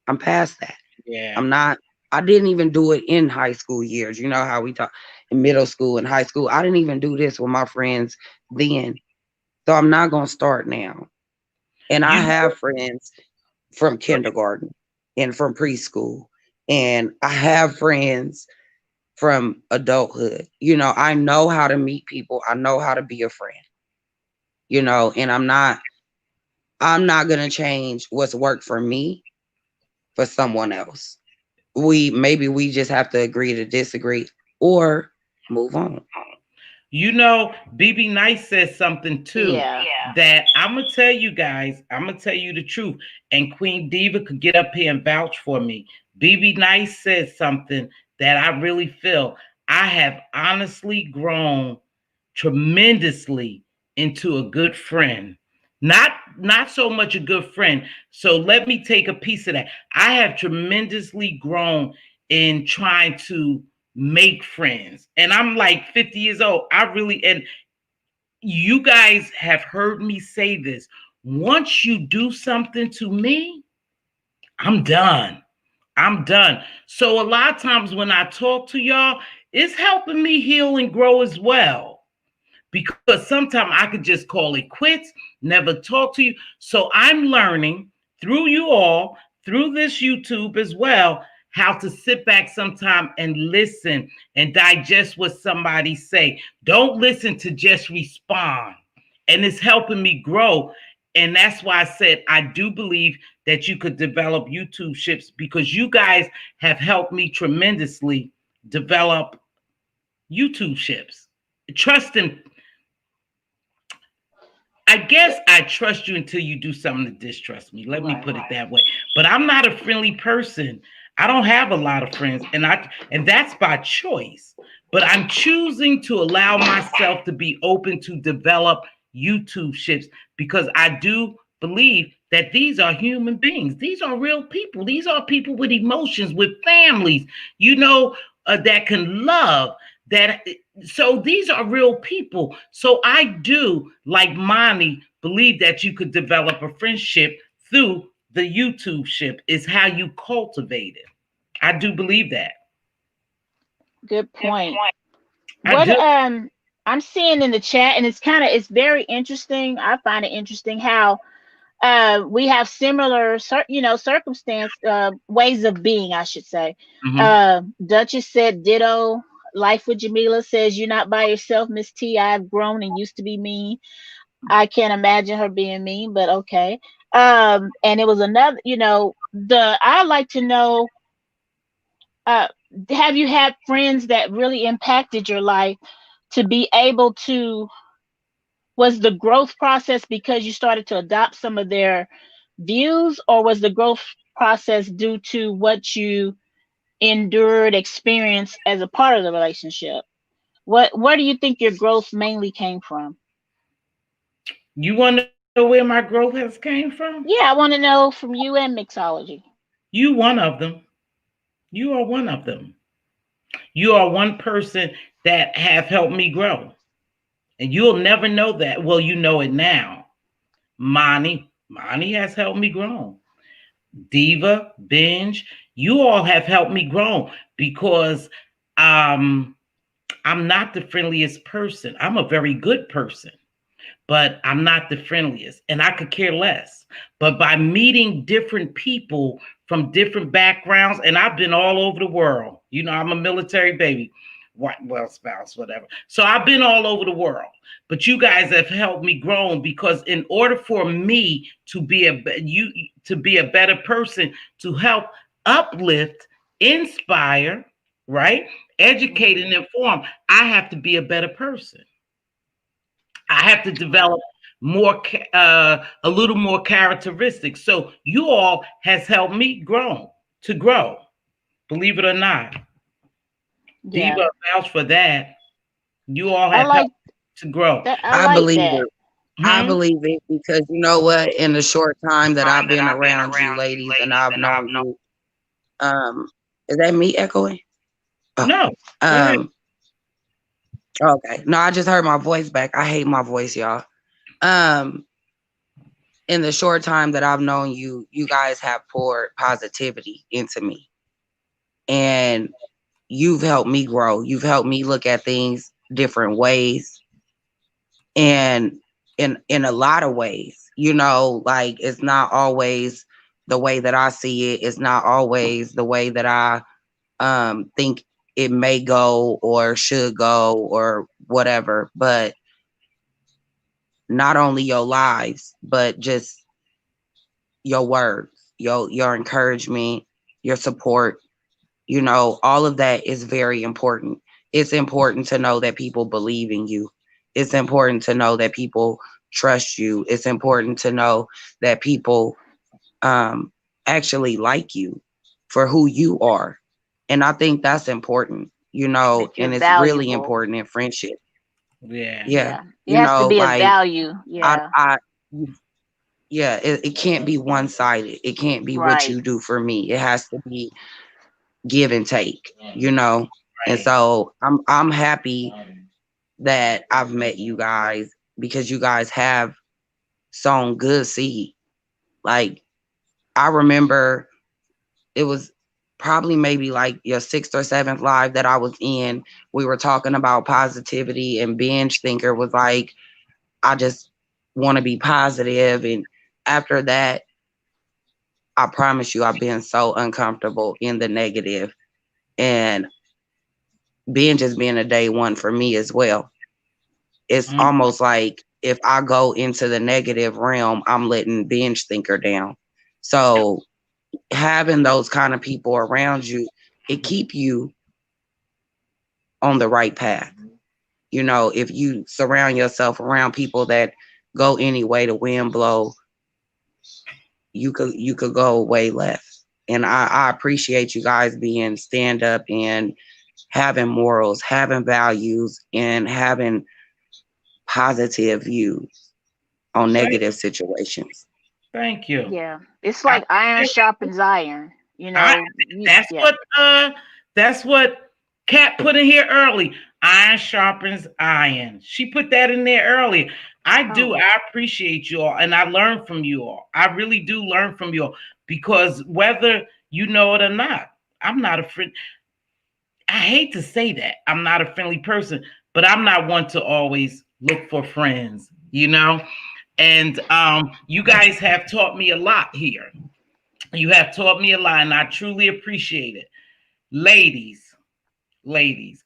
I'm past that. Yeah. I didn't even do it in high school years. You know how we talk in middle school and high school. I didn't even do this with my friends then. So I'm not going to start now. And I have friends from kindergarten and from preschool. And I have friends from adulthood. I know how to meet people. I know how to be a friend. And I'm not going to change what's worked for me for someone else. Maybe we just have to agree to disagree or move on. BB Nice says something too. Yeah. That I'm gonna tell you guys. I'm gonna tell you the truth. And Queen Diva could get up here and vouch for me. BB Nice says something that I really feel. I have honestly grown tremendously into a good friend. Not so much a good friend. So let me take a piece of that. I have tremendously grown in trying to make friends. And I'm like 50 years old. And you guys have heard me say this. Once you do something to me, I'm done. I'm done. So a lot of times when I talk to y'all, it's helping me heal and grow as well. Because sometimes I could just call it quits, never talk to you. So I'm learning through you all, through this YouTube as well, how to sit back sometime and listen and digest what somebody say. Don't listen to just respond. And it's helping me grow. And that's why I said I do believe that you could develop Youtubeships, because you guys have helped me tremendously develop Youtubeships. Trust in. I guess I trust you until you do something to distrust me. Let me put it that way. But I'm not a friendly person. I don't have a lot of friends, and that's by choice. But I'm choosing to allow myself to be open to develop Youtubeships, because I do believe that these are human beings. These are real people. These are people with emotions, with families, that can love. So these are real people. So I do, like Monty, believe that you could develop a friendship through the Youtubeship. Is how you cultivate it. I do believe that. Good point. I What do. I'm seeing in the chat, and it's very interesting. I find it interesting how we have similar circumstance ways of being, I should say. Mhm. Duchess said ditto. Life with Jamila says you're not by yourself, Miss T. I've grown and used to be mean. I can't imagine her being mean, but okay. And it was another, the I like to know, uh have you had friends that really impacted your life to be able to, was the growth process because you started to adopt some of their views, or was the growth process due to what you endured, experienced as a part of the relationship? Where do you think your growth mainly came from? You want to know where my growth has came from? Yeah, I want to know from you and mixology. You one of them. You are one of them. You are one person that have helped me grow. And you'll never know that. Well, you know it now. Monty has helped me grow. Diva, Binge, you all have helped me grow because um, I'm not the friendliest person. I'm a very good person, but I'm not the friendliest and I could care less. But by meeting different people from different backgrounds, and I've been all over the world, I'm a military baby, well, spouse, whatever. So I've been all over the world. But you guys have helped me grow because in order for me to be a better person, to help uplift, inspire, right? Educate and inform, I have to be a better person. I have to develop a little more characteristics. So you all has helped me grow. Believe it or not, Yeah, Diva vouch for that. You all I have like helped to grow. that. I I like believe that. it. I Hmm? believe it because you know what? In the short time that I've been around you ladies and I've known you, um, is that me echoing? Oh, No, go ahead. um, okay. No, I just heard my voice back. I hate my voice, y'all. Um, in the short time that I've known you, you guys have poured positivity into me. And you've helped me grow. You've helped me look at things different ways. And in a lot of ways, like it's not always the way that I see it. It's not always the way that I think it may go or should go or whatever. But not only your lives, but just your words, your encouragement, your support, all of that is very important. It's important to know that people believe in you. It's important to know that people trust you. It's important to know that people actually like you for who you are. And I think that's important, That you're and it's really valuable. important in friendship. Yeah. Yeah. Yeah, it has to be a Like value. I, Yeah, I, yeah, it can't be one sided. It can't be what right. you do for me. It has to be give and take. And Right. so I'm happy that I've met you guys because you guys have sown good seed. Like I remember it was probably maybe like your sixth or seventh live that I was in. We were talking about positivity and binge thinker was like, I just want to be positive. And after that, I promise you, I've been so uncomfortable in the negative. And binge has been a day one for me as well. It's Mm. almost like if I go into the negative realm, I'm letting binge thinker down. So having those kind of people around you, it keep you on the right path. If you surround yourself around people that go any way the wind blow, you could go way left. And I appreciate you guys being stand up and having morals, having values, and having positive views on Thank, negative situations. Thank you. Yeah, it's like iron sharpens iron. You know, that's yeah. that's what Kat put in here early. Iron sharpens iron. She put that in there early. I do. Oh. I appreciate you all, and I learn from you all. I really do learn from you all because whether you know it or not, I'm not a friend. I hate to say that I'm not a friendly person, but I'm not one to always look for friends. You know, and you guys have taught me a lot here. You have taught me a lot, and I truly appreciate it. Ladies,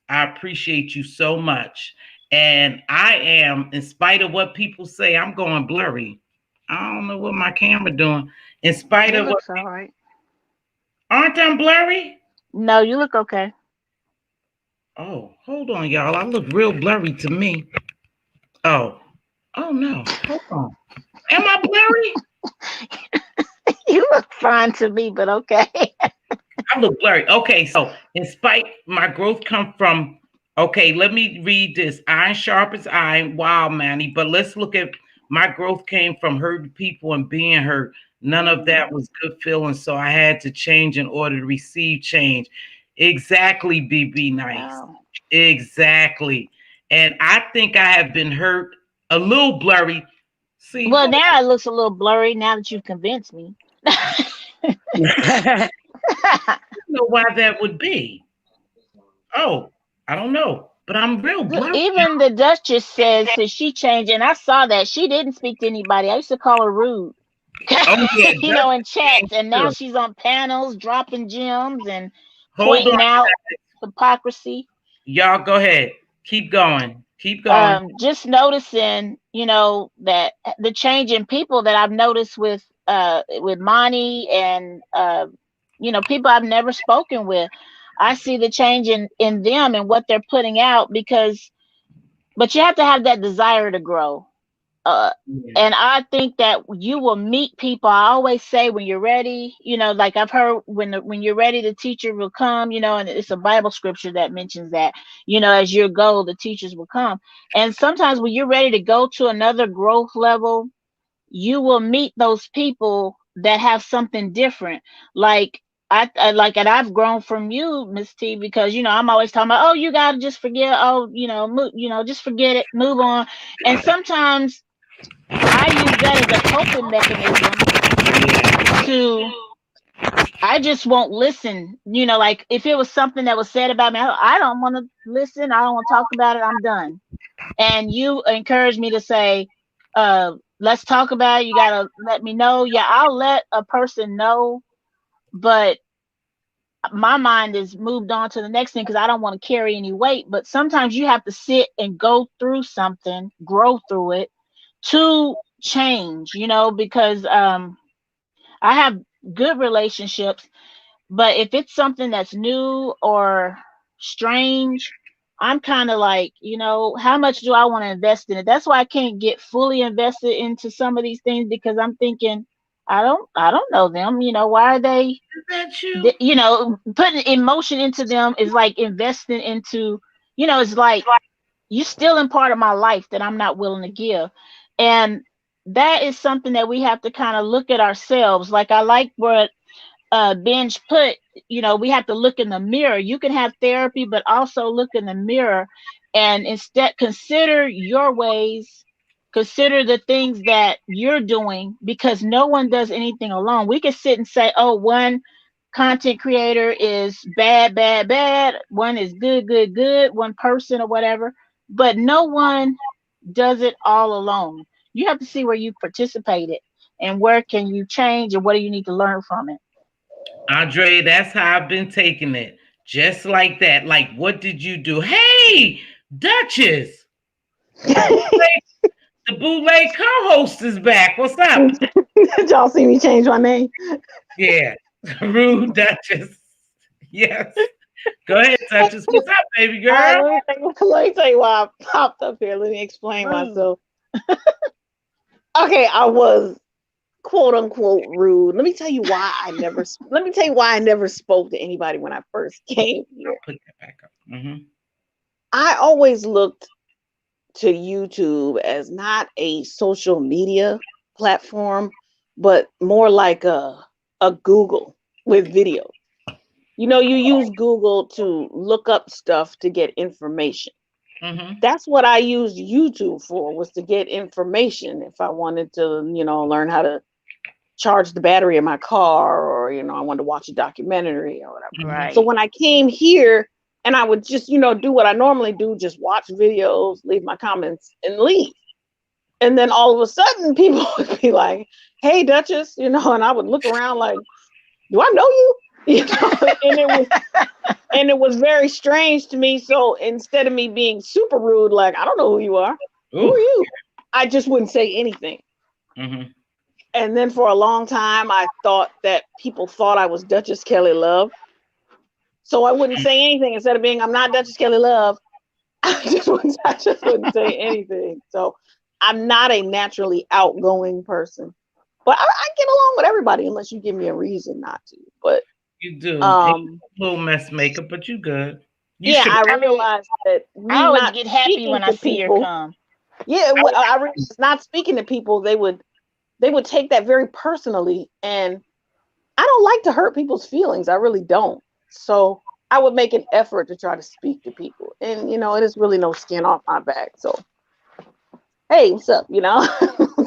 I appreciate you so much. And I am, in spite of what people say, I'm going blurry. I don't know what my camera doing. In spite It of what, looks all right. aren't I blurry? No, you look okay. Oh, hold on, y'all. I look real blurry to me. Oh, oh no. Hold on. Am I blurry? You look fine to me, but okay. I look blurry. Okay, so in spite, my growth come from. Okay, let me read this. Iron sharpens iron. Wow, Manny. But let's look at my growth came from hurting people and being hurt. None of that was good feelings, so I had to change in order to receive change. Exactly, BB Nice. Wow. Exactly. And I think I have been hurt a little blurry. See, Well, now it looks a little blurry now that you've convinced me. I don't know why that would be. Oh, I don't know, but I'm real Look, blurry. even the Duchess says that she changed, and I saw that she didn't speak to anybody. I used to call her rude, Oh yeah, you know, in chats, and now she's on panels dropping gems and hold on, pointing out hypocrisy. y'all. Go ahead. Keep going. Keep going. Just noticing, you know, that the change in people that I've noticed with Monty and you know, people I've never spoken with. I see the change in them and what they're putting out because but you have to have that desire to grow. Uh, Yeah. and I think that you will meet people. I always say when you're ready, you know, like I've heard when you're ready, the teacher will come, you know, and it's a Bible scripture that mentions that, you know, as you go, the teachers will come. And sometimes when you're ready to go to another growth level, you will meet those people that have something different. Like I like, and I've grown from you, Miss T, because you know I'm always talking about, oh, you gotta just forget, oh, you know, you know, just forget it, move on. And sometimes I use that as a coping mechanism to. I just won't listen. You know, like if it was something that was said about me, I don't want to listen. I don't want to talk about it. I'm done. And you encourage me to say, let's talk about it. You gotta let me know. Yeah, I'll let a person know, but my mind is moved on to the next thing because I don't want to carry any weight. But sometimes you have to sit and go through something, grow through it to change, you know, because I have good relationships, but if it's something that's new or strange, I'm kind of like, you know, how much do I want to invest in it? That's why I can't get fully invested into some of these things because I'm thinking, I don't know them. You know, why are they, Is that you? you know, putting emotion into them is like investing into, you know, it's like you still in part of my life that I'm not willing to give. And that is something that we have to kind of look at ourselves. Like I like what Benj put, you know, we have to look in the mirror. You can have therapy, but also look in the mirror and instead consider your ways, consider the things that you're doing because no one does anything alone. We can sit and say, oh, one content creator is bad, bad, bad, one is good, good, good, one person or whatever, but no one does it all alone. You have to see where you participated and where can you change and what do you need to learn from it. Andre, that's how I've been taking it. Just like that. Like, what did you do? Hey, Duchess. The bootleg co-host is back. What's up? Did y'all see me change my name? Yeah. Rude Duchess. Yes. Go ahead, Duchess. What's up, baby girl? All right, let me tell you why I popped up here. Let me explain Rude. myself. Okay, I was quote unquote rude. Let me tell you why I never. Let me tell you why I never spoke to anybody when I first came here. Put that back up. Mm-hmm. I always looked to YouTube as not a social media platform, but more like a Google with video. You know, you use Google to look up stuff to get information. That's what I used YouTube for, was to get information if I wanted to, you know, learn how to charge the battery in my car, or, you know, I wanted to watch a documentary or whatever. Right. So when I came here and I would just, you know, do what I normally do, just watch videos, leave my comments and leave. And then all of a sudden people would be like, "Hey, Duchess," you know, and I would look around like, "Do I know you?" You know, and it was very strange to me. So instead of me being super rude, like, "I don't know who you are. Ooh. Who are you?" I just wouldn't say anything. And then for a long time, I thought that people thought I was Duchess Kelly Love. So I wouldn't say anything. Instead of being, "I'm not Duchess Kelly Love," I just wouldn't say anything. So I'm not a naturally outgoing person. But I get along with everybody unless you give me a reason not to. But you do. A little mess maker, but you good. You yeah, should. I realized that me I always not get happy speaking when I to see her people. come. Yeah, I realized not speaking to people, they would take that very personally, and I don't like to hurt people's feelings. I really don't. So I would make an effort to try to speak to people, and you know, it is really no skin off my back. So hey, what's up? You know,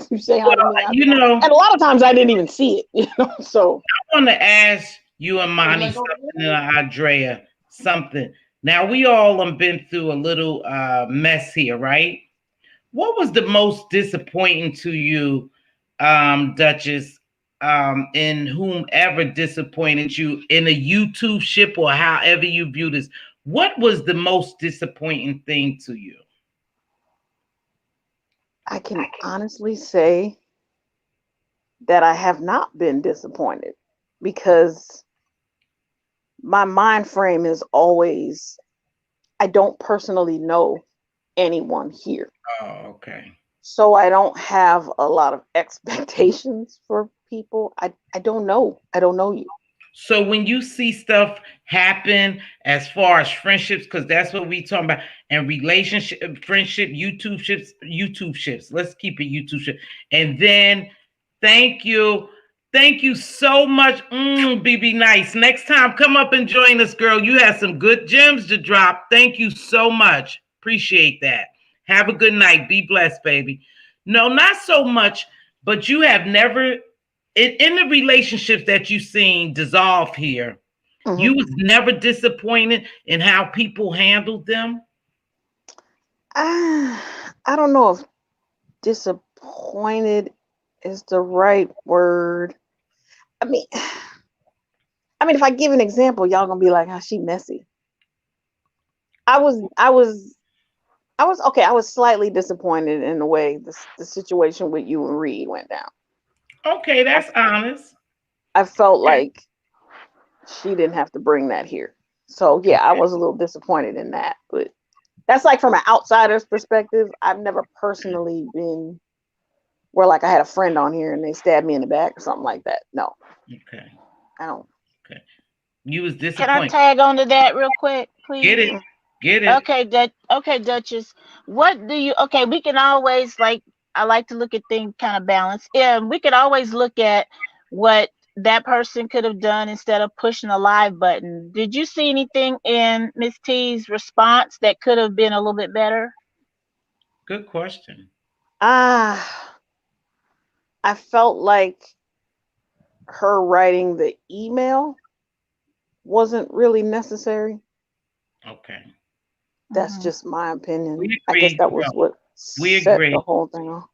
you say hi to me. You know, and a lot of times I didn't even see it. You know, so I want to ask you and Monty something, Andrea, something. Now we all have been through a little mess here, right? What was the most disappointing to you, Duchess, in whomever disappointed you in a YouTube ship or however you view this? What was the most disappointing thing to you? I can honestly say that I have not been disappointed, because my mind frame is always, I don't personally know anyone here. Oh, okay. So I don't have a lot of expectations for people. I don't know. I don't know you. So when you see stuff happen as far as friendships, because that's what we talking about, and relationship, friendship, YouTube ships. Let's keep it YouTube ship. And then thank you. Thank you so much. BB Nice. Next time, come up and join us, girl. You have some good gems to drop. Thank you so much. Appreciate that. Have a good night. Be blessed, baby. No, not so much, but you have never in the relationships that you've seen dissolve here, you was never disappointed in how people handled them? I don't know if disappointed is the right word. I mean, if I give an example, y'all gonna be like, "Oh, she messy." I was okay. I was slightly disappointed in the way the situation with you and Reed went down. Okay, that's honest. I felt like she didn't have to bring that here. So yeah, I was a little disappointed in that. But that's like from an outsider's perspective. I've never personally been where like I had a friend on here and they stabbed me in the back or something like that. No. Okay. I don't. Okay. You was Can I disappointed. tag onto that real quick, please? Get it. Get it. Okay, Duchess. What do you? Okay, we can always I like to look at things kind of balanced. Yeah, we could always look at what that person could have done instead of pushing the live button. Did you see anything in Miss T's response that could have been a little bit better? Good question. I felt like her writing the email wasn't really necessary. Okay. That's just my opinion. We I guess agree. that was what We set agree. the whole thing off.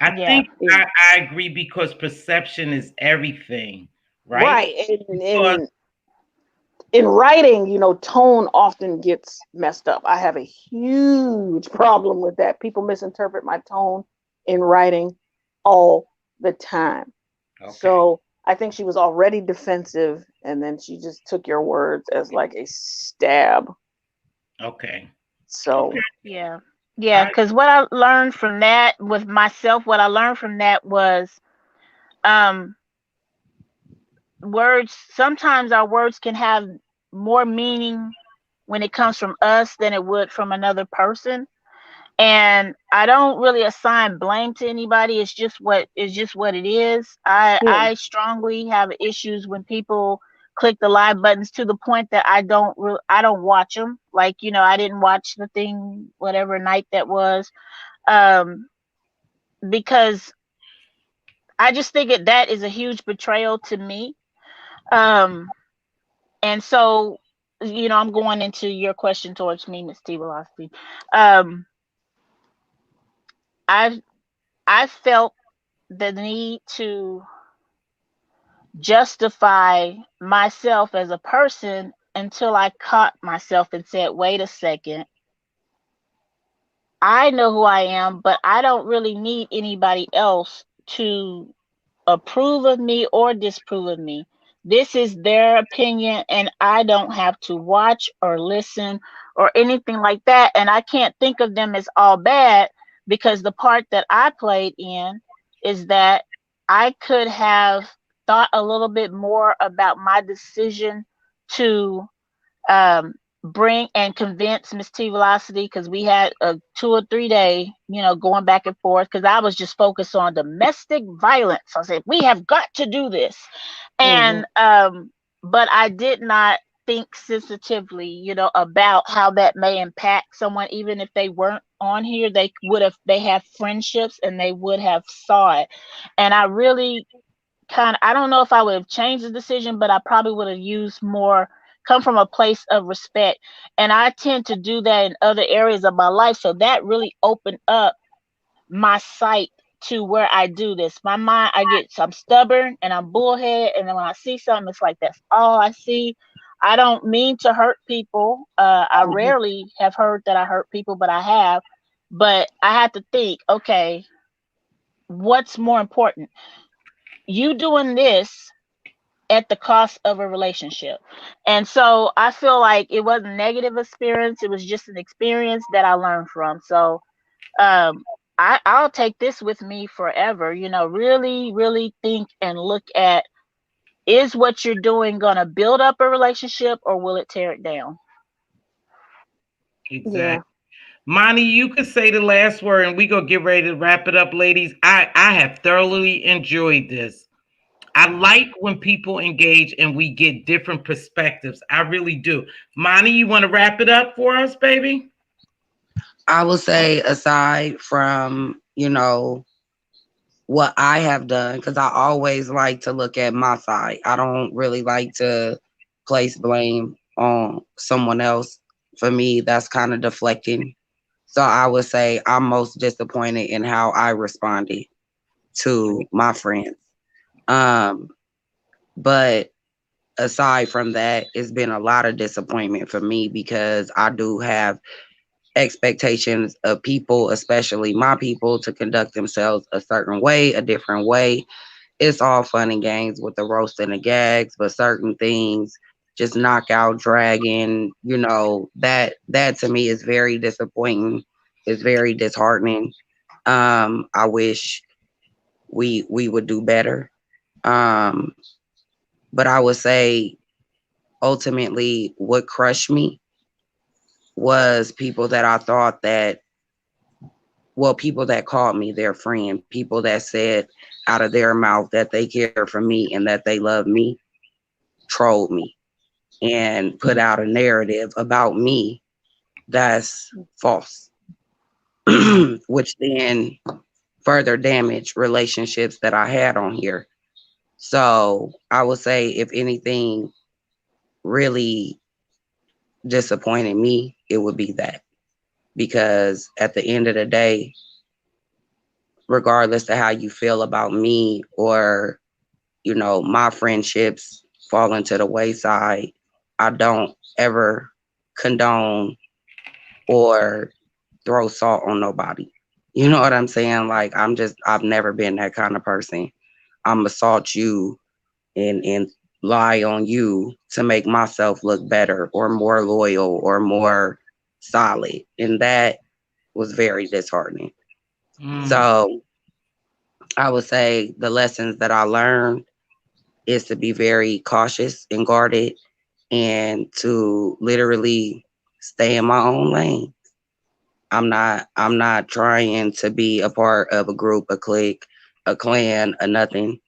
I think I agree, because perception is everything, right? And in writing, you know, tone often gets messed up. I have a huge problem with that. People misinterpret my tone in writing all the time. Okay. So I think she was already defensive, and then she just took your words as like a stab. Okay. So yeah, because what I learned from that with myself, what I learned from that was, words. Sometimes our words can have more meaning when it comes from us than it would from another person. And I don't really assign blame to anybody. It's just what it is. I strongly have issues when people click the live buttons to the point that I don't watch them. Like, I didn't watch the thing whatever night that was, um because I just think that is a huge betrayal to me. Um and so, I'm going into your question towards me, Mz.Teavalocity. um I I felt the need to justify myself as a person until I caught myself and said, wait a second, I know who I am, but I don't really need anybody else to approve of me or disapprove of me. This is their opinion, and I don't have to watch or listen or anything like that. And I can't think of them as all bad, because the part that I played in is that I could have thought a little bit more about my decision to um, bring and convince Mz.Teavalocity, because we had a 2 or 3 day, going back and forth, because I was just focused on domestic violence. I said, we have got to do this. And but I did not think sensitively, about how that may impact someone. Even if they weren't on here, they have friendships and they would have saw it. And I really I don't know if I would have changed the decision, but I probably would have used more, come from a place of respect. And I tend to do that in other areas of my life. So that really opened up my sight to where I do this. My mind, I'm stubborn and I'm bullhead. And then when I see something, it's like, that's all I see. I don't mean to hurt people. I rarely have heard that I hurt people, but I have. But I had to think, okay, what's more important? You doing this at the cost of a relationship. And so I feel like it wasn't a negative experience. It was just an experience that I learned from. So um, I'll take this with me forever. Really, really think and look at, is what you're doing going to build up a relationship or will it tear it down? Exactly. Yeah. Monty, you could say the last word and we gonna get ready to wrap it up, ladies. I have thoroughly enjoyed this. I like when people engage and we get different perspectives. I really do. Monty, you want to wrap it up for us, baby? I will say, aside from, what I have done, because I always like to look at my side. I don't really like to place blame on someone else. For me, that's kind of deflecting. So I would say I'm most disappointed in how I responded to my friends. But aside from that, it's been a lot of disappointment for me, because I do have expectations of people, especially my people, to conduct themselves a certain way, a different way. It's all fun and games with the roast and the gags, but certain things just knock out, dragging, that to me is very disappointing. It's very disheartening. I wish we would do better. But I would say ultimately what crushed me was people that I thought that, people that called me their friend, people that said out of their mouth that they care for me and that they love me, trolled me and put out a narrative about me that's false, which then further damaged relationships that I had on here. So I would say, if anything really disappointed me, it would be that. Because at the end of the day, regardless of how you feel about me or, my friendships falling to the wayside, I don't ever condone or throw salt on nobody. You know what I'm saying? Like, I've never been that kind of person. I'm assault you and lie on you to make myself look better or more loyal or more solid. And that was very disheartening. So I would say the lessons that I learned is to be very cautious and guarded and to literally stay in my own lane. I'm not trying to be a part of a group, a clique, a clan, or nothing.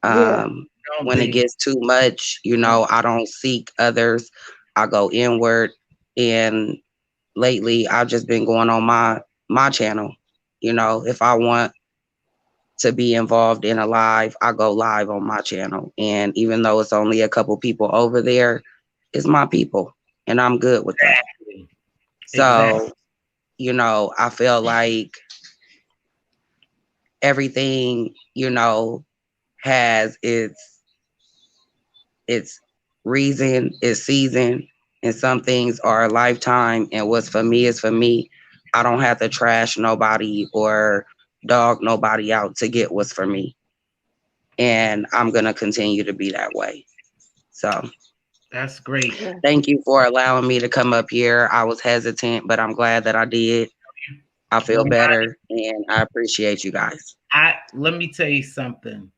When it gets too much, I don't seek others. I go inward. And lately I've just been going on my channel. If I want to be involved in a live, I go live on my channel. And even though it's only a couple people over there, it's my people. And I'm good with that. So, I feel like everything, has its reason, its season, and some things are a lifetime. And what's for me is for me. I don't have to trash nobody or dog nobody out to get what's for me. And I'm going to continue to be that way. So that's great. Thank you for allowing me to come up here. I was hesitant, but I'm glad that I did. I feel better, and I appreciate you guys. Let me tell you something.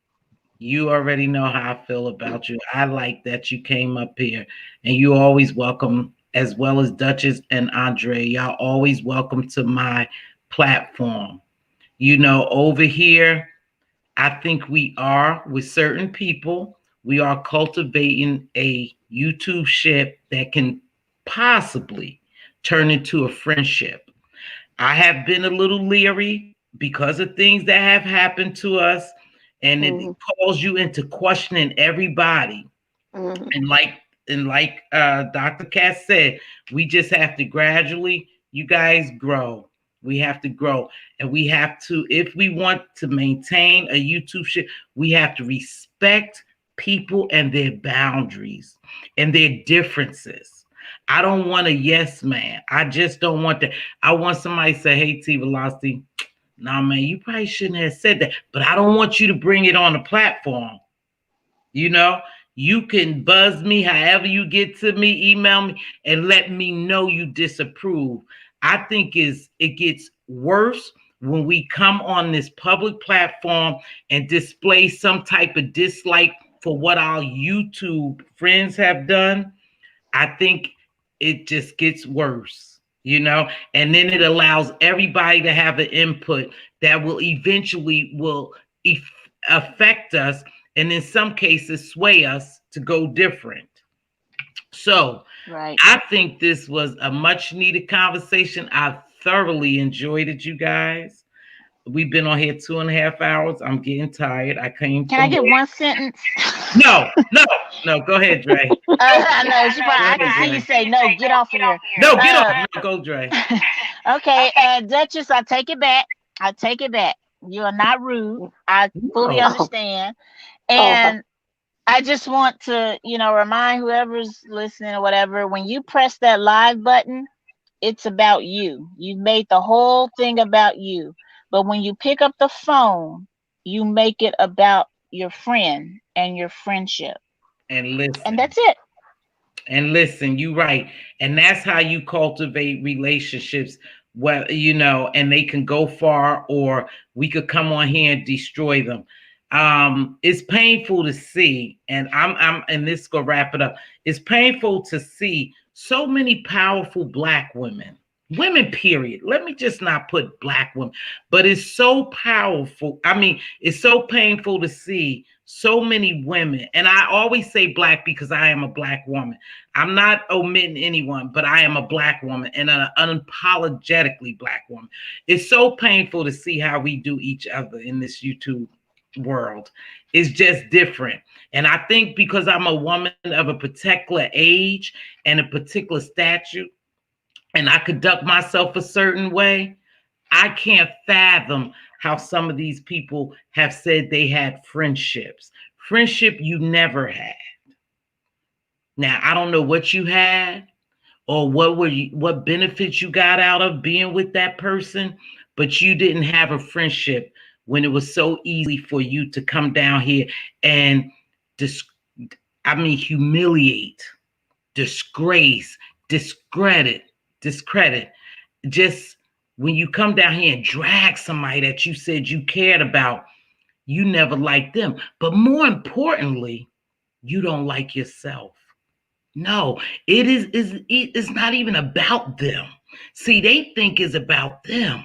You already know how I feel about you. I like that you came up here, and you always welcome, as well as Duchess and Andre. Y'all always welcome to my platform. Over here, I think we are, with certain people, we are cultivating a YouTube ship that can possibly turn into a friendship. I have been a little leery because of things that have happened to us, and it calls you into questioning everybody. And like Dr. Cass said, we just have to gradually, you guys, grow. We have to grow, and we have to, if we want to maintain a YouTube shit, we have to respect people and their boundaries and their differences. I don't want a yes man. I just don't want that. I want somebody to say, hey, T-Velocity, nah, man, you probably shouldn't have said that, but I don't want you to bring it on the platform. You can buzz me however you get to me, email me, and let me know you disapprove. I think it gets worse when we come on this public platform and display some type of dislike for what our YouTube friends have done. I think it just gets worse, and then it allows everybody to have an input that will eventually affect us, and in some cases sway us to go different. So I think this was a much needed conversation. I thoroughly enjoyed it, you guys. We've been on here 2.5 hours. I'm getting tired. Can I get one sentence? No. Go ahead, Dre. I know. I can see you say, no, get off of here. No, get off. No, go, Dre. Okay, Duchess, I take it back. You are not rude. I fully understand. And I just want to, remind whoever's listening or whatever, when you press that live button, it's about you. You made the whole thing about you. But when you pick up the phone, you make it about your friend and your friendship. And listen. And that's it. And listen, you're right. And that's how you cultivate relationships. Well, and they can go far, or we could come on here and destroy them. It's painful to see, and and this is gonna wrap it up. It's painful to see so many powerful Black women, period. Let me just not put Black women, but it's so powerful. I mean, it's so painful to see so many women, and I always say Black because I am a Black woman. I'm not omitting anyone, but I am a Black woman, and an unapologetically Black woman. It's so painful to see how we do each other in this YouTube world. Is just different. And I think because I'm a woman of a particular age and a particular stature, and I conduct myself a certain way, I can't fathom how some of these people have said they had friendships. Friendship you never had. Now, I don't know what you had or what benefits you got out of being with that person, but you didn't have a friendship when it was so easy for you to come down here and humiliate, disgrace, discredit. Just when you come down here and drag somebody that you said you cared about, you never liked them. But more importantly, you don't like yourself. No, it's not even about them. See, they think it's about them.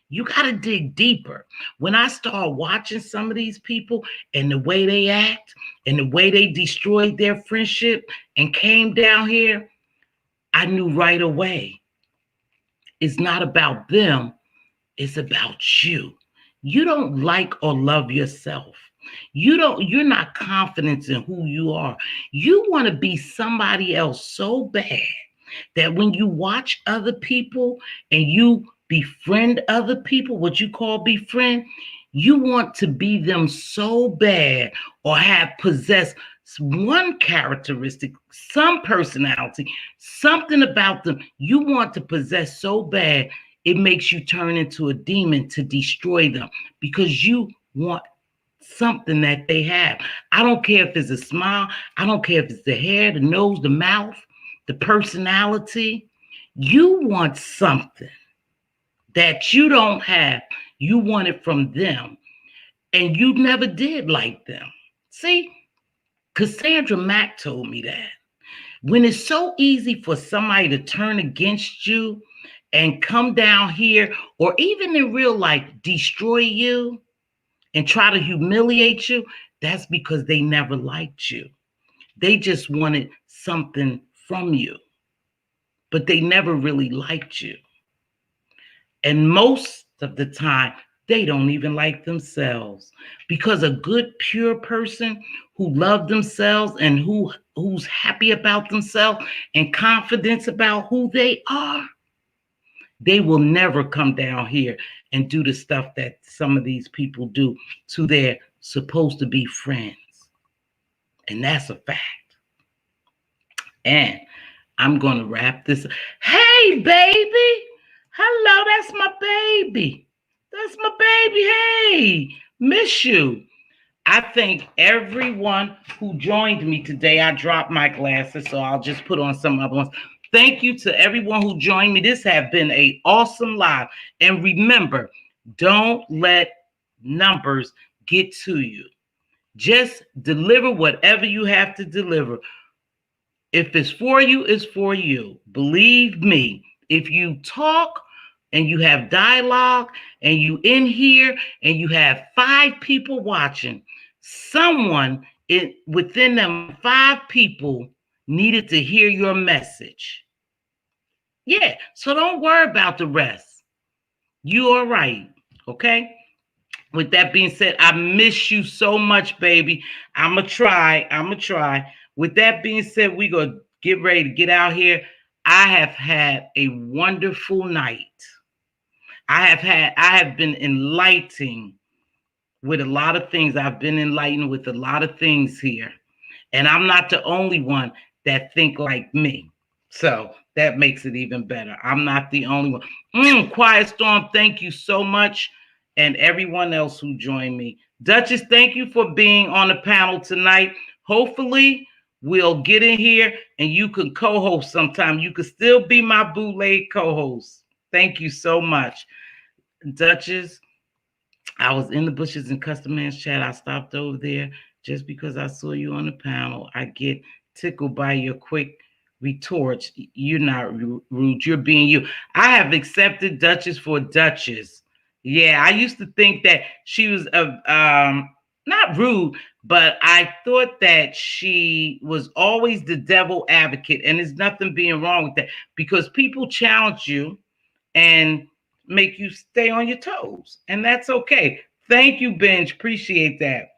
You got to dig deeper. When I start watching some of these people and the way they act and the way they destroyed their friendship and came down here, I knew right away it's not about them, it's about you. You don't like or love yourself. You're not confident in who you are. You want to be somebody else so bad that when you watch other people and you befriend other people, what you call befriend, you want to be them so bad or have possessed one characteristic, some personality, something about them you want to possess so bad, it makes you turn into a demon to destroy them because you want something that they have. I don't care if it's a smile. I don't care if it's the hair, the nose, the mouth, the personality. You want something that you don't have. You want it from them. And you never did like them. See, Cassandra Mack told me that. When it's so easy for somebody to turn against you and come down here, or even in real life, destroy you and try to humiliate you, that's because they never liked you. They just wanted something from you, but they never really liked you. And most of the time, they don't even like themselves, because a good, pure person who loves themselves and who's happy about themselves and confidence about who they are, they will never come down here and do the stuff that some of these people do to their supposed to be friends. And that's a fact. And I'm going to wrap this. Hey, baby. Hello, that's my baby. That's my baby. Hey, miss you. I thank everyone who joined me today. I dropped my glasses, so I'll just put on some other ones. Thank you to everyone who joined me. This has been an awesome live. And remember, don't let numbers get to you. Just deliver whatever you have to deliver. If it's for you, it's for you. Believe me, if you talk and you have dialogue and you in here and you have 5 people watching, someone within them 5 people needed to hear your message. Yeah, so don't worry about the rest. You are right, okay? With that being said, I miss you so much, baby. I'ma try. With that being said, we gonna get ready to get out here. I have had a wonderful night. I have been enlightening with a lot of things. I've been enlightened with a lot of things here. And I'm not the only one that think like me. So that makes it even better. I'm not the only one. Quiet Storm, thank you so much. And everyone else who joined me. Duchess, thank you for being on the panel tonight. Hopefully, we'll get in here and you can co-host sometime. You can still be my bootleg co-host. Thank you so much. Duchess, I was in the bushes in Custom Man's chat. I stopped over there just because I saw you on the panel. I get tickled by your quick retorts. You're not rude. You're being you. I have accepted Duchess for Duchess. Yeah, I used to think that she was not rude, but I thought that she was always the devil advocate, and there's nothing being wrong with that because people challenge you and make you stay on your toes, and that's okay. Thank you, Benj. Appreciate that.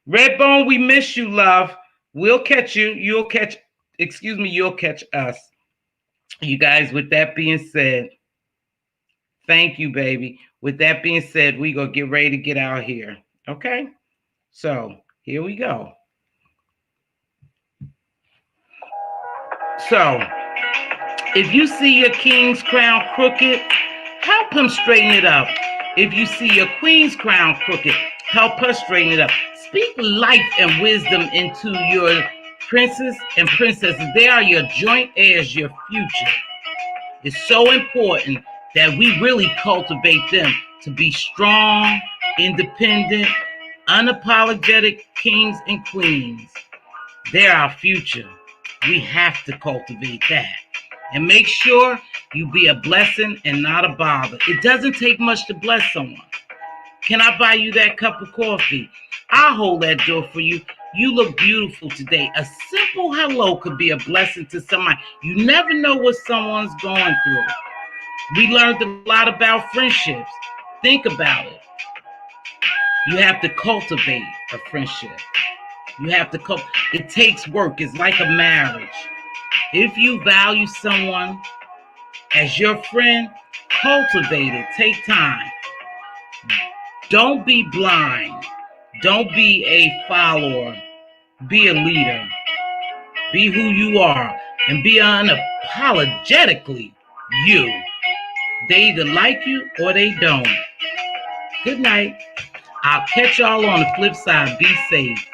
Redbone, we miss you, love. We'll catch you. You'll catch us. You guys, with that being said, thank you, baby. With that being said, we gonna get ready to get out here. Okay? So here we go. So if you see your king's crown crooked, help him straighten it up. If you see your queen's crown crooked, help her straighten it up. Speak life and wisdom into your princes and princesses. They are your joint heirs, your future. It's so important that we really cultivate them to be strong, independent, unapologetic kings and queens. They're our future. We have to cultivate that. And make sure You be a blessing and not a bother. It doesn't take much to bless someone. Can I buy you that cup of coffee? I'll hold that door for you. You look beautiful today. A simple hello could be a blessing to somebody. You never know what someone's going through. We learned a lot about friendships. Think about it. You have to cultivate a friendship. You have to it takes work. It's like a marriage. If you value someone as your friend, cultivate it. Take time. Don't be blind. Don't be a follower. Be a leader. Be who you are and be unapologetically you. They either like you or they don't. Good night. I'll catch y'all on the flip side. Be safe.